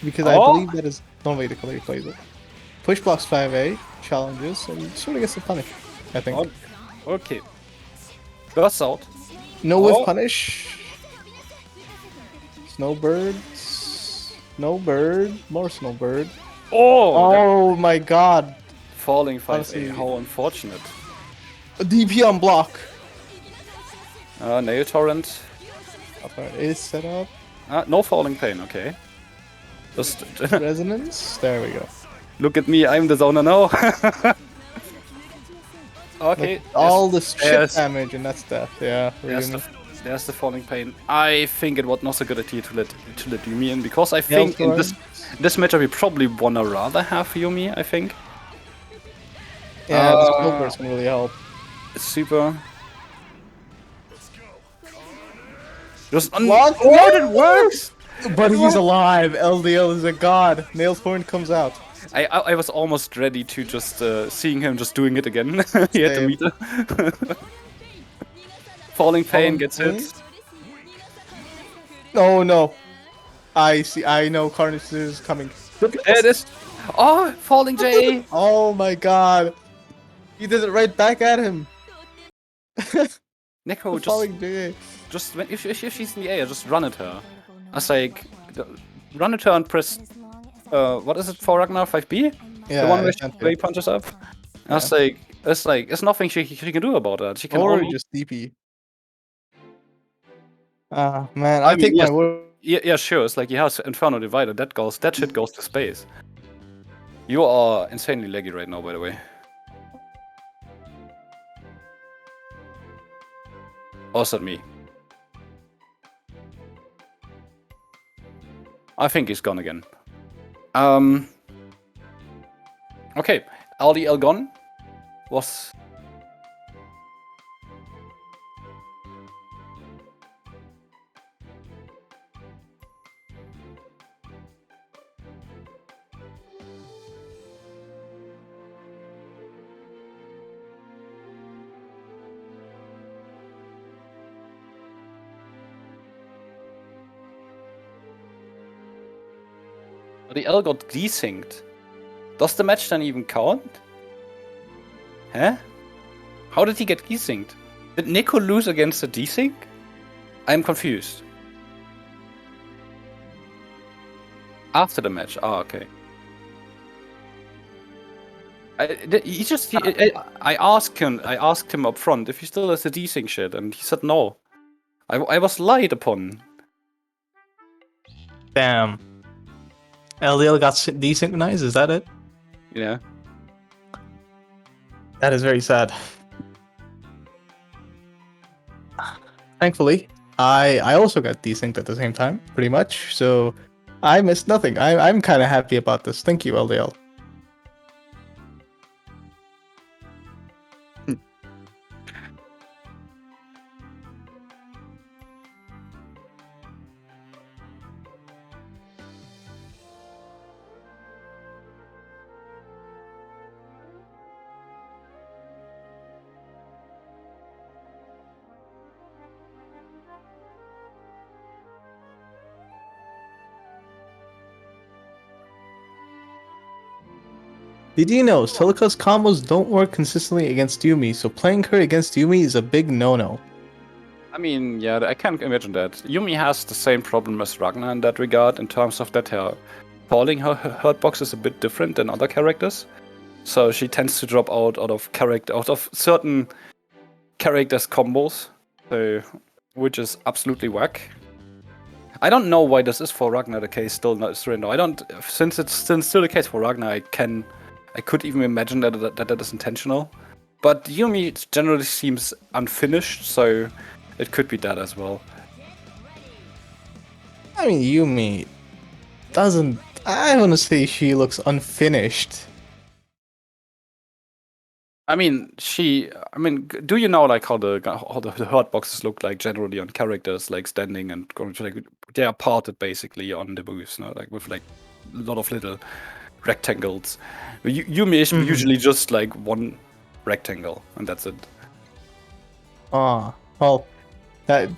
because I believe that is normally the color he plays it. Push blocks 5A, challenges, and sort of gets the punish, I think. Okay. Burst out. No whiff punish. Snowbird. Snowbird. More snowbird. Oh my god. Falling 5A. Honestly. How unfortunate. A DP on block. Nail torrent. Is set up. No falling pain. Okay. Just Resonance. There we go. look at me. I'm the zoner now. Okay. Like, all the chip damage and that's death. Yeah. There's the falling pain. I think it was not a good idea to let Yumi in, because I think in this matchup we probably wanna rather have Yumi. I think. Yeah, the Snowbird's can really help. Super. Just it works! But he's alive. LDL is a god. Nail's horn comes out. I was almost ready to just seeing him just doing it again. He had the meter. Falling pain gets hit. Oh no. I see. I know Carnage is coming. There it is. Oh, falling J. Oh my god. He did it right back at him. Neko Falling JA. just when if she's in the air, just run at her. I was like, run at her and press. What is it for Ragnar 5B? Yeah, the one where she punches up. I was like, it's nothing she can do about that. She can only just DP. Man, I take my word. Yeah, sure. It's like he has Inferno Divider. That shit goes to space. You are insanely laggy right now, by the way. Also me. I think he's gone again. Okay, LDL gone was LDL got desynced. Does the match then even count? Huh? How did he get desynced? Did Neko lose against the desync? I'm confused. After the match. Oh, okay. I asked him up front if he still has the desync shit, and he said no. I was lied upon. Damn. LDL got desynchronized, is that it? Yeah. That is very sad. Thankfully, I also got desynced at the same time, pretty much, so I missed nothing. I'm kind of happy about this. Thank you, LDL. Did you know Celica's combos don't work consistently against Yumi, so playing her against Yumi is a big no-no. I mean, yeah, I can't imagine that. Yumi has the same problem as Ragna in that regard, in terms of that her falling her hurt box is a bit different than other characters. So she tends to drop out of certain characters' combos, so, which is absolutely whack. I don't know why this is for Ragna the case still not surrender. I don't, since it's still the case for Ragna, I could even imagine that is intentional. But Yumi generally seems unfinished, so it could be that as well. I mean, Yumi doesn't... I want to say she looks unfinished. I mean, do you know like how the hurt boxes look like generally on characters, like standing and going to, like, they are parted basically on the moves, no? Like with like a lot of little rectangles. Yumi is usually just like one rectangle, and that's it. Well, that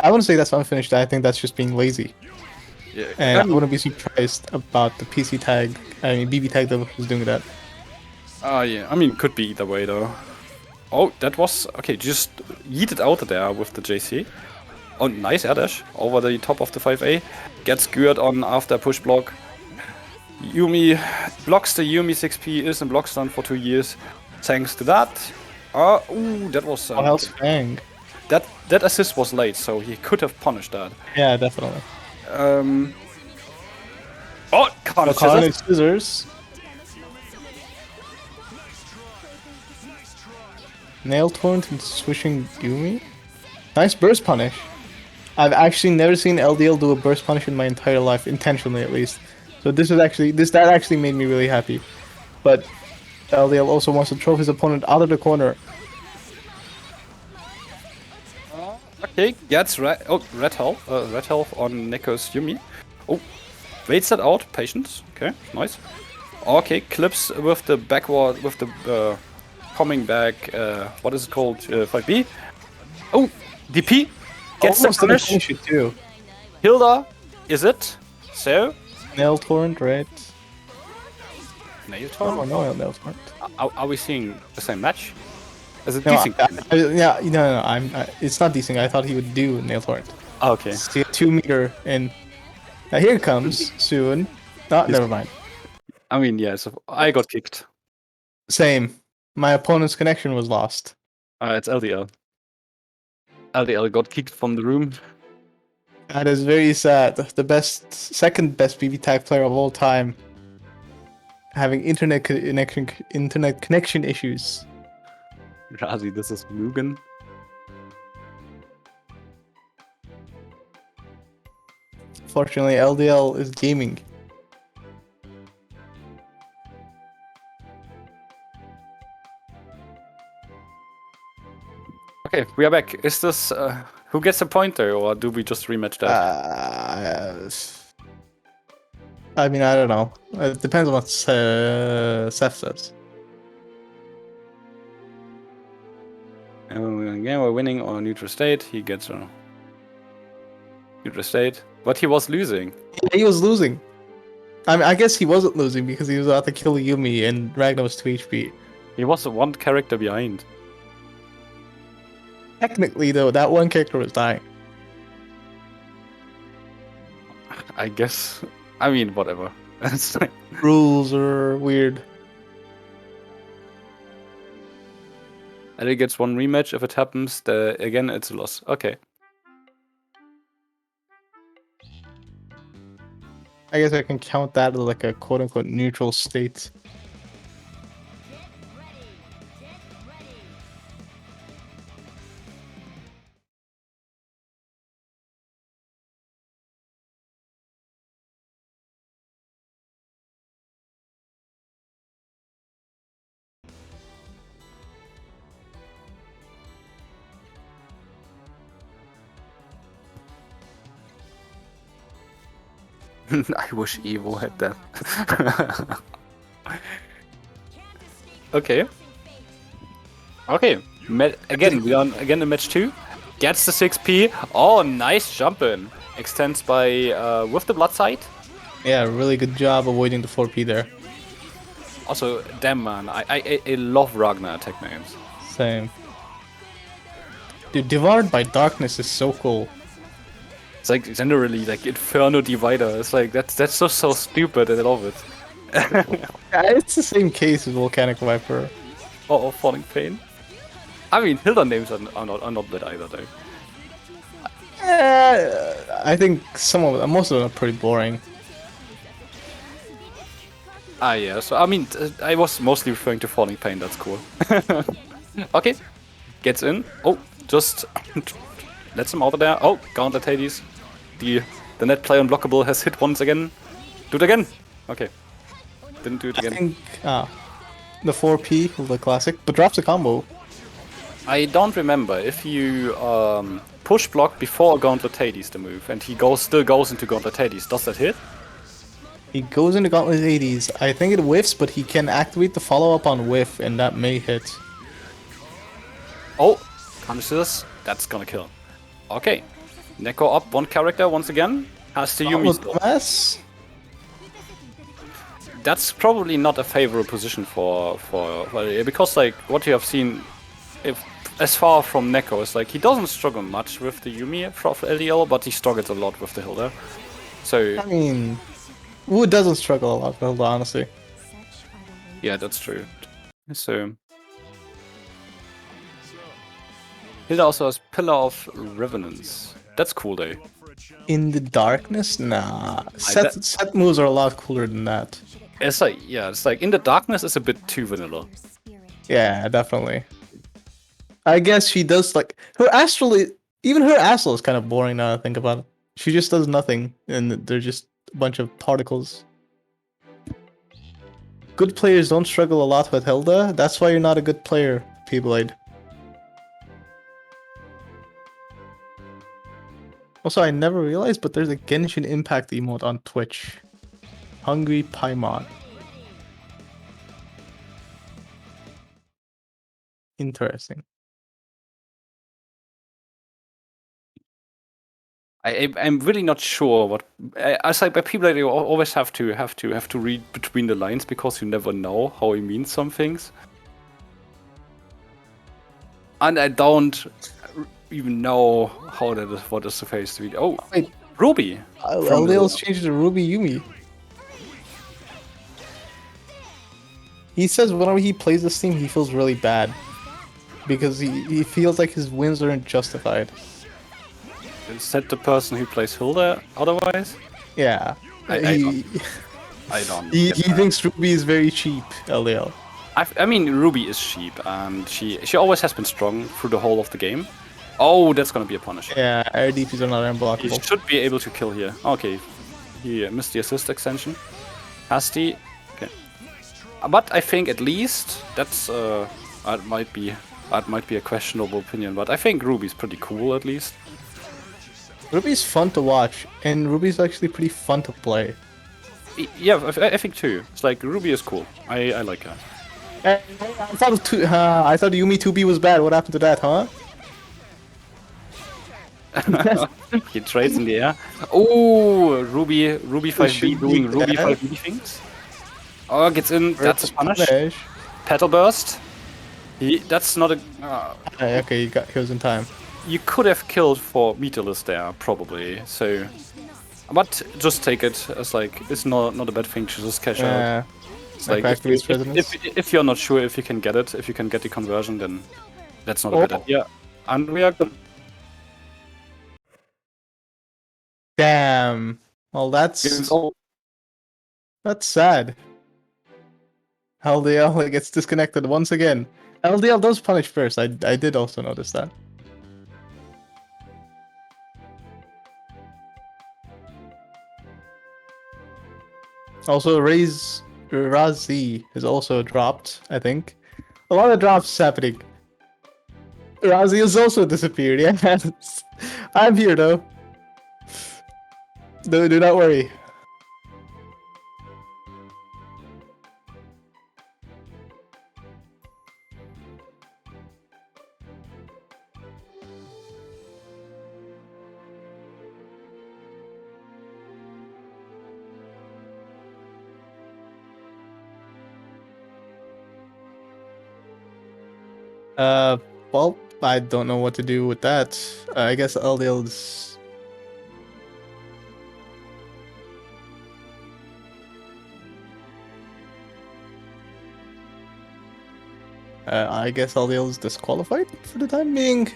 I wouldn't say that's unfinished. I think that's just being lazy. Yeah, And I wouldn't be surprised about the PC tag. I mean, BB tag developers doing that. Yeah. I mean, could be either way though. Oh, that was okay. Just yeet it out there with the JC. Oh, nice air dash over the top of the 5A. Gets skewered on after push block. Yumi blocks the Yumi 6P, is in block stun for 2 years. Thanks to that. Ooh, that was... What else? Fang. That assist was late, so he could have punished that. Yeah, definitely. Carnage scissors. Nail torrent and swishing Yumi. Nice burst punish. I've actually never seen LDL do a burst punish in my entire life, intentionally at least. So that actually made me really happy. But LDL also wants to throw his opponent out of the corner. Okay, gets red health on Neko's Yumi. Oh, waits that out, patience. Okay, nice. Okay, clips with the backward, with the coming back. What is it called? 5B. Oh, DP gets the punish too. Hilda, is it? So. Nail torrent, right? Nail torrent? Oh, no, nail torrent. Are we seeing the same match? Is it no, decent? No. It's not decent. I thought he would do nail torrent. Okay. It's 2 meter in. Now here it comes soon. Never mind. I mean, yeah. So I got kicked. Same. My opponent's connection was lost. It's LDL. LDL got kicked from the room. That is very sad. The second best BB tag player of all time, having internet connection issues. Razi, this is Mugen. Fortunately, LDL is gaming. Okay, we are back. Is this who gets a pointer, or do we just rematch that? I mean, I don't know. It depends on what Seth says. Again, we're winning on neutral state. He gets a neutral state, but he was losing. Yeah, he was losing. I mean, I guess he wasn't losing because he was about to kill Yumi and Ragna was 2 HP. He was the one character behind. Technically, though, that one character was dying. I guess. I mean, whatever. It's like, Rules are weird. I think it's one rematch. If it happens, again, it's a loss. Okay. I guess I can count that as like a quote-unquote neutral state. I wish Evo had that. Okay. Okay. Again, we on again in match 2. Gets the 6p. Oh, nice jump in. Extends by with the blood sight. Yeah, really good job avoiding the 4P there. Also, damn man, I love Ragna attack names. Same. Dude, Devoured by Darkness is so cool. It's like generally like Inferno Divider. It's like that's so stupid and I love it. Yeah, it's the same case as Volcanic Viper. Oh, Falling Pain. I mean, Hilda names are not bad either though. I think most of them are pretty boring. Ah yeah, so I mean, I was mostly referring to Falling Pain. That's cool. Okay, gets in. Oh, just lets him out of there. Oh, Gauntlet Hades. The net play unblockable has hit once again. Do it again. Okay, didn't do it I again. think the 4P of the classic, but drops a combo. I don't remember if you push block before Gauntlet Hades the move, and he still goes into Gauntlet Hades. Does that hit? He goes into Gauntlet Hades. I think it whiffs, but he can activate the follow-up on whiff, and that may hit. Oh, punches. That's gonna kill. Okay, Neko up one character once again. Has to Yumi still. Mess. That's probably not a favorable position for because like what you have seen, as far from Neko is like he doesn't struggle much with the Yumi from LDL, but he struggles a lot with the Hilda. So I mean, who doesn't struggle a lot with Hilda, honestly? yeah, that's true. So Hilda also has Pillar of Revenants. That's cool though. In the darkness? Nah. Set moves are a lot cooler than that. It's like in the darkness is a bit too vanilla. Yeah, definitely. I guess she does like her astral. Even her astral is kind of boring now. I think about it. She just does nothing, and they're just a bunch of particles. Good players don't struggle a lot with Hilda. That's why you're not a good player, P-Blade. Also, I never realized, but there's a Genshin Impact emote on Twitch. Hungry Paimon. Interesting. I'm really not sure what. I say by people you always have to read between the lines because you never know how he means some things. And I don't even know how that is. What is supposed to be? Oh, Wait, Ruby. LDL's changed to Ruby Yumi. He says whenever he plays this team, he feels really bad because he feels like his wins aren't justified. Is that the person who plays Hilda otherwise? Yeah. I don't. He get that. thinks Ruby is very cheap, LDL. I mean, Ruby is cheap, and she always has been strong through the whole of the game. Oh, that's gonna be a punish. Yeah, air DPs are not He unblockable. should be able to kill here. Okay, he missed the assist extension. Has the... Okay. But I think at least that's that might be a questionable opinion, but I think Ruby's pretty cool at least. Ruby's fun to watch, and Ruby's actually pretty fun to play. Yeah, I think too. It's like Ruby is cool. I like her. I thought Yumi 2B was bad. What happened to that, huh? He trades in the air. Oh, Ruby 5B doing be Ruby dead. 5B things. Oh, gets in. That's a punish. Punish. Petal burst. That's not a. Okay, he was in time. You could have killed for meterless there, probably. So, but just take it as like it's not a bad thing to just cash out. It's like if you're not sure if you can get it, if you can get the conversion, then that's not a bad idea. And we are good. Damn. Well, that's sad. LDL gets disconnected once again. LDL does punish first. I did also notice that. Also, Razi is also dropped, I think. A lot of drops happening. Razi has also disappeared, yes. I'm here though. Do not worry. Well, I don't know what to do with that. I guess LDL's... I guess LDL's disqualified for the time being.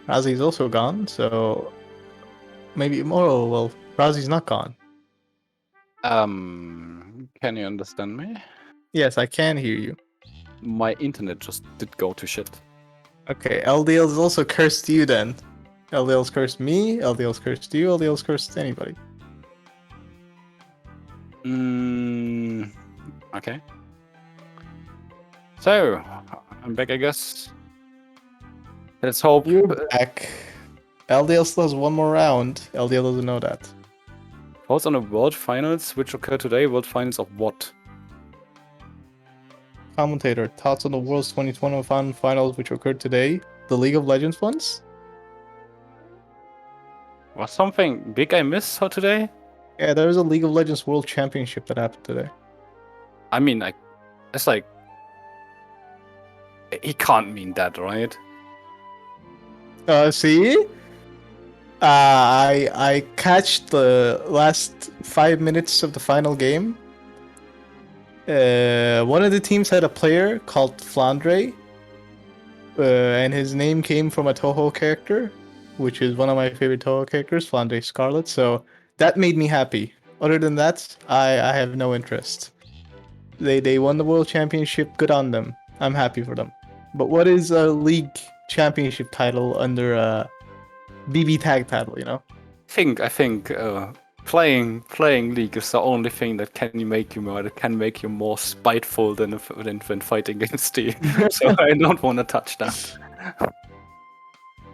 Razi's also gone, so... Maybe more. Well, Razi's not gone. Can you understand me? Yes, I can hear you. My internet just did go to shit. Okay, LDL's also cursed you then. LDL's cursed me, LDL's cursed you, LDL's cursed anybody. Okay. So, I'm back, I guess. Let's hope. You're back. LDL still has one more round. LDL doesn't know that. Thoughts on the World Finals, which occur today. World Finals of what? Commentator, thoughts on the World's 2021 finals which occurred today. The League of Legends ones? Was something big I missed for today? Yeah, there was a League of Legends World Championship that happened today. I mean, it's like... He can't mean that, right? See? I catch the last 5 minutes of the final game. One of the teams had a player called Flandre, and his name came from a Toho character, which is one of my favorite Toho characters, Flandre Scarlet. So that made me happy. Other than that, I have no interest. They won the world championship. Good on them. I'm happy for them. But what is a league championship title under a BBTAG title? You know. I think playing League is the only thing that can make you more spiteful than fighting against the. So I don't want to touch that.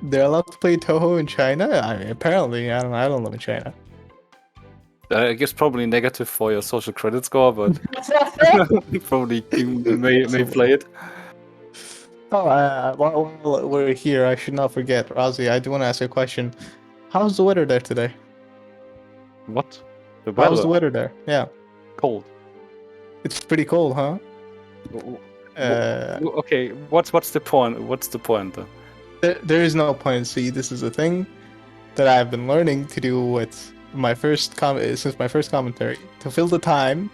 They're allowed to play Toho in China. I mean, apparently, I don't live in China. I guess probably negative for your social credit score, but probably you may play it. Oh, while we're here, I should not forget, Razi. I do want to ask you a question. How's the weather there today? What? The weather? How's the weather there? Yeah. Cold. It's pretty cold, huh? Okay. What's the point? What's the point? There is no point. See, this is a thing that I've been learning to do with my first since my first commentary. To fill the time,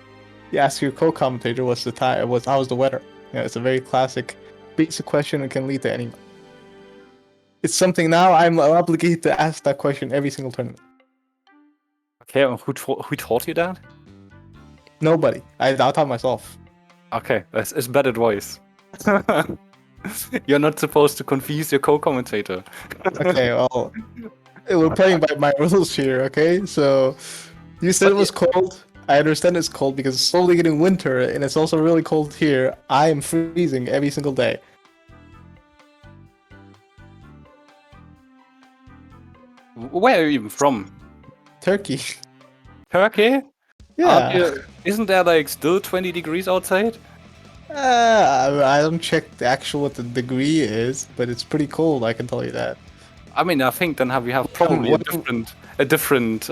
you ask your co-commentator what's the time. How's the weather? Yeah, it's a very classic, basic question and can lead to anyone. It's something now I'm obligated to ask that question every single tournament. Okay, who taught you that? Nobody. I taught myself. Okay, it's bad advice. You're not supposed to confuse your co-commentator. Okay, well, we're playing by my rules here, okay? So, you said it was cold. I understand it's cold because it's slowly getting winter, and it's also really cold here. I am freezing every single day. Where are you even from? Turkey. Turkey? Yeah. Isn't there like still 20 degrees outside? I don't check the actual what the degree is, but it's pretty cold, I can tell you that. I mean, I think then we have probably a different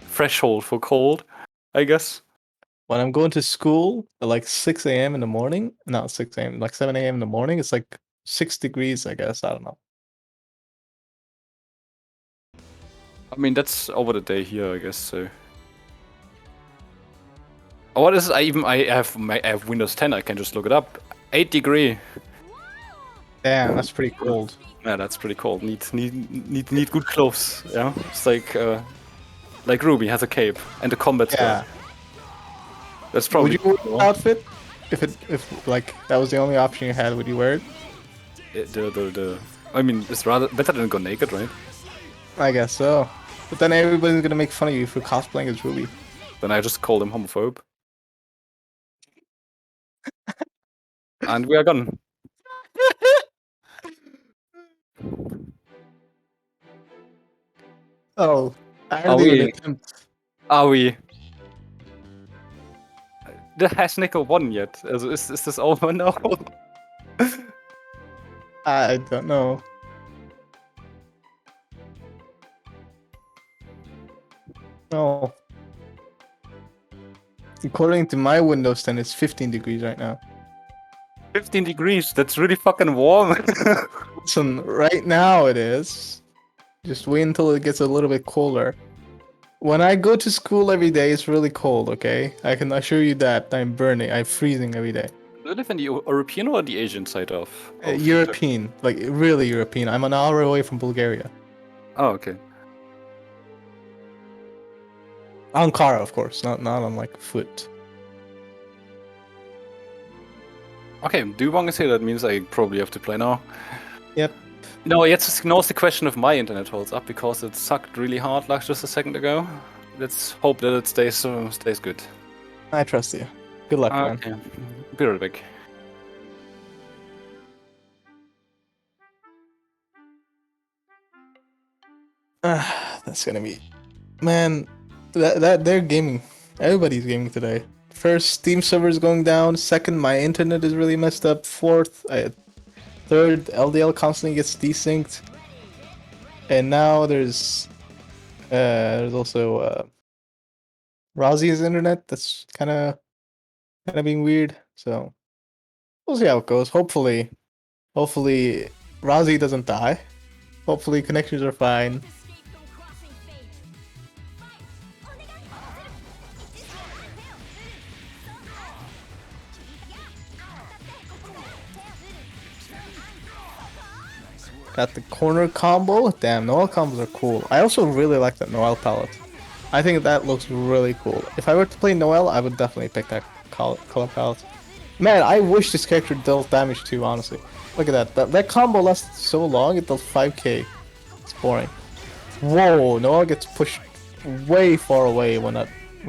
threshold for cold, I guess. When I'm going to school at like 6 a.m. in the morning, not 6 a.m., like 7 a.m. in the morning, it's like 6 degrees, I guess. I don't know. I mean, that's over the day here, I guess. So. Oh, what is it? I have Windows 10. I can just look it up. 8 degree. Damn, that's pretty cold. Yeah, that's pretty cold. Need good clothes. Yeah, it's like Ruby has a cape and a combat Yeah. skirt. That's probably. Would you wear the outfit? If like that was the only option you had, would you wear it? I mean, it's rather better than go naked, right? I guess so. But then everybody's gonna make fun of you for cosplaying as Ruby. Then I just call them homophobe. And we are gone. Oh, I Are didn't even we? attempt. Are we? Has Nico won yet? Is this over now? I don't know. No. According to my Windows 10, it's 15 degrees right now. 15 degrees. That's really fucking warm. Listen, right now it is. Just wait until it gets a little bit colder. When I go to school every day, it's really cold, okay? I can assure you that I'm burning. I'm freezing every day. Do you live in the European or the Asian side of European, like really European. I'm an hour away from Bulgaria. Oh, okay. Ankara, of course, not on like foot. Okay, Duwang is here. That means I probably have to play now. Yep. No, it's now the question if my internet holds up because it sucked really hard like just a second ago. Let's hope that it stays good. I trust you. Good luck, man. Okay, be right back. That's gonna be, man. That they're gaming. Everybody's gaming today. First, Steam server is going down. Second, my internet is really messed up. Fourth, third, LDL constantly gets desynced. And now there's also Razi's internet that's kind of being weird. So we'll see how it goes. Hopefully Razi doesn't die. Hopefully connections are fine. Escape from crossing fate. Got the corner combo. Damn, Noel combos are cool. I also really like that Noel palette. I think that looks really cool. If I were to play Noel, I would definitely pick that color palette. Man, I wish this character dealt damage too, honestly. Look at that. That combo lasted so long, it dealt 5k. It's boring. Whoa, Noel gets pushed way far away when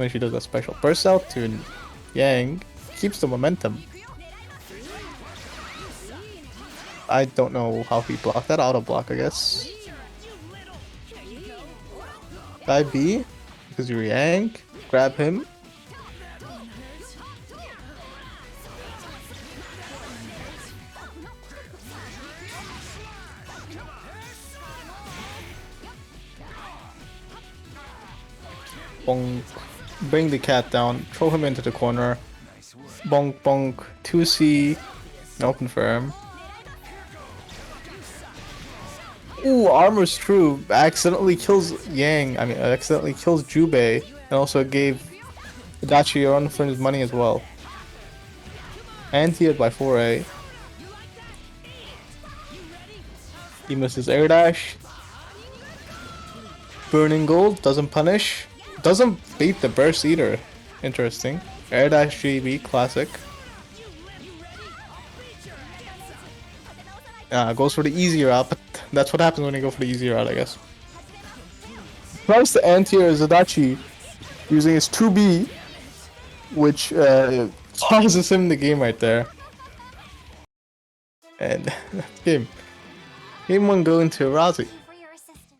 she does that special. Burst out to Yang. Keeps the momentum. I don't know how he blocked that. Auto block, I guess. Side B, because you're Yang. Grab him. Bonk. Bring the cat down. Throw him into the corner. Bonk bonk. 2C. No confirm. Ooh, armor's true. Accidentally kills Yang. I mean, accidentally kills Jubei, and also gave adachi a run for his money as well. Anti-hit by 4A. He misses air dash. Burning gold doesn't punish. Doesn't beat the burst either. Interesting. Air dash GB classic. Goes for the easy route, but that's what happens when you go for the easy route, I guess. Tries to anti-air Adachi using his 2B, which pauses him the game right there. And that's game. Game 1 going to Razi. For your assistance.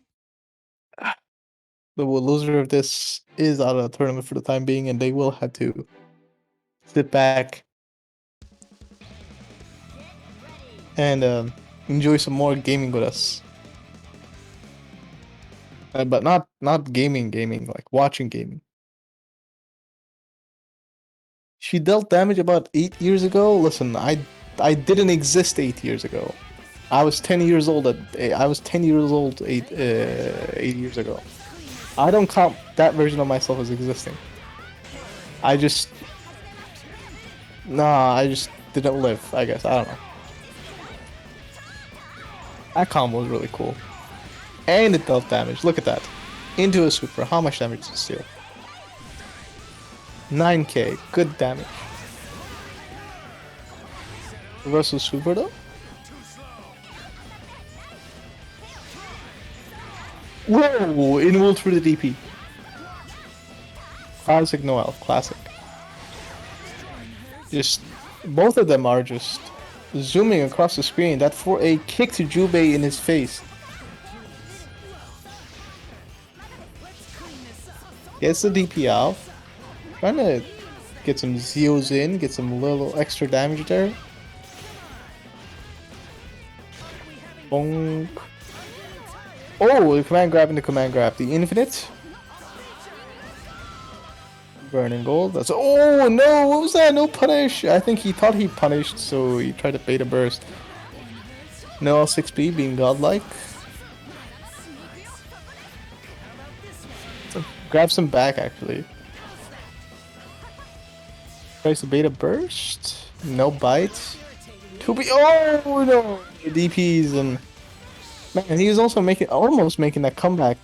The loser of this is out of the tournament for the time being, and they will have to sit back and enjoy some more gaming with us. But not gaming, like watching gaming. She dealt damage about 8 years ago. Listen, I didn't exist 8 years ago. I was 10 years old I was 10 years old 8 years ago. I don't count that version of myself as existing. I just didn't live, I guess. I don't know. That combo was really cool. And it dealt damage. Look at that. Into a super. How much damage does it deal? 9k. Good damage. Reversal super though? Whoa! Inward through the DP. Classic Noel. Classic. Just both of them are just zooming across the screen. That for a kick to Jubei in his face. Gets the DP out. Trying to get some Zeos in, get some little extra damage there. Bonk. Oh, the command grab into command grab. The infinite. Burning gold. That's oh no! What was that? No punish. I think he thought he punished, so he tried to bait a burst. No 6B being godlike. So grab some back actually. Tries to bait a burst. No bite. 2B. Oh no! DPs and man, he was also almost making that comeback.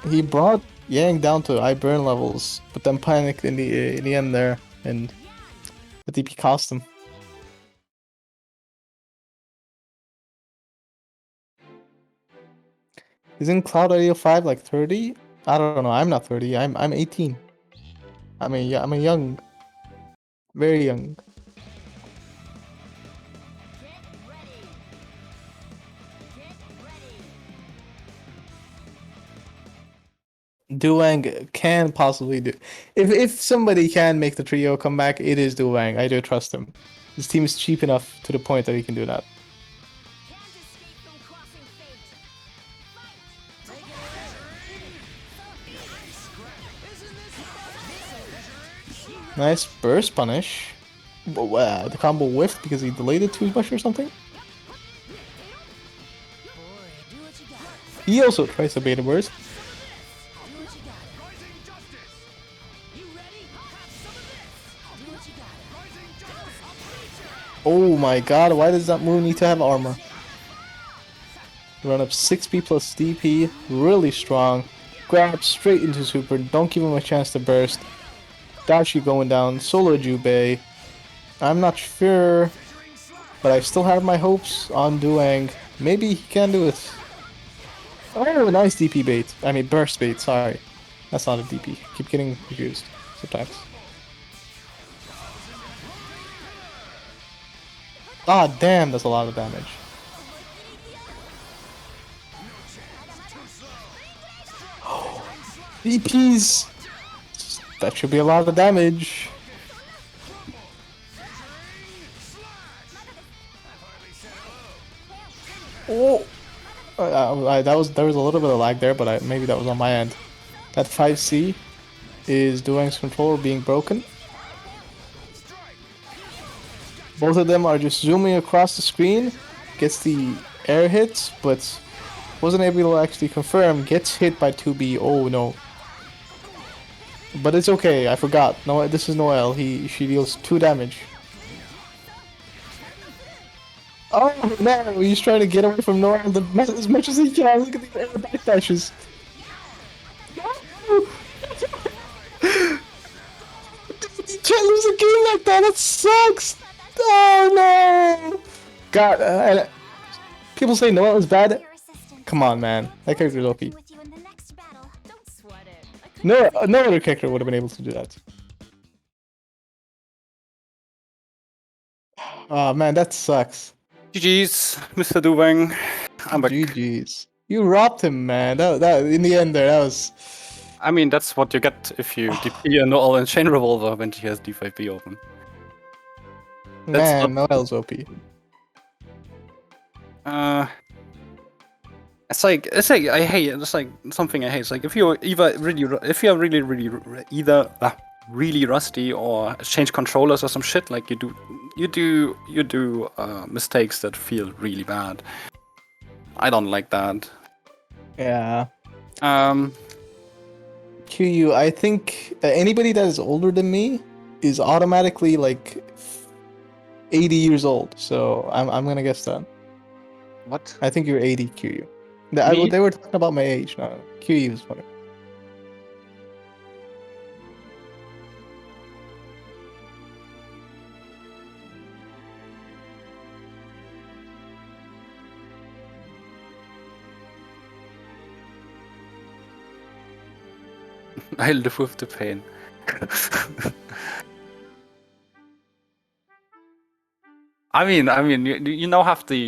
He brought Yang down to eye burn levels, but then panicked in the end there, and the DP cost him. Isn't Cloud Ideal 5 like 30? I don't know. I'm not 30. I'm 18. I'm a young, very young. Duwang can possibly do. If somebody can make the trio come back, it is Duwang. I do trust him. His team is cheap enough to the point that he can do that. Can't escape from crossing fate. Nice burst punish. Wow, the combo whiffed because he delayed it too much or something. He also tries to bait a burst. Oh my god, why does that move need to have armor? Run up 6p plus DP, really strong. Grab straight into super, don't give him a chance to burst. Adachi going down, solo jubei. I'm not sure, but I still have my hopes on Duwang. Maybe he can do it. Oh, nice DP bait. I mean burst bait, sorry. That's not a DP. Keep getting confused sometimes. Ah, damn, that's a lot of damage. DPs! That should be a lot of damage. Oh! There was a little bit of lag there, but maybe that was on my end. That 5C is Duwang's controller being broken. Both of them are just zooming across the screen. Gets the air hits, but wasn't able to actually confirm. Gets hit by 2B. Oh no. But it's okay, I forgot. No, this is Noel. She deals 2 damage. Oh no, he's trying to get away from Noel as much as he can. Look at the air backdashes. You can't lose a game like that. That sucks. Oh no! God, people say Noel is bad. Come on, man. That character is OP. With you in the next battle. Don't sweat it. I couldn't No other character would have been able to do that. Oh man, that sucks. GG's, Mr. Duwang. I'm back. GG's. You robbed him, man. That in the end there, that was. I mean, that's what you get if you DP a Noel and Chain Revolver when she has D5B open. That's Man, Noel's OP. It's like I hate. It's like something I hate. It's like if you're either really rusty or change controllers or some shit, like you do mistakes that feel really bad. I don't like that. Yeah. Um, Kiryu, I think anybody that is older than me is automatically like 80 years old. So I'm gonna guess that. what? I think you're 80, Kiryu. Me? They were talking about my age. No, Kiryu is funny. I live with the pain. I mean, you now have the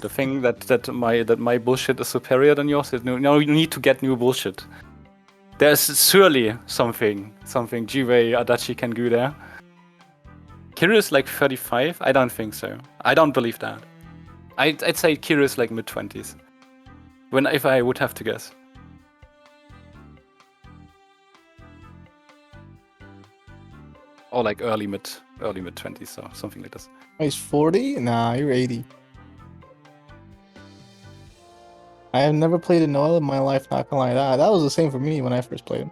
thing that my bullshit is superior than yours. Now you need to get new bullshit. There's surely something jubei adachi can do there. Kiryu is like 35. I don't think so. I don't believe that. I'd say Kiryu is like mid-20s. If I would have to guess. Or like early mid 20s, so something like this. He's 40? Nah, you're 80. I have never played a Noel in my life, not gonna lie. That was the same for me when I first played him.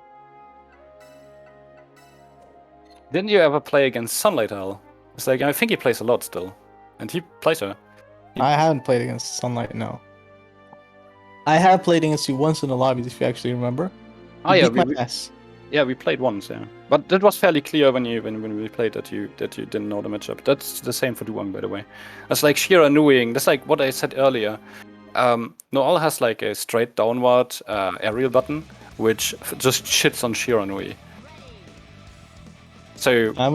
Didn't you ever play against Sunlight Owl? It's like I think he plays a lot still, and he plays her. I haven't played against Sunlight, no. I have played against you once in the lobbies, if you actually remember. Oh You yeah, beat my ass. yeah, we played once, yeah. But that was fairly clear when we played that you didn't know the matchup. That's the same for Duwang, by the way. That's like sheer annoying. That's like what I said earlier. Noel has like a straight downward aerial button, which just shits on Shiranui. So I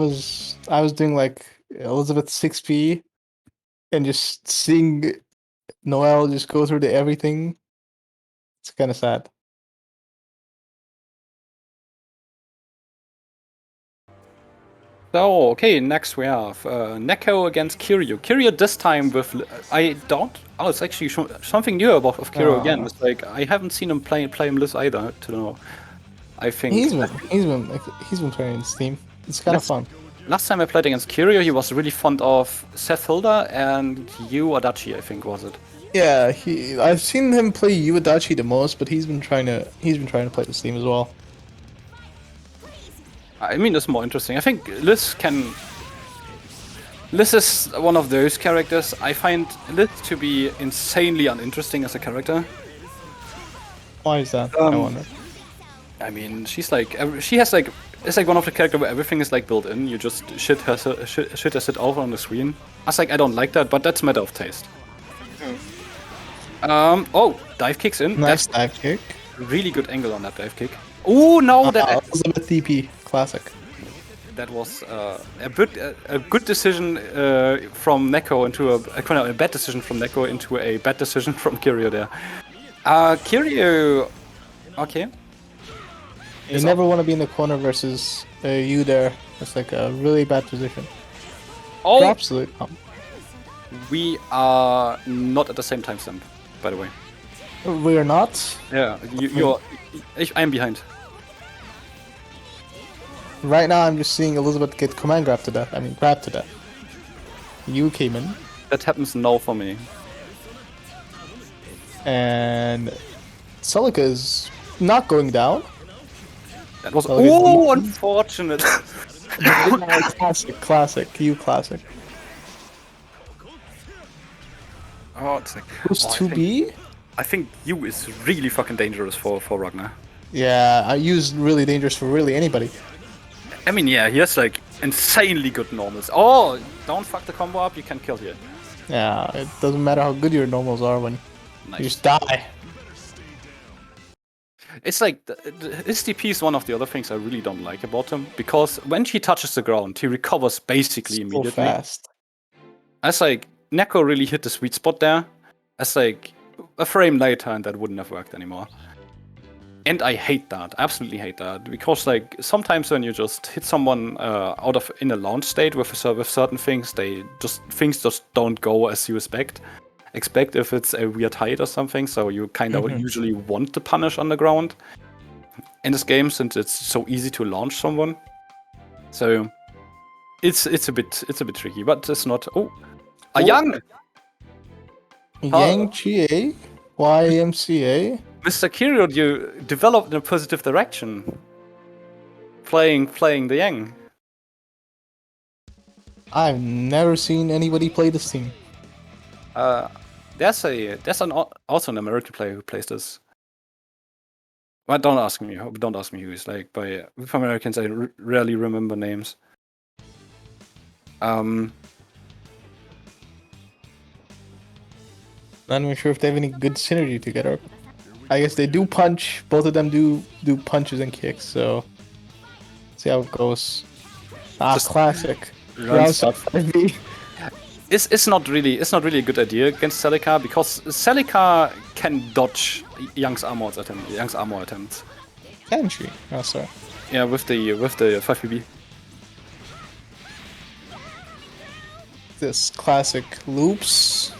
was doing like Elizabeth 6P and just seeing Noel just go through to everything. It's kind of sad. So, okay, next we have Neko against Kiryu. Kiryu this time with... I don't... Oh, it's actually something new about of Kiryu again. It's like, I haven't seen him play him Liz either, to know. I think... He's been playing this team. It's kind of fun. Last time I played against Kiryu, he was really fond of Seth Hilda and Yu Adachi, I think, was it? Yeah, I've seen him play Adachi the most, but he's been trying to play this team as well. I mean, it's more interesting. I think Liz is one of those characters. I find Liz to be insanely uninteresting as a character. Why is that? I wonder. I mean, she's like she has like it's like one of the characters where everything is like built in. You just shit as it over on the screen. I was like, I don't like that, but that's a matter of taste. Oh, dive kicks in. Nice That's dive kick. really good angle on that dive kick. Oh no, that Elizabeth TP classic. that was a good decision from Neko into a bad decision from Neko into a bad decision from Kiryu there. Kiryu, okay. You never want to be in the corner versus you there. It's like a really bad position. Oh, Absolutely. we are not at the same timestamp, by the way. We are not. Yeah, I'm behind. Right now, I'm just seeing Elizabeth get command grabbed to death. I mean, grabbed to death. You came in, That happens now for me. and Celica is not going down. That was Oh, unfortunate. classic, you classic. Oh, it's like Who's 2B? I think you is really fucking dangerous for Ragna. Yeah, I use really dangerous for really anybody. I mean, yeah, he has like insanely good normals. Oh, don't fuck the combo up, you can kill here. Yeah, it doesn't matter how good your normals are when Nice. you just die. It's like his TP is one of the other things I really don't like about him, because when he touches the ground, he recovers basically So immediately. fast. As like Neko really hit the sweet spot there. As like a frame later, and that wouldn't have worked anymore. And I hate that. I absolutely hate that, because like sometimes when you just hit someone in a launch state with certain things, things just don't go as you expect. expect if it's a weird height or something. So you kind of usually want to punish on the ground in this game since it's so easy to launch someone. So it's a bit tricky, but it's not. Oh, a young Yang Chie? YMCA? Mr. Kiryu, you developed in a positive direction. Playing the Yang. I've never seen anybody play this team. There's also an American player who plays this. Well, don't ask me who is like. With Americans, I rarely remember names. Not even sure if they have any good synergy together. I guess they do punch. Both of them do punches and kicks. So see how it goes. Just Classic. run stuff. 5B. It's not really a good idea against Celica because Celica can dodge Young's armor attempts. Can she? Oh, sorry. Yeah, with the 5PB. This classic loops.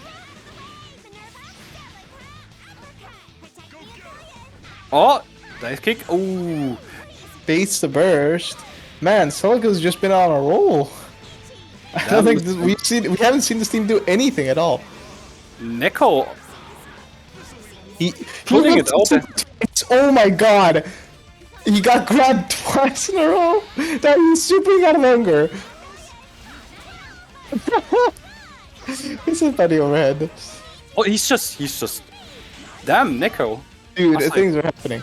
Oh, nice kick. Ooh. Baits the burst. Man, Celica's just been on a roll. I don't think we haven't seen this team do anything at all. Neko He pulling it out. Oh my god! He got grabbed twice in a row. That he's super out of anger. This is funny overhead. Oh, he's just. Damn, Neko. Dude, Like, things are happening.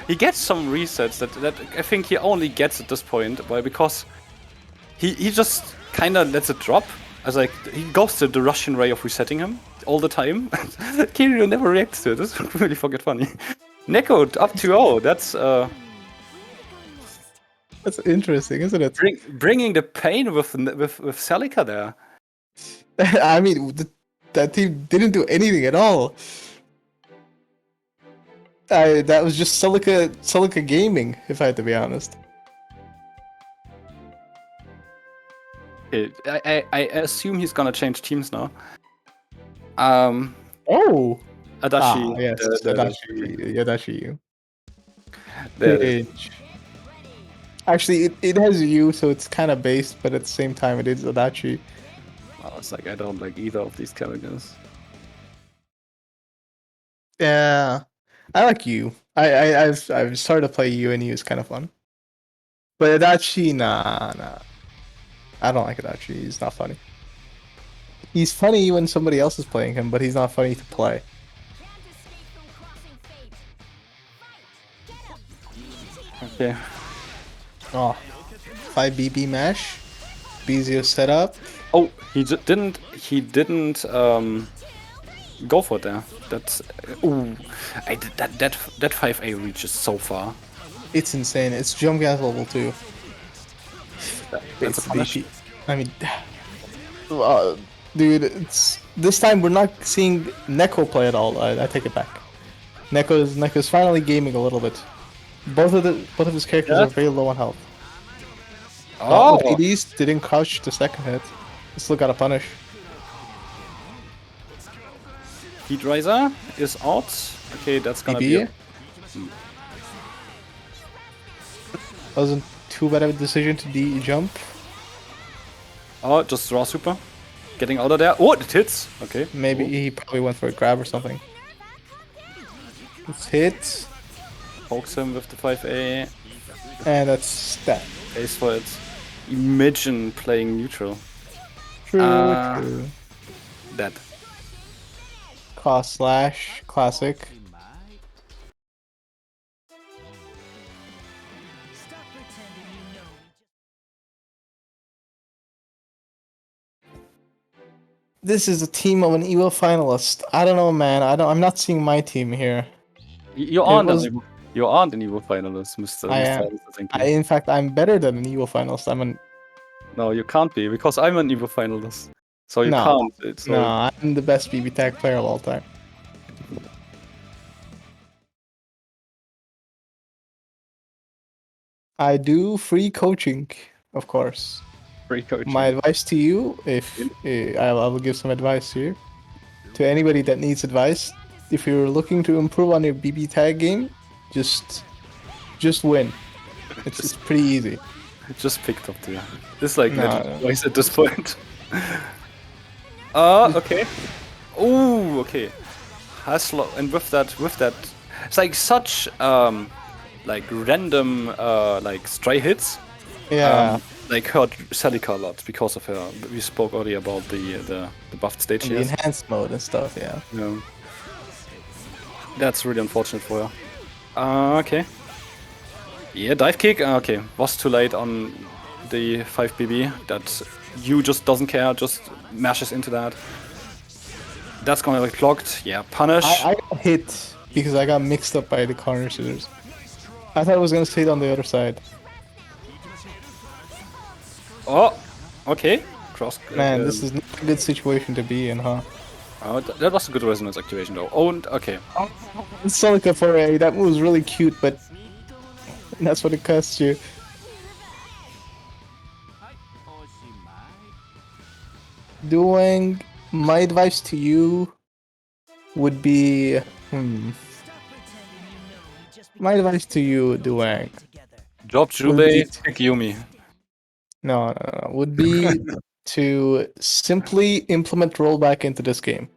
he gets some resets that I think he only gets at this point, because he just kind of lets it drop. As like he goes to the Russian way of resetting him all the time. Kiryu never reacts to it. This is really fucking funny. Neko up 2-0. That's interesting, isn't it? Bringing the pain with Celica there. I mean, that team didn't do anything at all. That was just Celica gaming, if I had to be honest. I assume he's gonna change teams now. Oh! Adachi. Yes, Adachi. The- Actually, it has you, so it's kind of based, but at the same time, it is Adachi. Oh, it's like I don't like either of these characters. Yeah, I like you. I've started to play you, and you is kind of fun. But Adachi, nah. I don't like Adachi. He's not funny. He's funny when somebody else is playing him, but he's not funny to play. Okay. Oh, 5 BB mash. Bezio setup. Oh, he didn't go for it there. That's ooh. That 5A reaches so far. It's insane. It's jump gas level 2. That's a punish. I mean, dude, this time we're not seeing Neko play at all. I take it back. Neko's finally gaming a little bit. Both of his characters are very low on health. Oh, ladies didn't crouch the second hit. Still got a punish. Heat Riser is out. Okay, that's gonna be. Wasn't too bad of a decision to jump. Oh, just draw super. Getting out of there. Oh, it hits. Okay. Maybe he probably went for a grab or something. It's hit. Pokes him with the 5A. And that's that. Pays for it. Imagine playing neutral. True, true. Dead. Cost slash, classic. This is a team of an Evo finalist. I don't know, man. I'm not seeing my team here. You aren't an Evo finalist, Mr. I am. Thank you. In fact, I'm better than an Evo finalist. No, you can't be, because I'm an Evo finalist. So you No. can't. No, I'm the best BBTAG player of all time. I do free coaching, of course. Free coaching. My advice to you, if I will give some advice here, to anybody that needs advice. If you're looking to improve on your BBTAG game, just win. It's pretty easy. Just picked up there. This is like No, middle no. voice at this point. Okay. Ooh, okay. And with that, it's like such like random like stray hits. Yeah. Like hurt Celica a lot because of her. We spoke already about the buffed stage The here. enhanced mode and stuff, yeah. Yeah. That's really unfortunate for her. Okay. Yeah, dive kick. Okay, was too late on the 5BB. That Yu just doesn't care, just mashes into that. That's gonna be blocked. Yeah, punish. I got hit because I got mixed up by the corner scissors. I thought it was gonna stay on the other side. Oh, okay. Cross. Man, this is not a good situation to be in, huh? Oh, that was a good resonance activation though. Oh, and okay. Celica for A, that move was really cute, but that's what it costs you. Duwang, my advice to you would be... My advice to you, Duwang, Drop jubei, pick Yumi. no, would be to simply implement rollback into this game.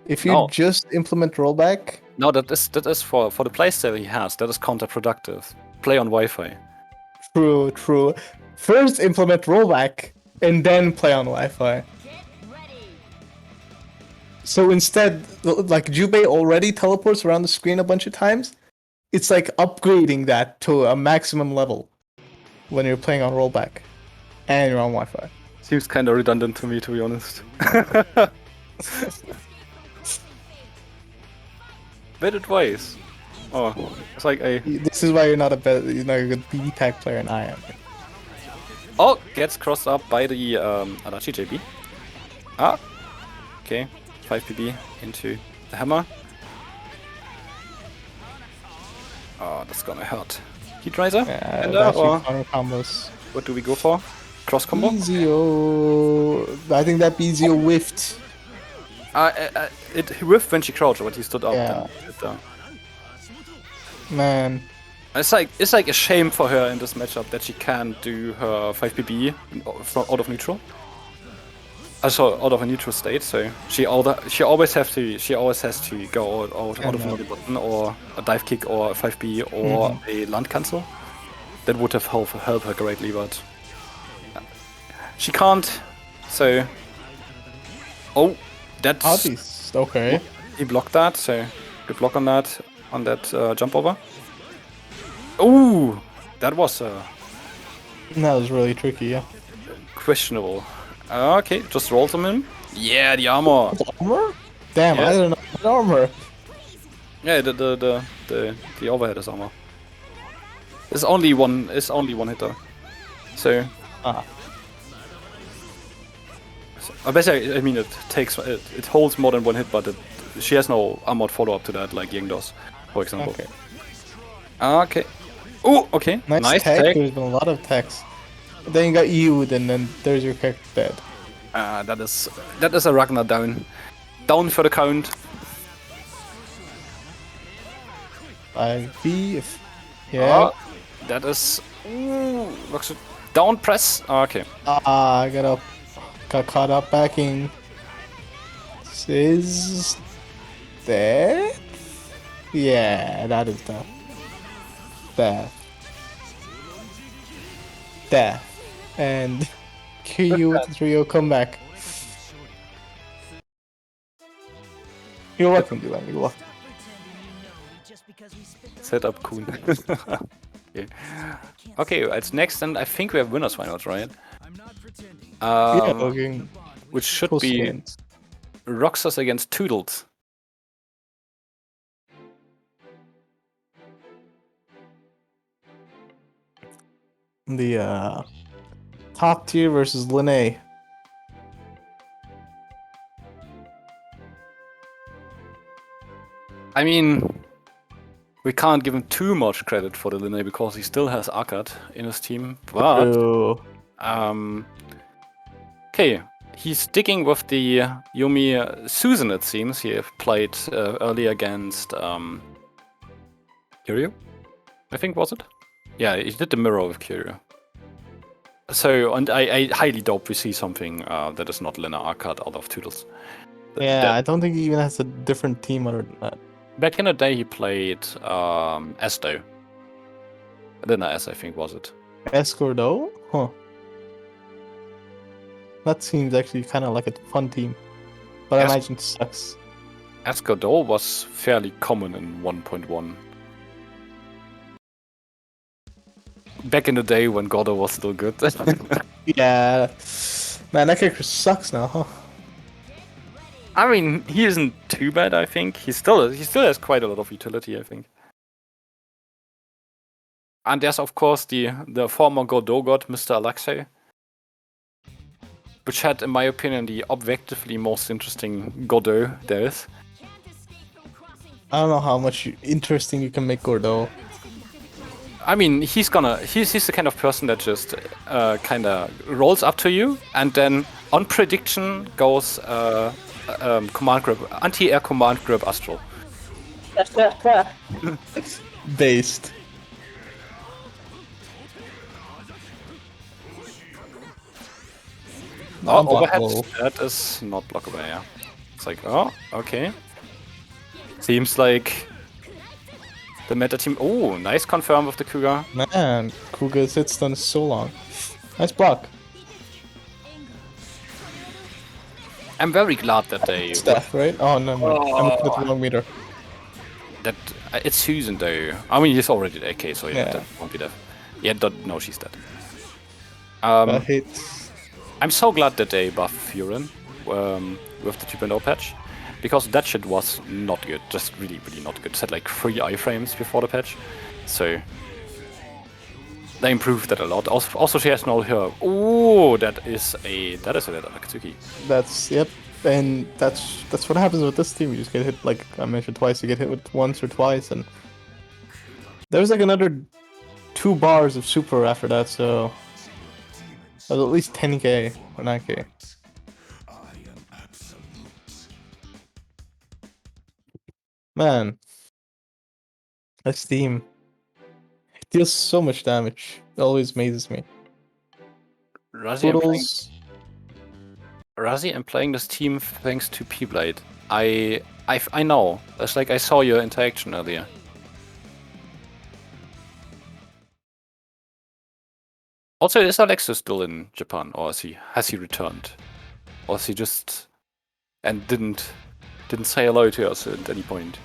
If you No. just implement rollback, No, that is for the playstyle he has. That is counterproductive. Play on Wi-Fi. true. First implement rollback, and then play on Wi-Fi. So instead, like Jubei already teleports around the screen a bunch of times, it's like upgrading that to a maximum level when you're playing on rollback and you're on Wi-Fi. Seems kind of redundant to me, to be honest. Bad advice. Oh, it's like a... This is why you're not a good BBTAG player, and I am. Oh, gets crossed up by the adachi JB. Ah, okay. 5PB into the hammer. Oh, that's gonna hurt. Heat Riser? Yeah, And, that's or counter combos. what do we go for? Cross combo? BZO... I think that BZO whiffed. It whiffed when she crouched, but he stood up. Yeah. Then hit down. Man. It's like a shame for her in this matchup that she can't do her 5PB out of neutral. Also out of a neutral state, so she always has to go out of another button or a dive kick or a 5B or a land cancel. That would have helped her greatly, but she can't. So that's Obvious. Okay. he blocked that, so good block on that jump over. Ooh, that was That was really tricky, yeah. questionable. Okay, just rolls him in. Yeah, the armor. Armor? Damn, Yeah. I don't know what armor. Yeah, the overhead is armor. It's only one hitter. So basically, I mean, it holds more than one hit, but she has no armored follow up to that, like Ying does, for example. Okay. Okay. Oh, okay. Nice tag. tag. There's been a lot of tags. Then you got you, then there's your character dead. That is a ragna down. Down for the count. 5B. Yeah. That is. Ooh, down press. Okay. I got caught up backing. This is death? Yeah, that is death. Death. And Kiryu with the trio comeback. You're welcome, Duwang. You're welcome. Set up Kun. Okay, it's next, and I think we have winners finals, right? Yeah, okay. Which should Cool be skins. Roxas against Toodls. The top tier versus Linne. I mean, we can't give him too much credit for the Linne because he still has Akat in his team, but Ooh. okay, he's sticking with the Yumi Susan, it seems. He played earlier against Kiryu, I think, was it? Yeah, he did the mirror with Kiryu. So, and I highly doubt we see something that is not linne arcade out of Toodles. Yeah, I don't think he even has a different team other than that. Back in the day, he played Esto. Linne S, I think, was it? Escordo? Huh. That seems actually kind of like a fun team. But I imagine it sucks. Escordo was fairly common in 1.1. Back in the day when Gordo was still good. Yeah. Man, that character sucks now, huh? I mean, he isn't too bad, I think. He still has quite a lot of utility, I think. And there's, of course, the former Gordo god, Mr. Alexei, which had, in my opinion, the objectively most interesting Gordo there is. I don't know how much interesting you can make Gordo. I mean, he's the kind of person that just kind of rolls up to you and then on prediction goes command grip, anti-air command grip astral. Based. Overhead, Unblockable. that is not blockable, yeah. It's like, oh, okay. Seems like the meta team. Oh, nice confirm with the Kuga. Man, Kuga's hit stun is so long. Nice block. I'm very glad that they. Staff, right? Oh, no, no. I'm looking at the wrong meter. That it's Susan though. I mean, he's already the AK, so yeah, Yeah. that won't be dead. Yeah, no, she's dead. That hits. I'm so glad that they buffed Furin with the 2.0 patch, because that shit was not good, just really, really not good. It had like 3 iframes before the patch, so they improved that a lot. Also she has now her. Oh, that is a akatsuki. That's, yep. And that's what happens with this team. You just get hit, like I mentioned twice, you get hit with once or twice, and there's like another 2 bars of super after that, so that was at least 10k or 9k. Man, this team, it deals so much damage. It always amazes me. Toodles, Razi, I'm playing this team thanks to P-Blade. I know. It's like I saw your interaction earlier. Also, is Alexis still in Japan, or has he returned, or is he just and didn't say hello to us at any point?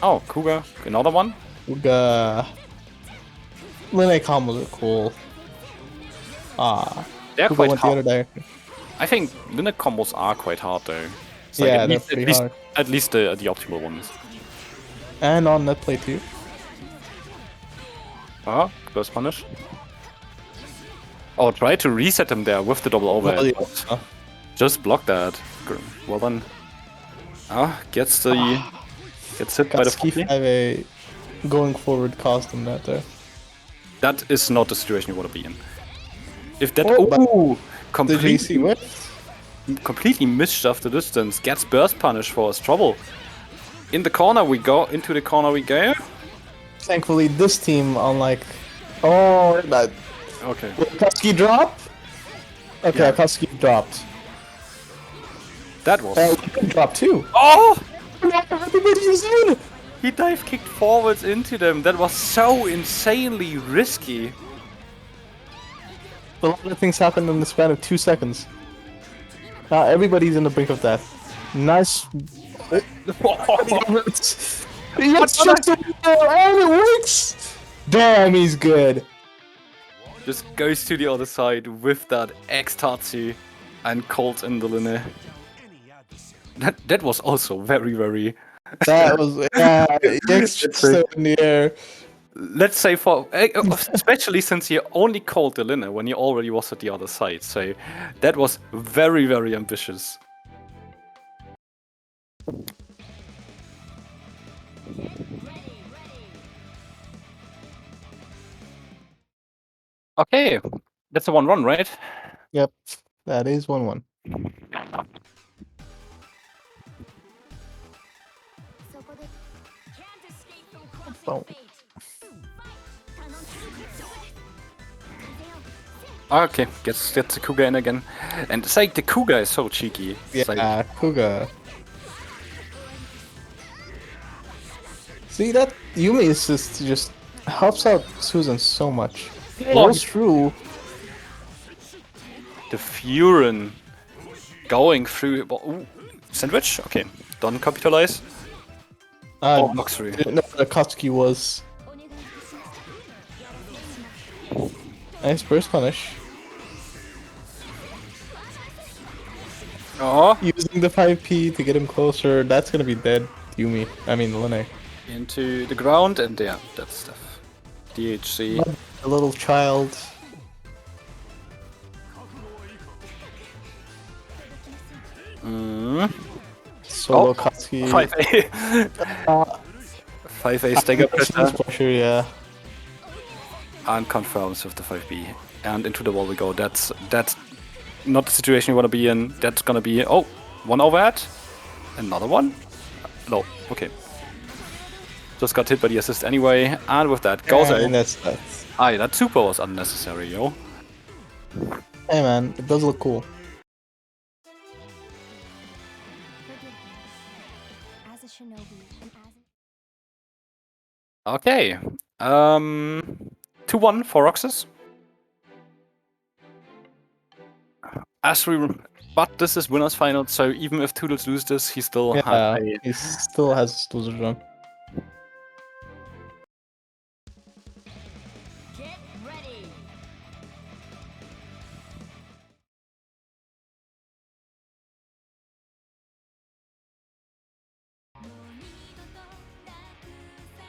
Oh, Kuga, another one. Kuga, linne combos are cool. They're Kuga quite went the other hard. direction. I think linne combos are quite hard though. It's Yeah, like they're pretty hard. At least the optimal ones. And on net play too. Ah, first punish. Oh, try to reset him there with the double overhead. Well, yeah. Just block that. Well done. Ah, gets hit by the Akatsuki 40. 5A going forward cost him that there. That is not the situation you want to be in. If that The JC whiff? completely misshot the distance, gets burst punish for his trouble. In the corner we go, into the corner we go. Thankfully, this team, unlike... Oh, that... Okay. Will Akatsuki drop? Okay, Yeah. Akatsuki dropped. That was... Drop too. Oh! Everybody's in! He dive kicked forwards into them. That was so insanely risky. A lot of things happened in the span of 2 seconds. Now everybody's in the brink of death. Nice. It's just and it works! Damn, he's good. Just goes to the other side with that X-Tatsu and Colt in the linne. That was also very, very... That was, yeah, just so in the air. Let's say especially since he only called the linne when he already was at the other side. So that was very, very ambitious. Okay, that's a 1-1, right? Yep, that is 1-1. Can't escape from crossing Boom. fate. Okay, gets the Kuga in again. And it's like the Kuga is so cheeky. It's like, Yeah, Kuga. See, that Yumi assist just helps out Susan so much. Rolls through. the Furin going through. Ooh, sandwich? Okay, don't capitalize. Oh, blocks through. Didn't know what akatsuki was. Nice burst punish. Oh, Using the 5p to get him closer. That's gonna be dead. Yumi. I mean, Linne. into the ground, and yeah, that's stuff. DHC. A little child. Solo Akatsuki. 5A. 5A stagger pressure. Pressure, yeah. And confirms with the 5B. And into the wall we go. That's not the situation you want to be in. That's gonna be, oh, one overhead. Another one. No, okay. Just got hit by the assist anyway. And with that goes And out. that's. Aye, that super was unnecessary, yo. Hey man, it does look cool. As a shinobi and as Okay. 2-1 for Roxas. But this is winners final, so even if Toodles lose this, he still Yeah, has a... he still has loser run. Get ready.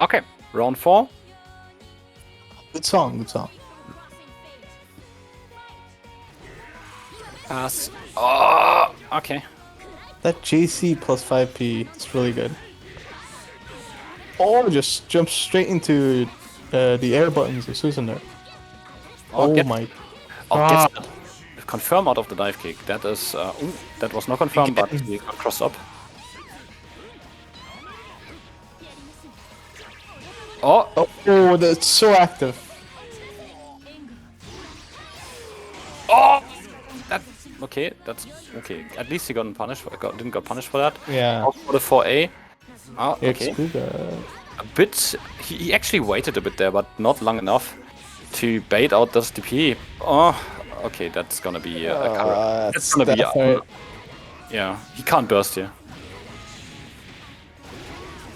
Okay, round 4. Good song, good song. Pass. Oh, okay. That JC plus 5p is really good. Or just jump straight into the air buttons of Susan there. Oh, Oh my. Gets the confirm out of the dive kick. That is... ooh, that was not confirmed, but he got crossed up. Oh, Oh, that's so active. oh! That... Okay, that's... Okay, at least he got punished didn't get punished for that. Yeah. Also for the 4A. Oh, It's okay. Kuga. A bit... He actually waited a bit there, but not long enough to bait out this DP. Oh, okay, that's gonna be a cover. That's gonna be... right. Yeah, he can't burst here.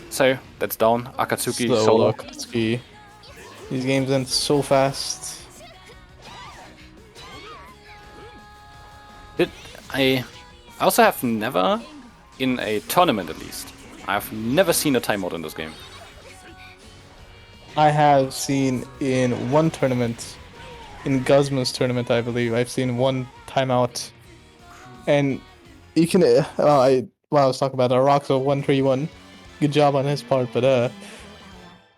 So, that's down. Akatsuki Solo solo. Akatsuki. These games end so fast. I also have never, in a tournament at least, I've never seen a timeout in this game. I have seen in one tournament, in Guzma's tournament, I believe, I've seen one timeout. And you can, I was talking about Roxa 131. Good job on his part, but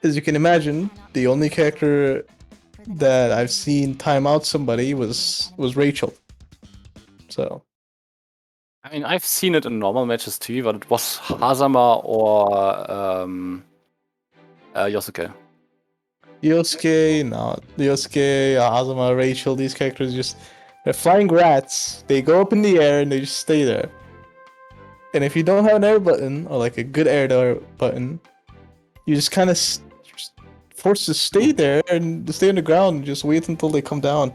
as you can imagine, the only character that I've seen time out somebody was Rachel. So I mean, I've seen it in normal matches too, but it was Hazama or Yosuke. Yosuke, Azuma, Rachel, these characters they're flying rats. They go up in the air and they just stay there. And if you don't have an air button or like a good air button, you just kind of forced to stay there and stay on the ground and just wait until they come down.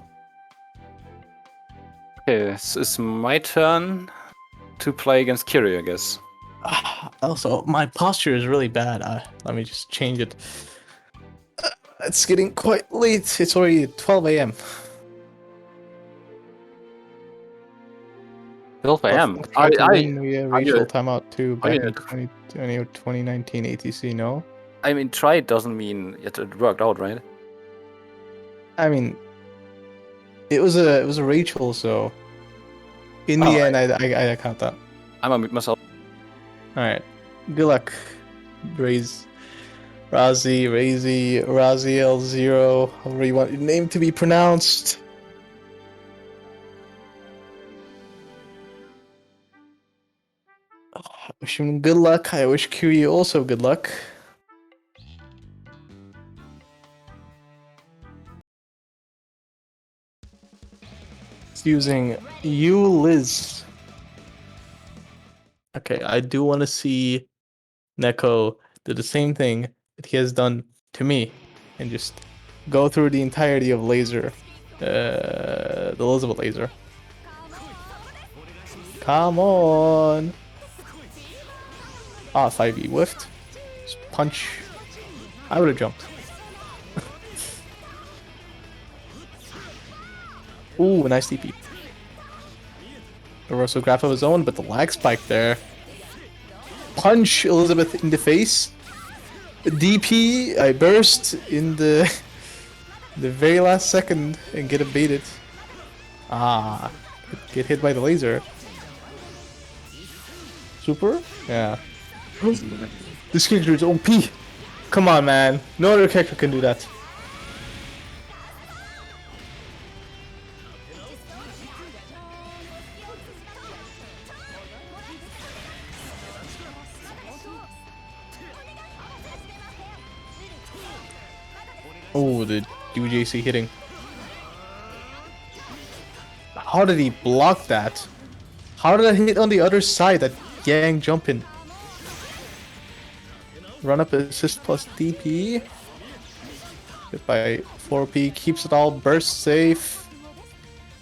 Okay, this is my turn to play against Kiryu, I guess. Also, my posture is really bad. Let me just change it. It's getting quite late. It's already 12 a.m. 12 a.m. Rachel timeout too back you- in 2019 ATC, no? I mean, try doesn't mean it worked out, right? I mean, it was a Rachel, so in the end, I count that. I'm gonna mute myself. All right, good luck, Raze. Raziel, Zero, however you want your name to be pronounced. I wish him good luck. I wish Kiryu also good luck. It's using Liz. Okay, I do want to see Neko do the same thing that he has done to me and just go through the entirety of laser. The Elizabeth laser. Come on! Ah, 5e whiffed. Just punch. I would have jumped. Ooh, nice DP. Reversal graph of his own, but the lag spike there. Punch Elizabeth in the face. DP, I burst in the very last second and get baited. Ah, get hit by the laser. Super? Yeah. This character is OP. Come on, man. No other character can do that. Oh, the UJC hitting. How did he block that? How did I hit on the other side? That Yang jump in. Run up assist plus DP. Hit by 4P. Keeps it all burst safe.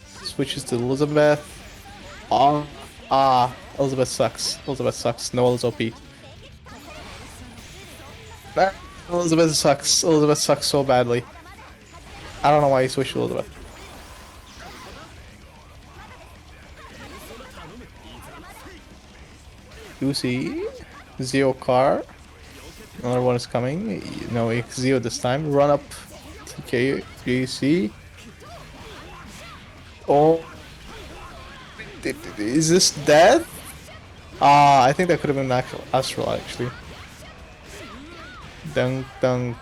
Switches to Elizabeth. Elizabeth sucks. Elizabeth sucks. Noel is OP. Elizabeth sucks. Elizabeth sucks so badly. I don't know why he switched to Elizabeth. Lucy. Zio car. Another one is coming. No, Zio this time. Run up to KGC. Oh. Is this dead? I think that could have been actual Astral actually. Dunk, dunk.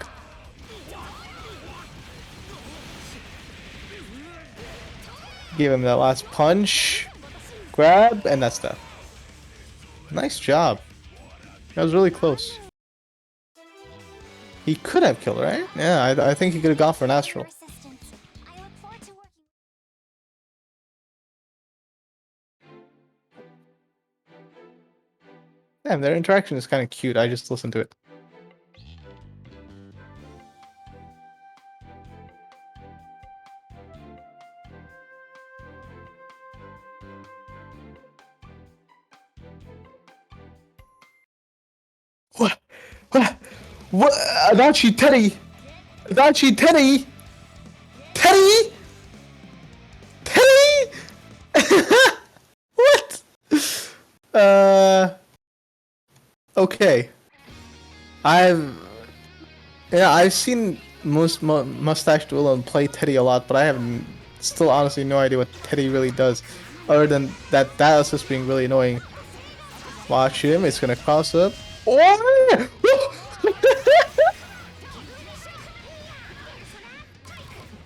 Give him that last punch. Grab, and that's that. Nice job. That was really close. He could have killed, right? Yeah, I think he could have gone for an Astral. Persistence. I look forward to working. Damn, their interaction is kind of cute. I just listened to it. What? What? What? Adachi Teddy! Adachi Teddy! Teddy! Teddy! What? Okay. I've seen Mustache Duel play Teddy a lot, but I have still honestly no idea what Teddy really does, other than that assist being really annoying. Watch him, it's gonna cross up. Oh!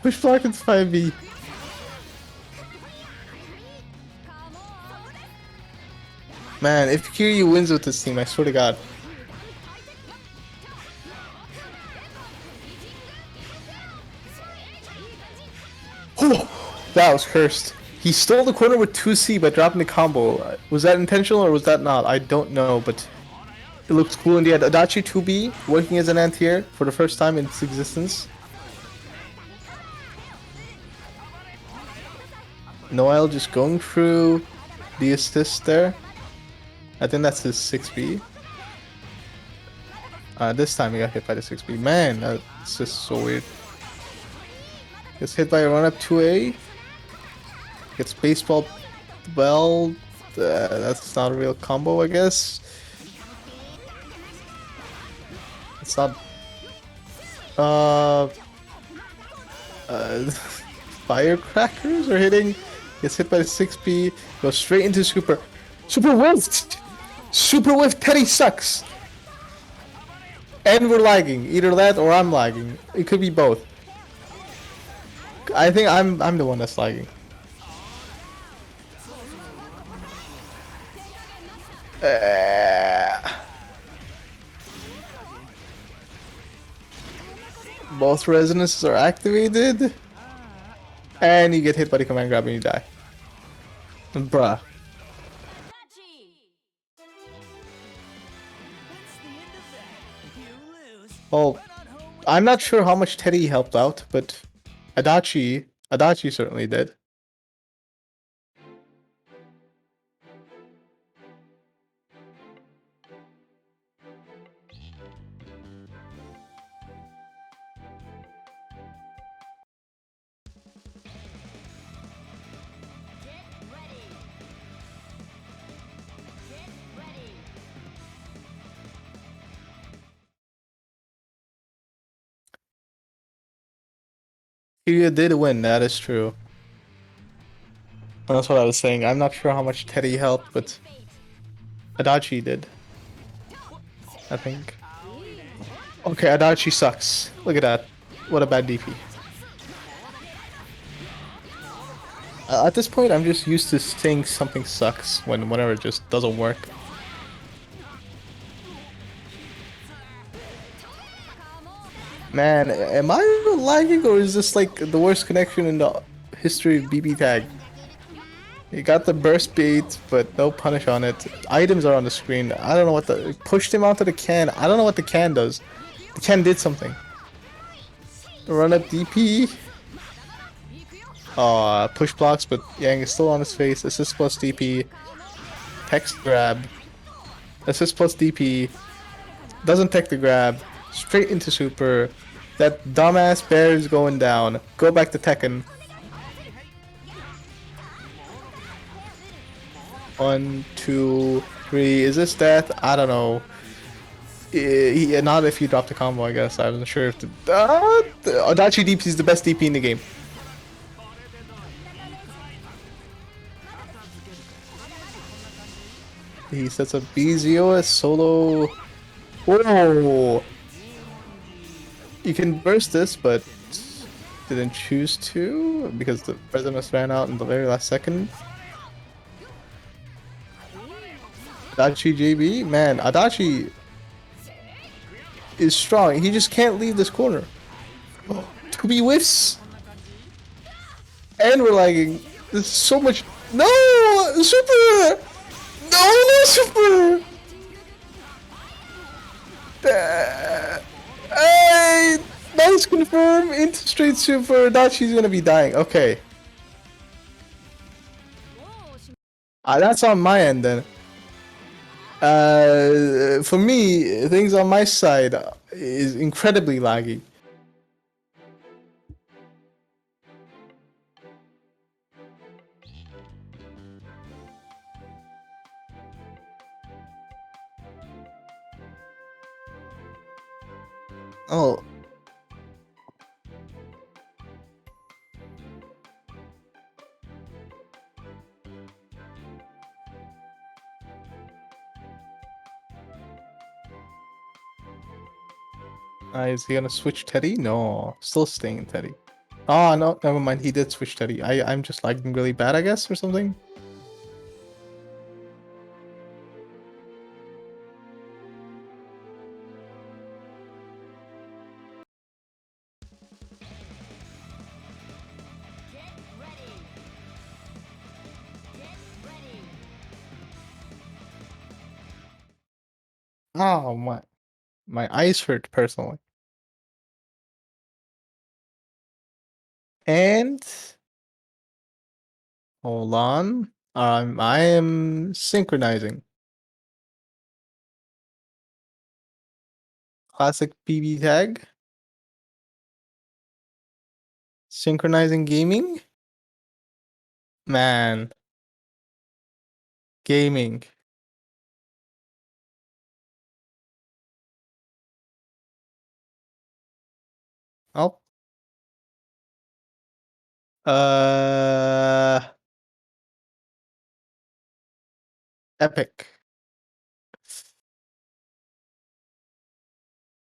Push block into 5B. Man, if Kiryu wins with this team, I swear to God. Oh, that was cursed. He stole the corner with 2C by dropping the combo. Was that intentional or was that not? I don't know, but it looks cool. And he had Adachi 2B working as an anti-air for the first time in its existence. Noel just going through the assist there. I think that's his 6B. This time he got hit by the 6B. Man, that's just so weird. Gets hit by a run up 2A. Gets baseball well. That's not a real combo, I guess. It's not. Firecrackers are hitting. Gets hit by the 6B. Goes straight into Super. Super whiffed! Super whiff. Teddy sucks! And we're lagging. Either that or I'm lagging. It could be both. I think I'm the one that's lagging. Both resonances are activated. And you get hit by the command grab and you die. Bruh. Adachi. Well, I'm not sure how much Teddy helped out, but Adachi certainly did. Get ready. Get ready. Kiryu did win, that is true. That's what I was saying. I'm not sure how much Teddy helped, but Fate. Adachi did. I think. Okay, Adachi sucks. Look at that. What a bad DP. At this point, I'm just used to saying something sucks whenever it just doesn't work. Man, am I lagging or is this like the worst connection in the history of BBTAG? You got the burst beat, but no punish on it. Items are on the screen. I don't know what the... Pushed him onto the can. I don't know what the can does. The can did something. Run up DP. Push blocks, but Yang is still on his face. Assist plus DP. Text grab. Assist plus DP. Doesn't tech the grab. Straight into super. That dumbass bear is going down. Go back to Tekken. 1, 2, 3. Is this death? I don't know. Not if you drop the combo, I guess. I wasn't sure if the Adachi DP is the best DP in the game. He sets up BZOS solo. Whoa! You can burst this, but didn't choose to because the resonance ran out in the very last second. Adachi JB? Man, Adachi is strong. He just can't leave this corner. Oh, 2B whiffs! And we're lagging. There's so much. No! Super! No, super! Hey! Nice confirm into straight super. Adachi's gonna be dying. Okay. That's on my end then. For me, things on my side is incredibly laggy. Oh. Is he gonna switch Teddy? No, still staying Teddy. Oh no, never mind. He did switch Teddy. I'm just lagging really bad, I guess, or something. Get ready. Get ready. Oh my eyes hurt personally. And hold on. I am synchronizing. Classic BB tag. Synchronizing gaming. Man. Gaming. Oh. Epic.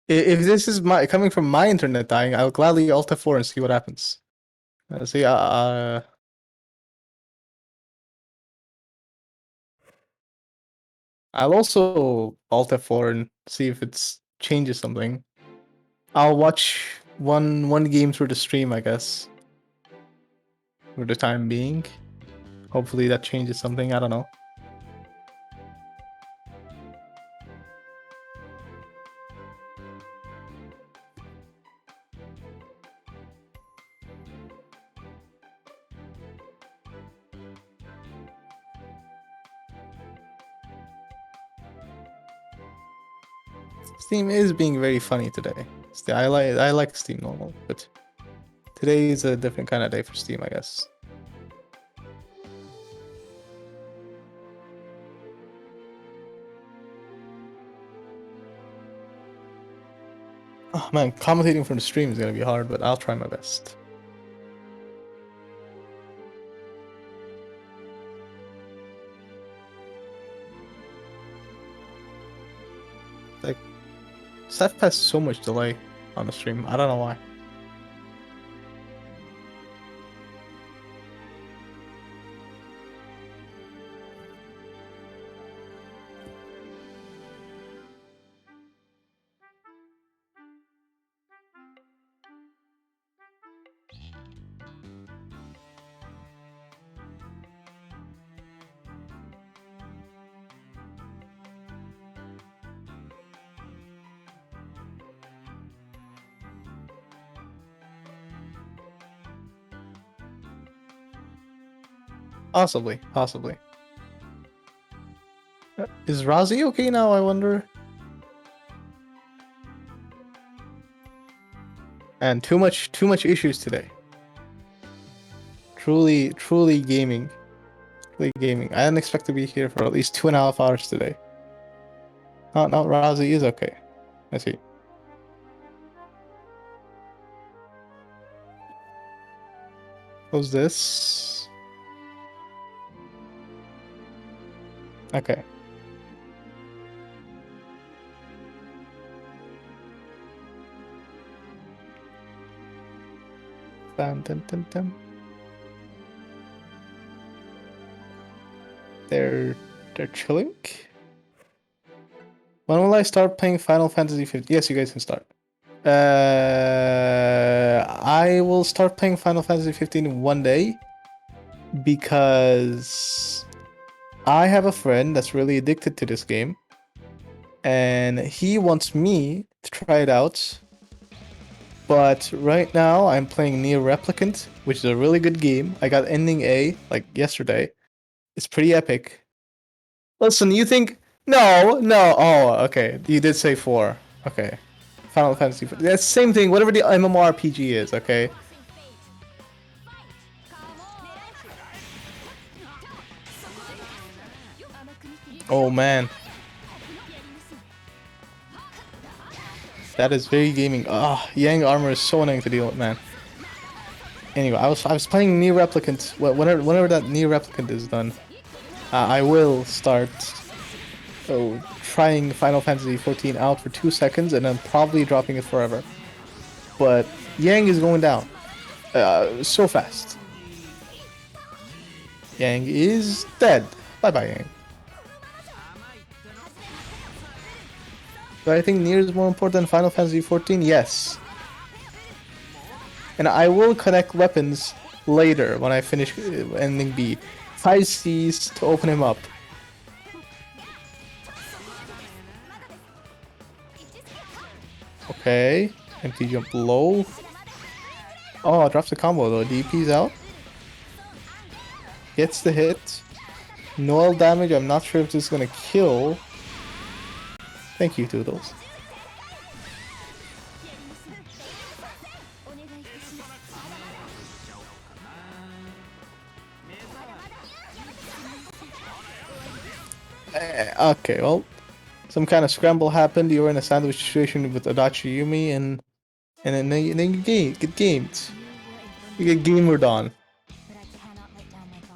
If this is coming from my internet dying, I'll gladly Alt F4 and see what happens. See, I'll also Alt F4 and see if it changes something. I'll watch one game through the stream, I guess, for the time being. Hopefully that changes something. I don't know. Steam is being very funny today. I like Steam normal, but today is a different kind of day for Steam, I guess. Oh man, commentating from the stream is gonna be hard, but I'll try my best. Like, Seth has so much delay on the stream. I don't know why. Possibly. Is Razi okay now, I wonder? And too much issues today. Truly gaming. Truly gaming. I didn't expect to be here for at least 2.5 hours today. No, Razi is okay. I see. What's this? Okay. Dun. They're chilling. When will I start playing Final Fantasy 15? Yes, you guys can start. I will start playing Final Fantasy 15 one day because I have a friend that's really addicted to this game, and he wants me to try it out. But right now I'm playing Nier Replicant, which is a really good game. I got ending A like yesterday. It's pretty epic. Listen, you think no. Oh, okay. You did say 4. Okay. Final Fantasy. That's the same thing. Whatever the MMORPG is. Okay. Oh man. That is very gaming. Ah, Yang armor is so annoying to deal with, man. Anyway, I was playing Nier Replicant. Whenever that Nier Replicant is done, I will start trying Final Fantasy 14 out for 2 seconds and then probably dropping it forever. But Yang is going down so fast. Yang is dead. Bye bye, Yang. Do I think Nier is more important than Final Fantasy 14? Yes. And I will connect weapons later when I finish ending B. 5 C's to open him up. Okay. Empty jump low. Oh, drops the combo though. DP's out. Gets the hit. Noel damage. I'm not sure if this is gonna kill. Thank you, Toodls. Okay, well, some kind of scramble happened. You were in a sandwich situation with Adachi Yumi, and then you get gamed. You get gamered on.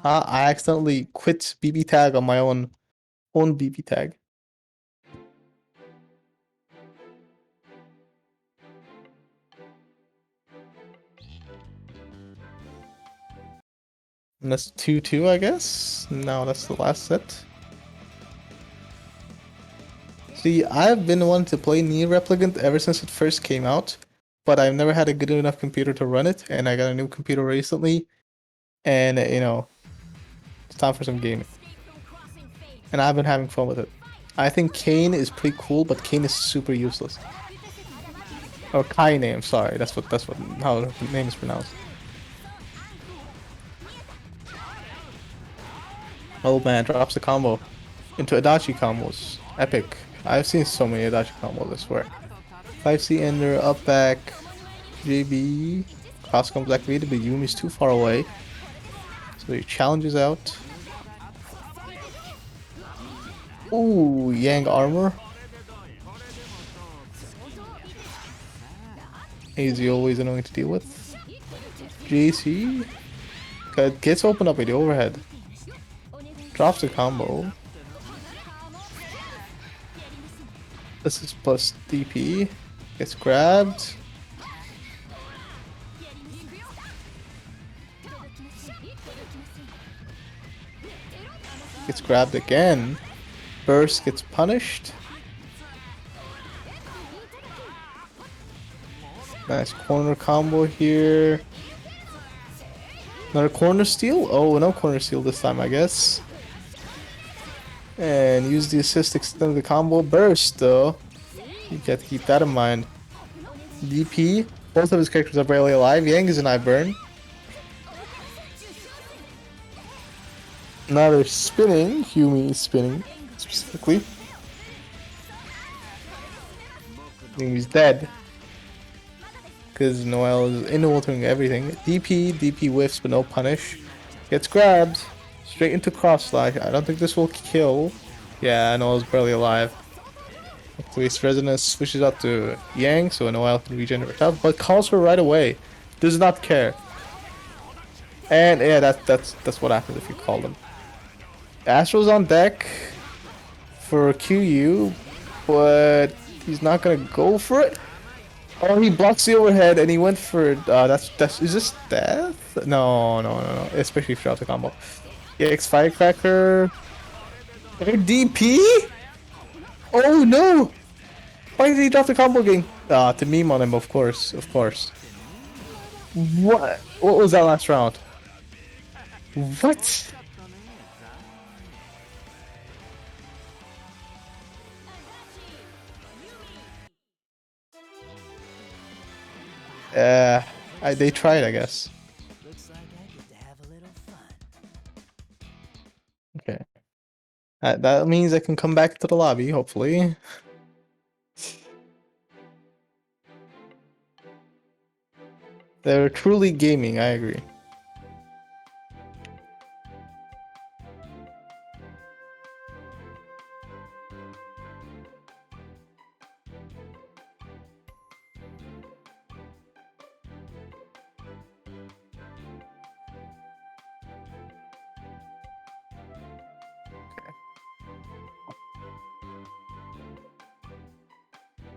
I accidentally quit BBTAG on my own BBTAG. And that's 2-2, I guess. No, that's the last set. See, I've been wanting to play Nier Replicant ever since it first came out, but I've never had a good enough computer to run it, and I got a new computer recently, and you know, it's time for some gaming. And I've been having fun with it. I think Kane is pretty cool, but Kane is super useless. Or Kaine, I'm sorry. That's how the name is pronounced. Oh man, drops the combo into adachi combos. Epic. I've seen so many adachi combos, I swear. 5C ender, up back, JB. Cross comes activated, but Yumi's too far away. So he challenges out. Ooh, Yang armor. AZ always annoying to deal with. JC gets opened up by the overhead. Drops the combo. This is plus DP. Gets grabbed. Gets grabbed again. Burst gets punished. Nice corner combo here. Another corner steal? Oh, no corner steal this time, I guess. And use the assist to extend the combo. Burst, though. You got to keep that in mind. DP. Both of his characters are barely alive. Yang is an eye burn. Another spinning. Yumi is spinning, specifically. I think he's dead. Because Noel is in-altering everything. DP whiffs but no punish. Gets grabbed. Straight into cross slash. I don't think this will kill. Yeah, Noel's barely alive. Waste resonance switches out to Yang so Noel can regenerate health, but calls her right away. Does not care. And yeah, that's what happens if you call them. Astro's on deck for Kiryu, but he's not gonna go for it. Oh, he blocks the overhead and he went for that's is this death? No. Especially if you drop the combo. Yeah, X Firecracker. DP? Oh no! Why did he drop the combo game? To meme on him, of course. What? What was that last round? What? They tried, I guess. Okay. That means I can come back to the lobby, hopefully. They're truly gaming, I agree.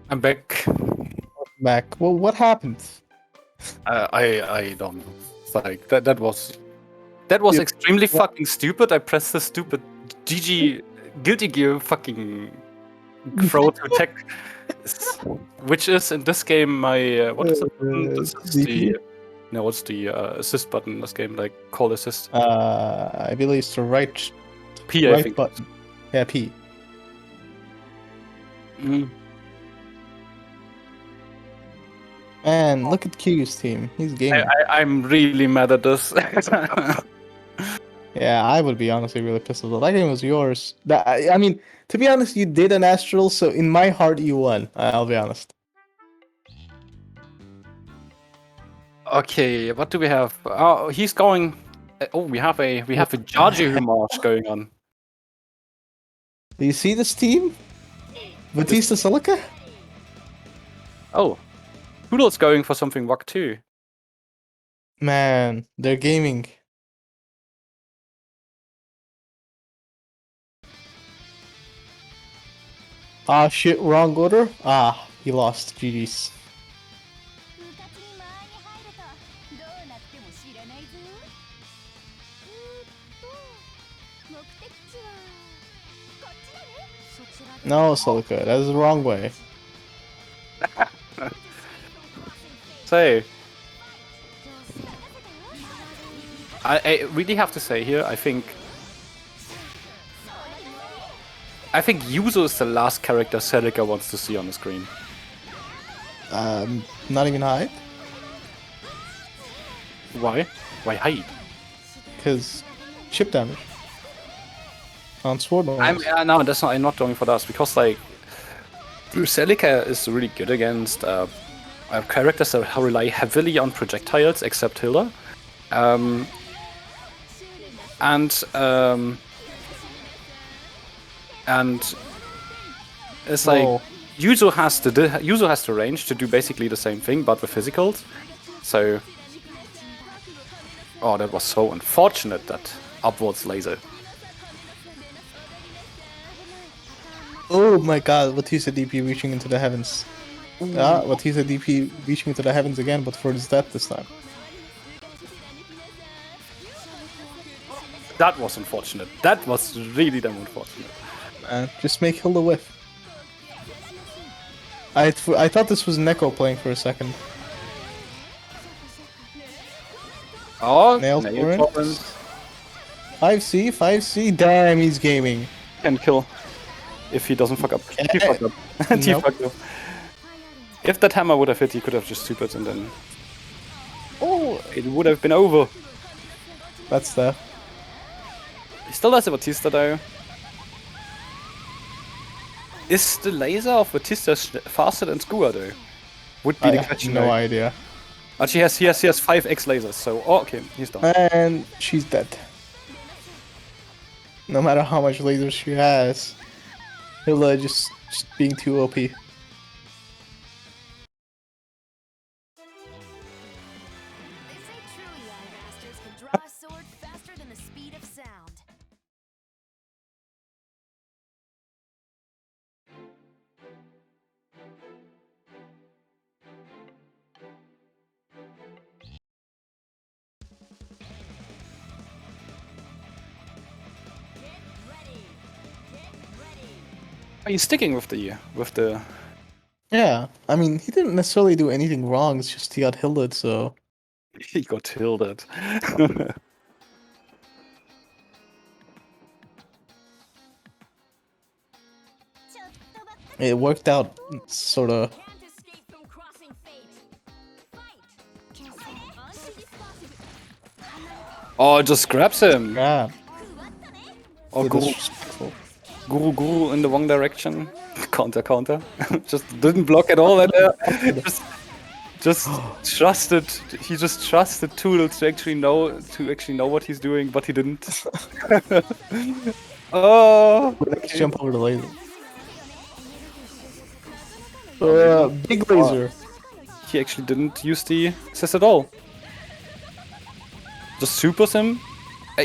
I'm back. Back. Well, what happened? I don't know. It's like that was extremely fucking stupid. I pressed the stupid GG Guilty Gear fucking throw to tech, which is in this game my what is it? This is the what's the assist button in this game? Like call assist. I believe it's the right P. I think. button. Yeah, P. Mm. And look at Kiryu's team. He's gaming. I'm really mad at this. Yeah, I would be honestly really pissed off. That game was yours. I mean, to be honest, you did an astral, so in my heart, you won. I'll be honest. Okay, what do we have? Oh, he's going. Oh, we have a Jaji homage going on. Do you see this team? Batista Celica? Oh, Toodles going for something rock too. Man, they're gaming. Ah, shit, wrong order? Ah, he lost. GG's. 部活に周り入るとどうなっても知らないぞ。No, celica, that is the wrong way. So, I really have to say here, I think Yuzu is the last character Celica wants to see on the screen. Not even hide, Why? Why hide? because chip damage on sword No, that's not. I'm not going for that because like Celica is really good against characters that rely heavily on projectiles, except Hilda, and it's like Whoa. Yuzu has the range to do basically the same thing, but with physicals. So, oh, that was so unfortunate, that upwards laser. Oh my god, Batista DP reaching into the heavens. Batista DP reaching into the heavens again, but for his death this time. That was unfortunate. That was really damn unfortunate. Just make Hilda whiff. I thought this was Neko playing for a second. Oh, Nail nail torrent. 5C, 5C, damn, he's gaming. Can kill if he doesn't fuck up. He fucked up. He Nope. fucked up. If that hammer would have hit, he could have just supered and then it would have been over. That's that. He still has a Batista though. Is the laser of Batista faster than Skua though? Would be I the have question. no though. idea. Actually, he has 5x lasers, so okay, he's done. And she's dead. No matter how much lasers she has, Hilda just being too OP. They say true young masters can draw a sword faster than the speed of sound. Are you sticking with the Yeah, I mean, he didn't necessarily do anything wrong, it's just he got Hilda, so... He got tilted. It worked out, sorta. Can't escape from crossing fate. Fight. Oh, it just grabs him. Yeah, Oh, so Guru, disrespectful. Guru in the wrong direction. Counter. Just didn't block at all. And just trusted. He just trusted Toodls to actually know what he's doing, but he didn't. Oh. Let's jump over the laser. Big laser. He actually didn't use the assist at all. Just supers him.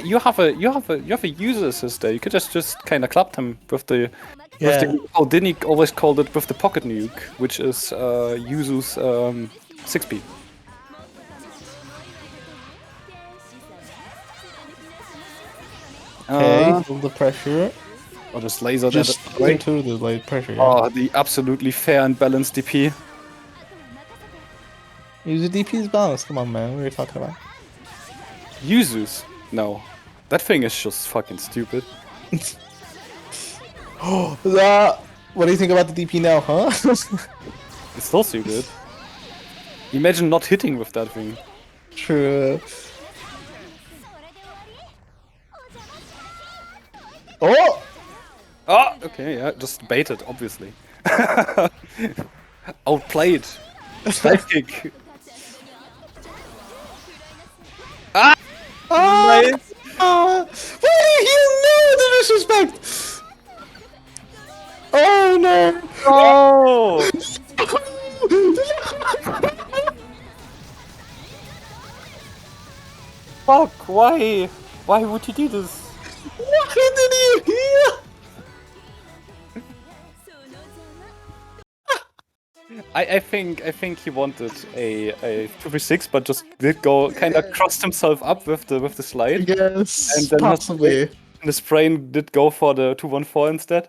You have a user assist there. You could just kind of clap him with the. Yeah. Oh, Dinny always called it with the pocket nuke, which is Yuzu's 6-speed. Okay, feel the pressure. Or just laser Just that way. into the light pressure. Yeah. Oh, the absolutely fair and balanced DP. Use the DP's balance. Come on, man. What are you talking about? Yuzu's? No. That thing is just fucking stupid. What do you think about the DP now, huh? It's still stupid. Imagine not hitting with that thing. True. Oh! Oh, okay, yeah, just baited, obviously. Outplayed. Dive kick. Ah! Nice. Why do you know the disrespect? Oh no! Oh! Fuck, why? Why would you do this? Why did you hear? I think he wanted a 2v6, but just did go kind of crossed himself up with the slide. Yes, And then possibly. His brain did go for the 214 instead.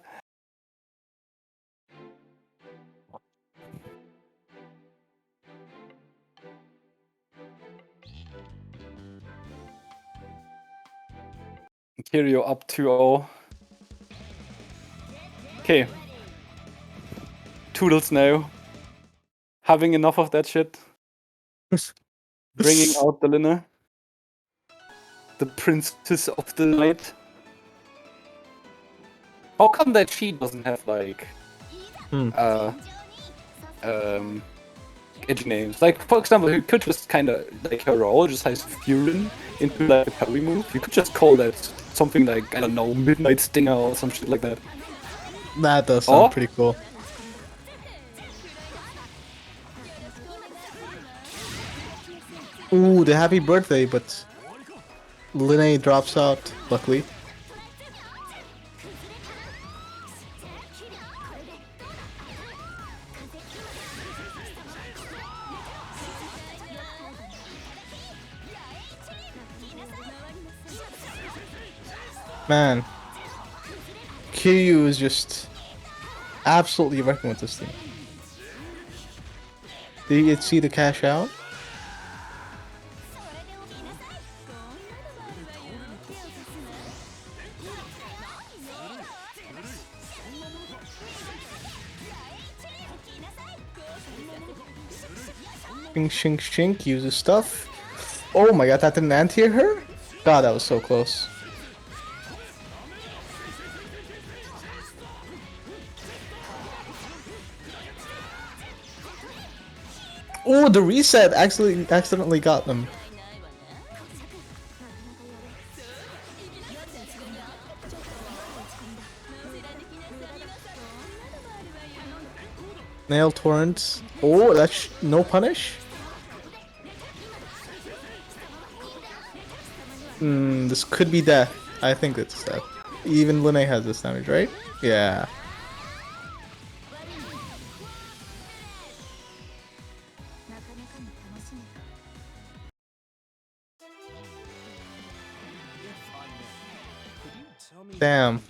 Kiryu up 2-0. Okay. Toodles now. Having enough of that shit. Bringing out the linne. The princess of the night. How come that she doesn't have like edgy names? Like, for example, you could just kind of like her role just has furin into like a parry move. You could just call that something like, I don't know, Midnight Stinger or some shit like that. That does sound pretty cool. Ooh, the happy birthday, but Linne drops out, luckily. Man, Kiryu is just absolutely working with this thing. Did you see the cash out? Shink, shink, shink, uses stuff. Oh my god, that didn't anti her? God, that was so close. Oh, the reset accidentally got them. Nail torrents. Oh, that's no punish. This could be death. I think it's death. Even Linne has this damage, right? Yeah. Damn.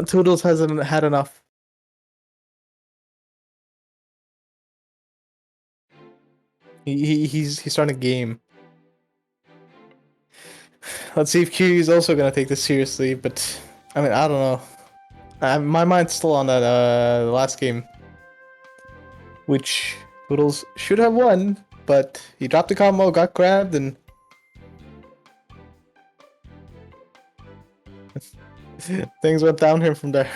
Toodles hasn't had enough. He's starting a game. Let's see if Kiryu's also gonna take this seriously, but I mean, I don't know. My mind's still on that last game, which Toodles should have won, but he dropped the combo, got grabbed, and things went downhill from there.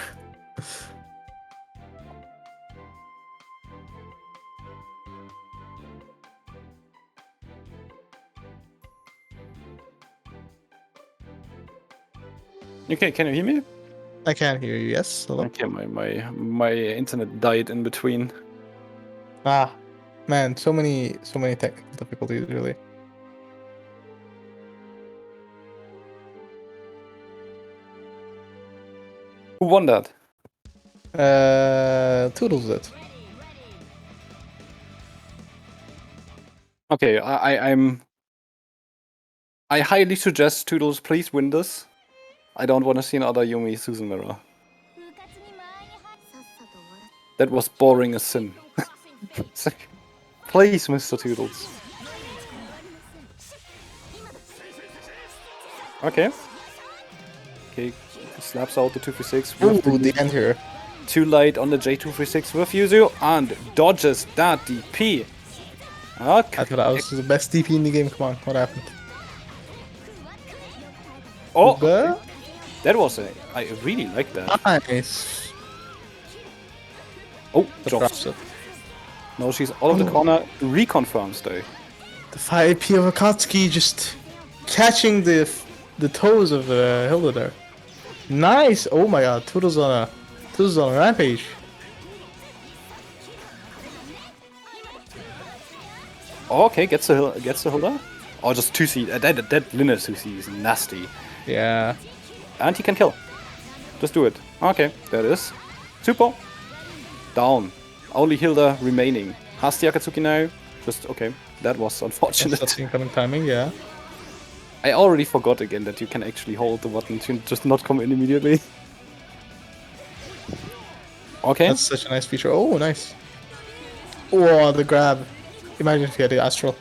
Okay, can you hear me? I can't hear you. Yes. Hello. Okay, my internet died in between. Ah, man, so many technical difficulties, really. Who won that? Toodles did. Okay, I highly suggest Toodles please win this. I don't want to see another Yumi Susan mirror. That was boring as sin. Please, Mr. Toodles. Okay. Okay, slaps out the 236. Ooh, the end here. Too late on the J236 with Yuzu and dodges that DP. Okay. I thought that was the best DP in the game. Come on, what happened? Oh, Uga? that was I really like that. Nice. Oh, Drops drops. it. No, she's out of the corner. Reconfirms though. The 5p of Akatsuki just catching the toes of Hilda there. Nice. Oh my god, Toodles on a rampage. Oh, okay, gets the Hilda. Oh, just 2C. That linne 2C is nasty. Yeah. And he can kill. Just do it. Okay, there it is. Super. Down. Only Hilda remaining. Has the Akatsuki now. Just, okay. That was unfortunate. That's incoming timing, yeah. I already forgot again that you can actually hold the button to just not come in immediately. Okay. That's such a nice feature. Oh, nice. Oh, the grab. Imagine if you had the astral.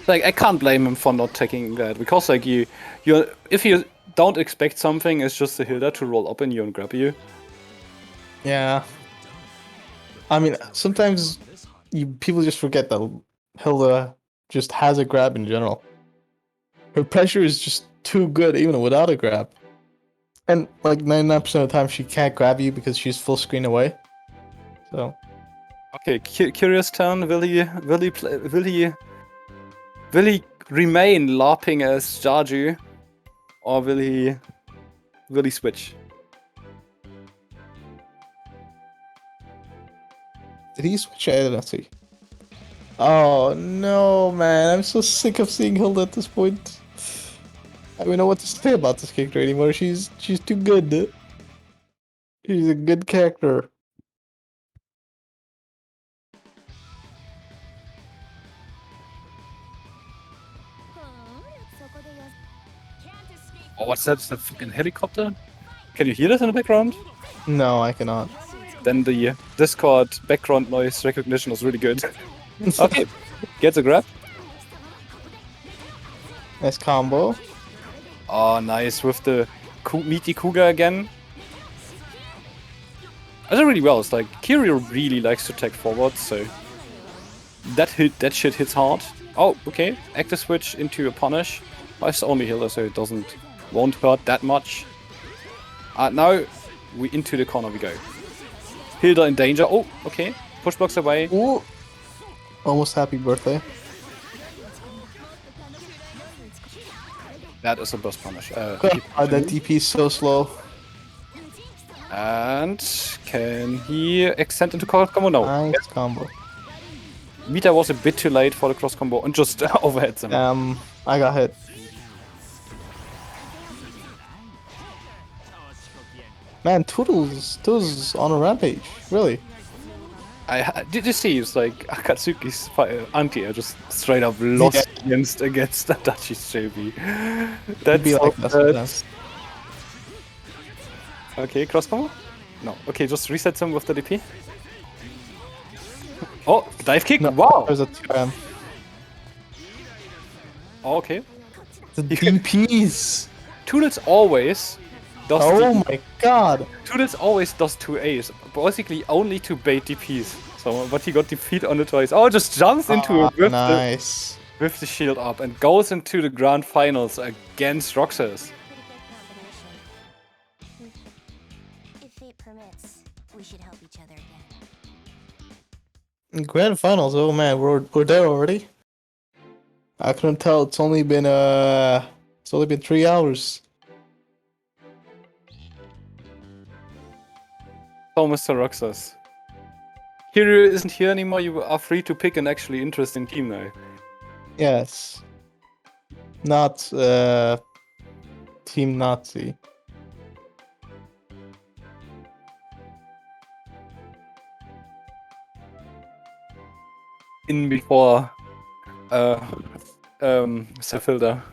Like, I can't blame him for not taking that, because like if you don't expect something, it's just a Hilda to roll up on you and grab you. Yeah. I mean, sometimes people just forget that Hilda just has a grab in general. Her pressure is just too good even without a grab. And like 99% of the time she can't grab you because she's full screen away. So Okay, curious turn. Will he remain LARPing as Jaju, or will he switch? did he switch? I didn't see. Oh no, man! I'm so sick of seeing Hilda at this point. I don't know what to say about this character anymore. She's too good. She's a good character. Oh, what's that? Is that fucking helicopter? Can you hear that in the background? No, I cannot. Then the Discord background noise recognition was really good. Okay, gets a grab. Nice combo. Oh, nice with the meaty cougar again. I did really well. It's like Kiryu really likes to take forward, so that shit hits hard. Oh, okay. Active switch into a punish. Oh, it's only Hilda, so it won't hurt that much. Now we into the corner we go. Hilda in danger. Oh, okay. Push blocks away. Ooh. Almost happy birthday. That is a burst punish. That DP is so slow. And can he extend into cross combo? No. Nice combo. Mita was a bit too late for the cross combo and just overheads him. I got hit. Man, Toodls is on a rampage. Really? Did you see? It's like Akatsuki's anti just straight up lost against Adachi's JB. That's be like that sometimes. Okay, cross combo? No. Okay, just resets him with the DP. Oh, dive kick! No, Wow! there's a TRM. Oh, okay. The DPs! Toodles always does Oh my god! Toodles always does 2As, basically only to bait DPs. So, but he got defeat on the twice. Oh, just jumps into it with, nice. with the shield up and goes into the grand finals against RoxaShadow. If fate permits, we should help each other again. Grand finals, oh man, we're there already. I couldn't tell. It's only been 3 hours. Oh, Mr. RoxaShadow. Kiryu isn't here anymore. You are free to pick an actually interesting team now. Yes. Not Team Nazi. In before Hilda.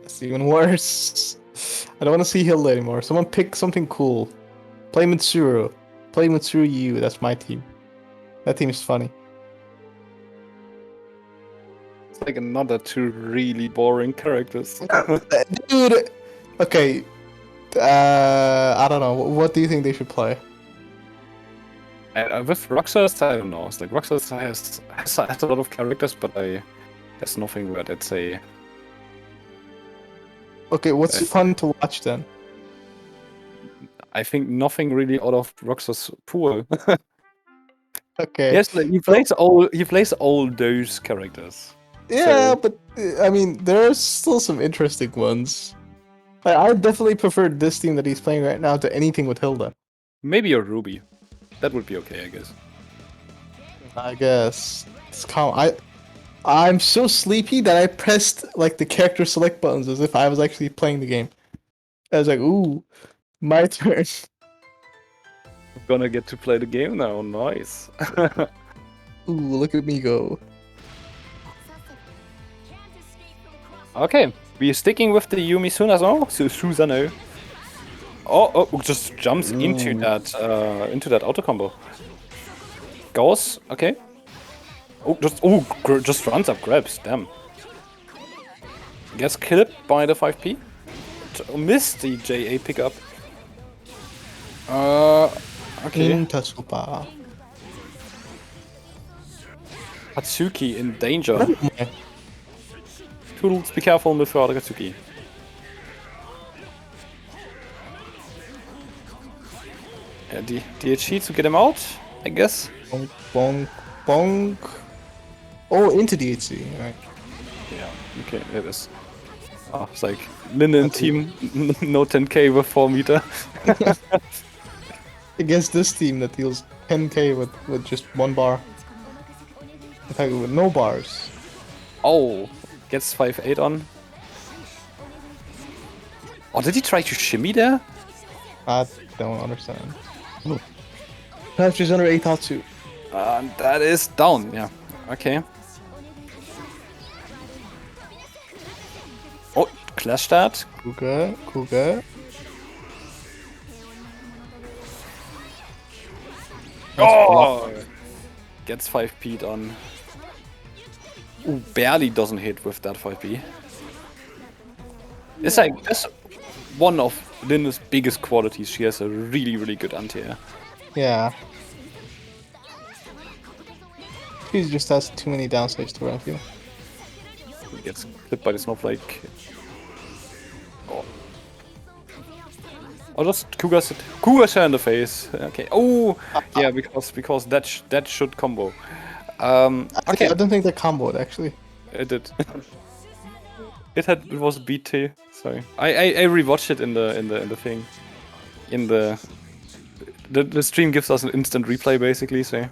It's even worse. I don't want to see Hilda anymore. Someone pick something cool. Play Mitsuru. Play Mitsuru U. That's my team. That team is funny. It's like another two really boring characters. Dude. Okay. I don't know. What do you think they should play? With RoxaShadow, I don't know. It's like RoxaShadow has a lot of characters, but there's nothing where I'd say. Okay, what's fun to watch then? I think nothing really out of RoxaShadow's pool. Okay. Yes, like, he plays all those characters. Yeah, So- but I mean, there are still some interesting ones. I definitely prefer this team that he's playing right now to anything with Hilda. Maybe a Ruby. That would be okay, I guess. I guess it's I'm so sleepy that I pressed like the character select buttons as if I was actually playing the game. I was like, "Ooh, my turn." Gonna get to play the game now. Nice. Ooh, look at me go. Okay, we're sticking with the Yumi Susanoo. Oh, just jumps into that auto combo. Goes, okay. Just runs up, grabs, damn. Gets clipped by the 5P. Missed the JA pickup. Okay. Into super. Akatsuki in danger. Okay. Toodles, be careful with your Akatsuki. Yeah, DHC to get him out, I guess. Bonk, bonk, bonk. Oh, into DHC. Right. Yeah, okay, it is. Oh, it's like linne and team, no 10k with 4 meter. Against this team that deals 10k with just 1 bar. In fact, with no bars. Oh, gets 5-8 on. Oh, did he try to shimmy there? I don't understand. Perhaps she's under Eitatsu. That is down, yeah. Okay. Oh, clash that. Kuga. Oh! Gets 5P'd on. Ooh, barely doesn't hit with that 5P. It's like, that's one of Linne's biggest qualities. She has a really, really good anti-air. Yeah. She just has too many downsides to her, I feel. Gets clipped by the snowflake. Oh, just Kuga's her in the face. Okay. Oh, yeah, because that should combo. Okay. I don't think they comboed actually. It did. It was BT. Sorry. I rewatched it in the thing. The stream gives us an instant replay basically. So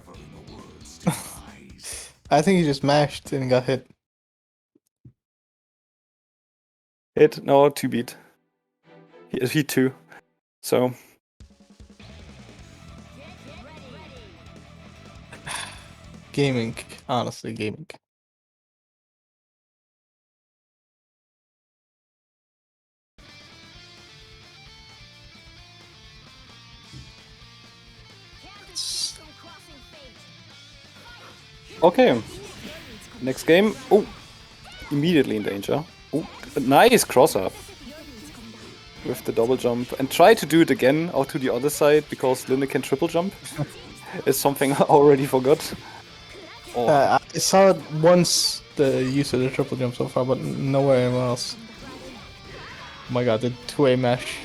I think he just mashed and got hit. hit no 2-beat. He 2. So Gaming, honestly, gaming. okay. Next game. Oh, immediately in danger. Oh, nice cross up with the double jump, and try to do it again out to the other side because Linne can triple jump. It's something I already forgot. Oh. I saw it once, the use of the triple jump so far, but nowhere else. Oh my god, the 2A mesh.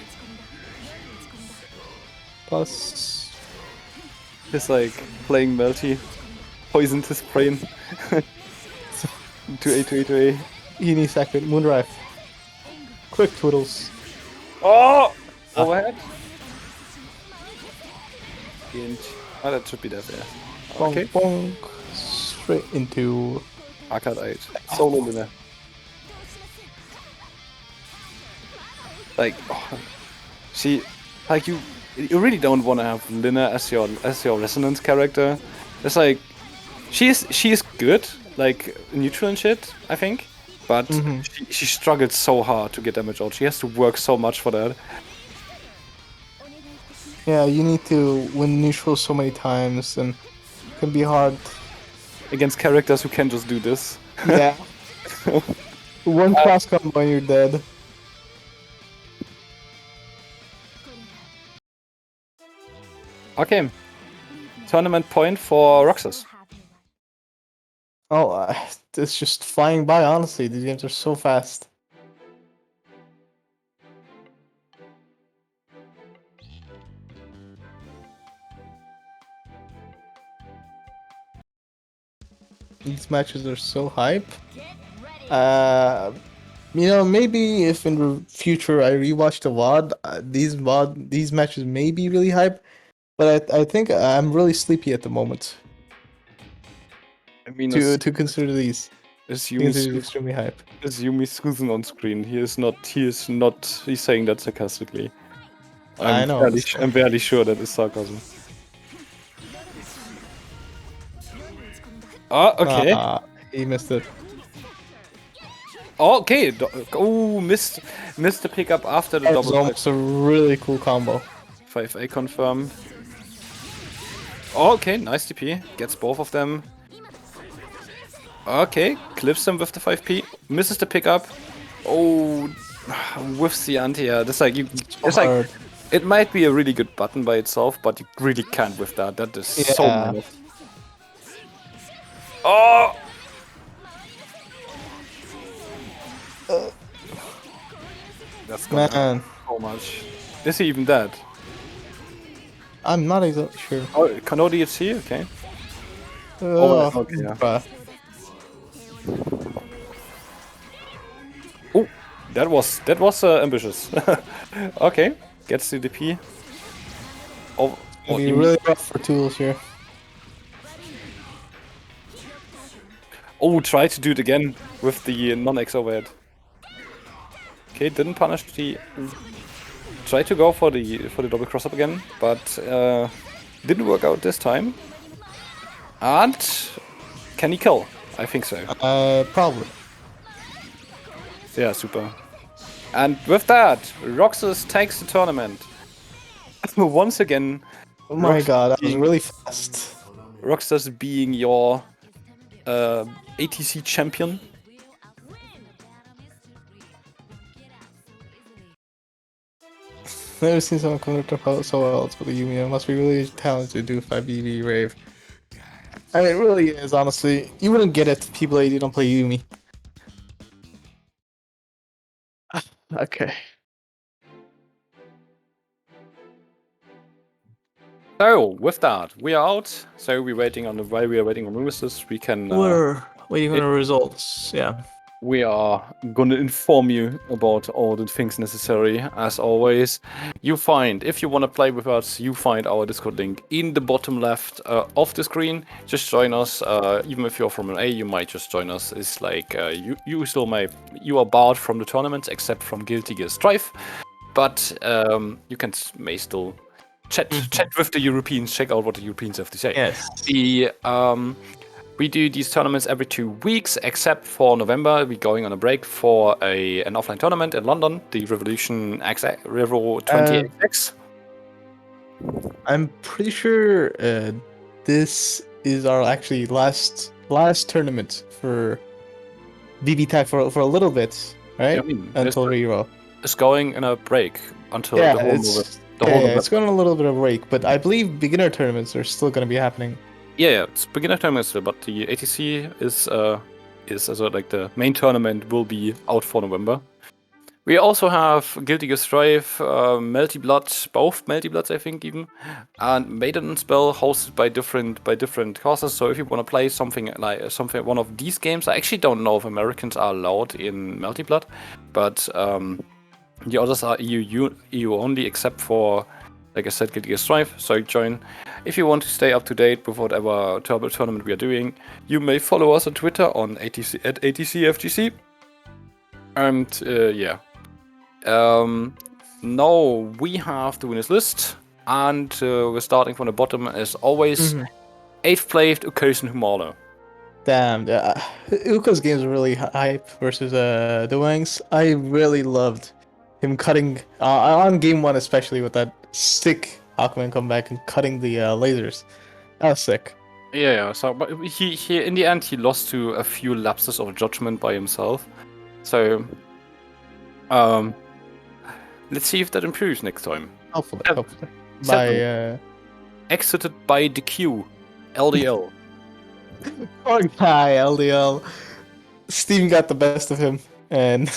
Plus... It's like playing Melty. Poisoned his brain. 2A. He needs second. Moondrive. Quick Toodles. Oh! Overhead? Oh, that should be that, yeah. Bonk, Okay. bonk. Straight into... Arcade 8. Solo Linne. Like, see, like you really don't want to have Linne as your resonance character. It's like, she is good, like neutral and shit, I think, but she struggles so hard to get damage out. She has to work so much for that. Yeah, you need to win neutral so many times, and it can be hard. Against characters who can just do this. Yeah. One cross combo and you're dead. Okay. Tournament point for Roxas. Oh, it's just flying by, honestly. These games are so fast. These matches are so hype. You know, maybe if in the future I rewatch the VOD, these matches may be really hype, but I think I'm really sleepy at the moment I mean, to consider these. is These are extremely hype. Yumi Susan on screen. He's saying that sarcastically. I know. I'm barely sure that is sarcasm. Oh, okay. He missed it. Okay. Oh, missed the pickup after the That was double almost a really cool combo. 5A confirmed. Okay, nice DP. Gets both of them. Okay, clips them with the 5P. Misses the pickup. Oh, whiffs the anti-air. That's like it's like Hard. it might be a really good button by itself, but you really can't with that. That is so Yeah. minus. Oh! That's gonna hurt Man, so much. Is he even dead? I'm not exactly sure. Oh, Kano DHC? Okay. Oh, okay, yeah. bruh. Oh, that was ambitious. Okay, gets the DP. Oh, It'll be really rough for Toodls here. oh, try to do it again with the non-X overhead. Okay, didn't punish the. Try to go for the double cross up again, but didn't work out this time. And can he kill? I think so. Probably. Yeah, super. And with that, Roxas takes the tournament. Once again, Oh my Rox god, that was being- really fast. Roxas being your ATC champion. Never seen someone conduct so well with a Yumi. It must be really talented to do 5BB Rave. I mean, it really is, honestly. You wouldn't get it to people that don't play Yumi. Okay. So with that, we are out. So we're waiting on while we are waiting on Rumisus, we can. We're waiting on the results. Yeah. We are gonna inform you about all the things necessary. As always, you find, if you want to play with us, you find our Discord link in the bottom left of the screen. Just join us. Even if you're from an A, you might just join us. It's like you are barred from the tournaments except from Guilty Gear Strife, but you may still chat with the Europeans. Check out what the Europeans have to say. Yes. We do these tournaments every 2 weeks, except for November. We're going on a break for an offline tournament in London, the Revolution Revo 20XX. I'm pretty sure this is our actually last tournament for BBTAG for a little bit, right? I mean, Until Revo. It's going in a break until Yeah, the whole it's going on a little bit of a break, but I believe beginner tournaments are still going to be happening. Yeah, it's beginner tournament still, but the ATC is also like the main tournament will be out for November. We also have Guilty Gear Strife, Melty Blood, both Melty Bloods I think even, and Maiden Spell hosted by different causes. So if you want to play one of these games, I actually don't know if Americans are allowed in Melty Blood, but the others are EU only, except for, like I said, Guilty Gear Strife. So join. If you want to stay up to date with whatever tournament we are doing, you may follow us on Twitter on ATC at ATCFGC. And yeah. Now we have the winners list, and we're starting from the bottom as always. 8th placed UkkosenHumala. Damn, Ukko's games were really hype versus Duwang's. I really loved him cutting on game 1, especially with that sick hakumen comeback and cutting the lasers. That was sick. Yeah. So, but he in the end he lost to a few lapses of judgment by himself. So, let's see if that improves next time. Hopefully. Seven. By Exited by the Q, LDL. poor guy, LDL. Steam got the best of him and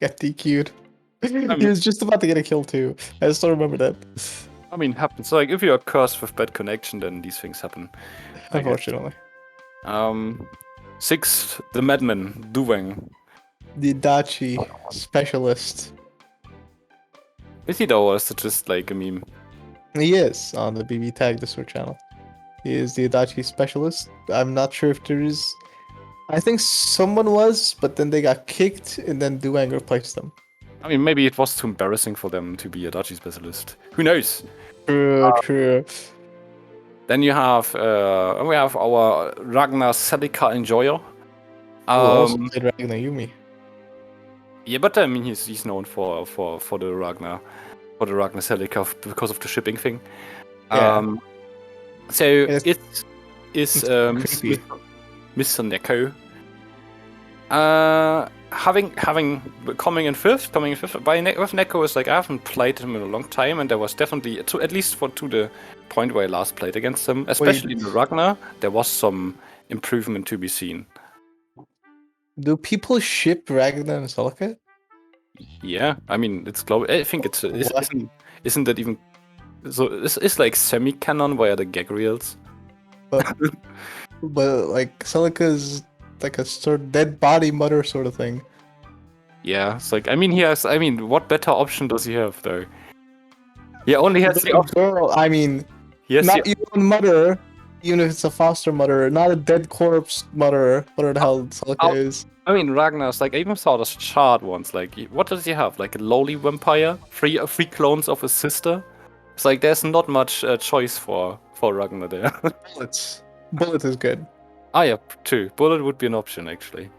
got DQ'd. He was just about to get a kill too. I still remember that. I mean, happens. Like if you're cursed with bad connection, then these things happen. I guess. Unfortunately. 6th, the Madman, Duwang. The adachi specialist. Is he though, or is it just like a meme? He is on the BBTAG Discord channel. He is the adachi specialist. I'm not sure if there is. I think someone was, but then they got kicked, and then Duwang replaced them. I mean, maybe it was too embarrassing for them to be a adachi specialist. Who knows? True. Then we have our Ragna celica enjoyer. Who also Um, played Ragna Yumi. yeah, but I mean he's known for the Ragna celica because of the shipping thing. Yeah. So It's- it is creepy. Mr. Neko. Coming in fifth. With Neko is like I haven't played him in a long time, and there was definitely at least to the point where I last played against him, especially in the Ragnar, there was some improvement to be seen. Do people ship Ragna and celica? Yeah, I mean it's global. I think What? isn't that even so? It's like semi-canon via the gag reels. But like celica is like a sort of dead body mother sort of thing. Yeah, it's like I mean, what better option does he have though? He only has the option. Girl, I mean, Yes, not even mother, even if it's a foster mother, not a dead corpse mother. Whatever the hell celica is. I mean, Ragnar's like I even saw this chart once. Like, what does he have? Like a lowly vampire, three clones of his sister. It's like there's not much choice for Ragnar there. Bullets. Bullet is good. Ah, yeah, true. Bullet would be an option actually.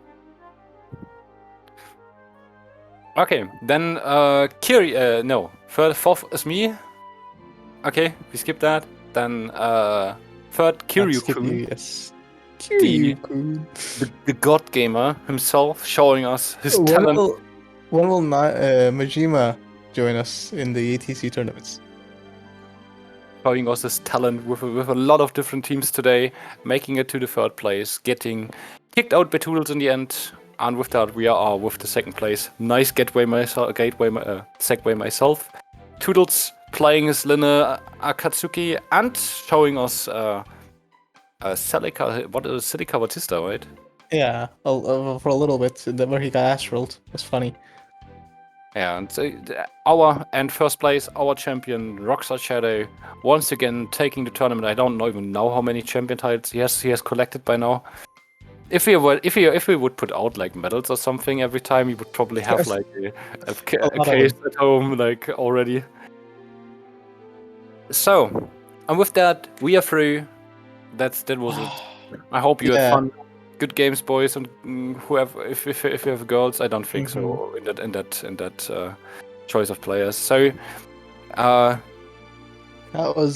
Okay, then fourth is me. Okay, we skip that. Then third KiryuKun, Yes. KiryuKun. the god gamer himself, showing us his talent. When will Majima join us in the ATC tournaments? Showing us his talent with a lot of different teams today, making it to the third place, getting kicked out by Toodls in the end, and with that we are with the second place. Nice segue myself. Toodls playing his linne akatsuki and showing us celica. What is celica Batista, right? Yeah, for a little bit, where he got astraled. It was funny. Yeah, and so first place, our champion RoxaShadow, once again taking the tournament. I don't even know how many champion titles he has collected by now. If we would put out like medals or something every time, he would probably have like a case at home like already. So, and with that, we are through. That was it. I hope you had fun. Good games, boys, and whoever. If you have girls, I don't think so. In that choice of players. So, that was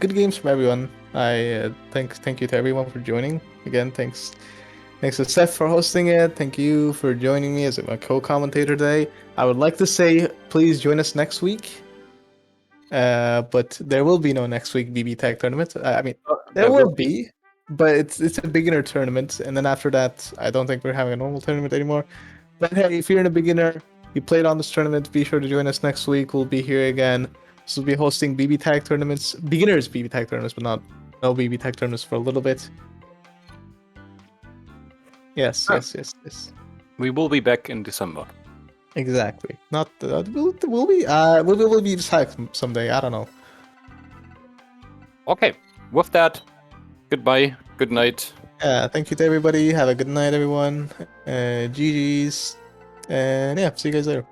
good games from everyone. I thank you to everyone for joining. Again, thanks to Seth for hosting it. Thank you for joining me as my co-commentator today. I would like to say, please join us next week. But there will be no next week BBTAG tournament. I mean, there will be, but it's a beginner tournament, and then after that, I don't think we're having a normal tournament anymore. But hey, if you're a beginner, you played on this tournament, be sure to join us next week. We'll be here again. So we'll be hosting BBTAG tournaments, beginners BBTAG tournaments, but no BBTAG tournaments for a little bit. Yes. we will be back in December. Exactly. Not we'll be decided someday. I don't know. Okay. With that, goodbye. Good night. Thank you to everybody. Have a good night, everyone. GG's. And yeah, see you guys later.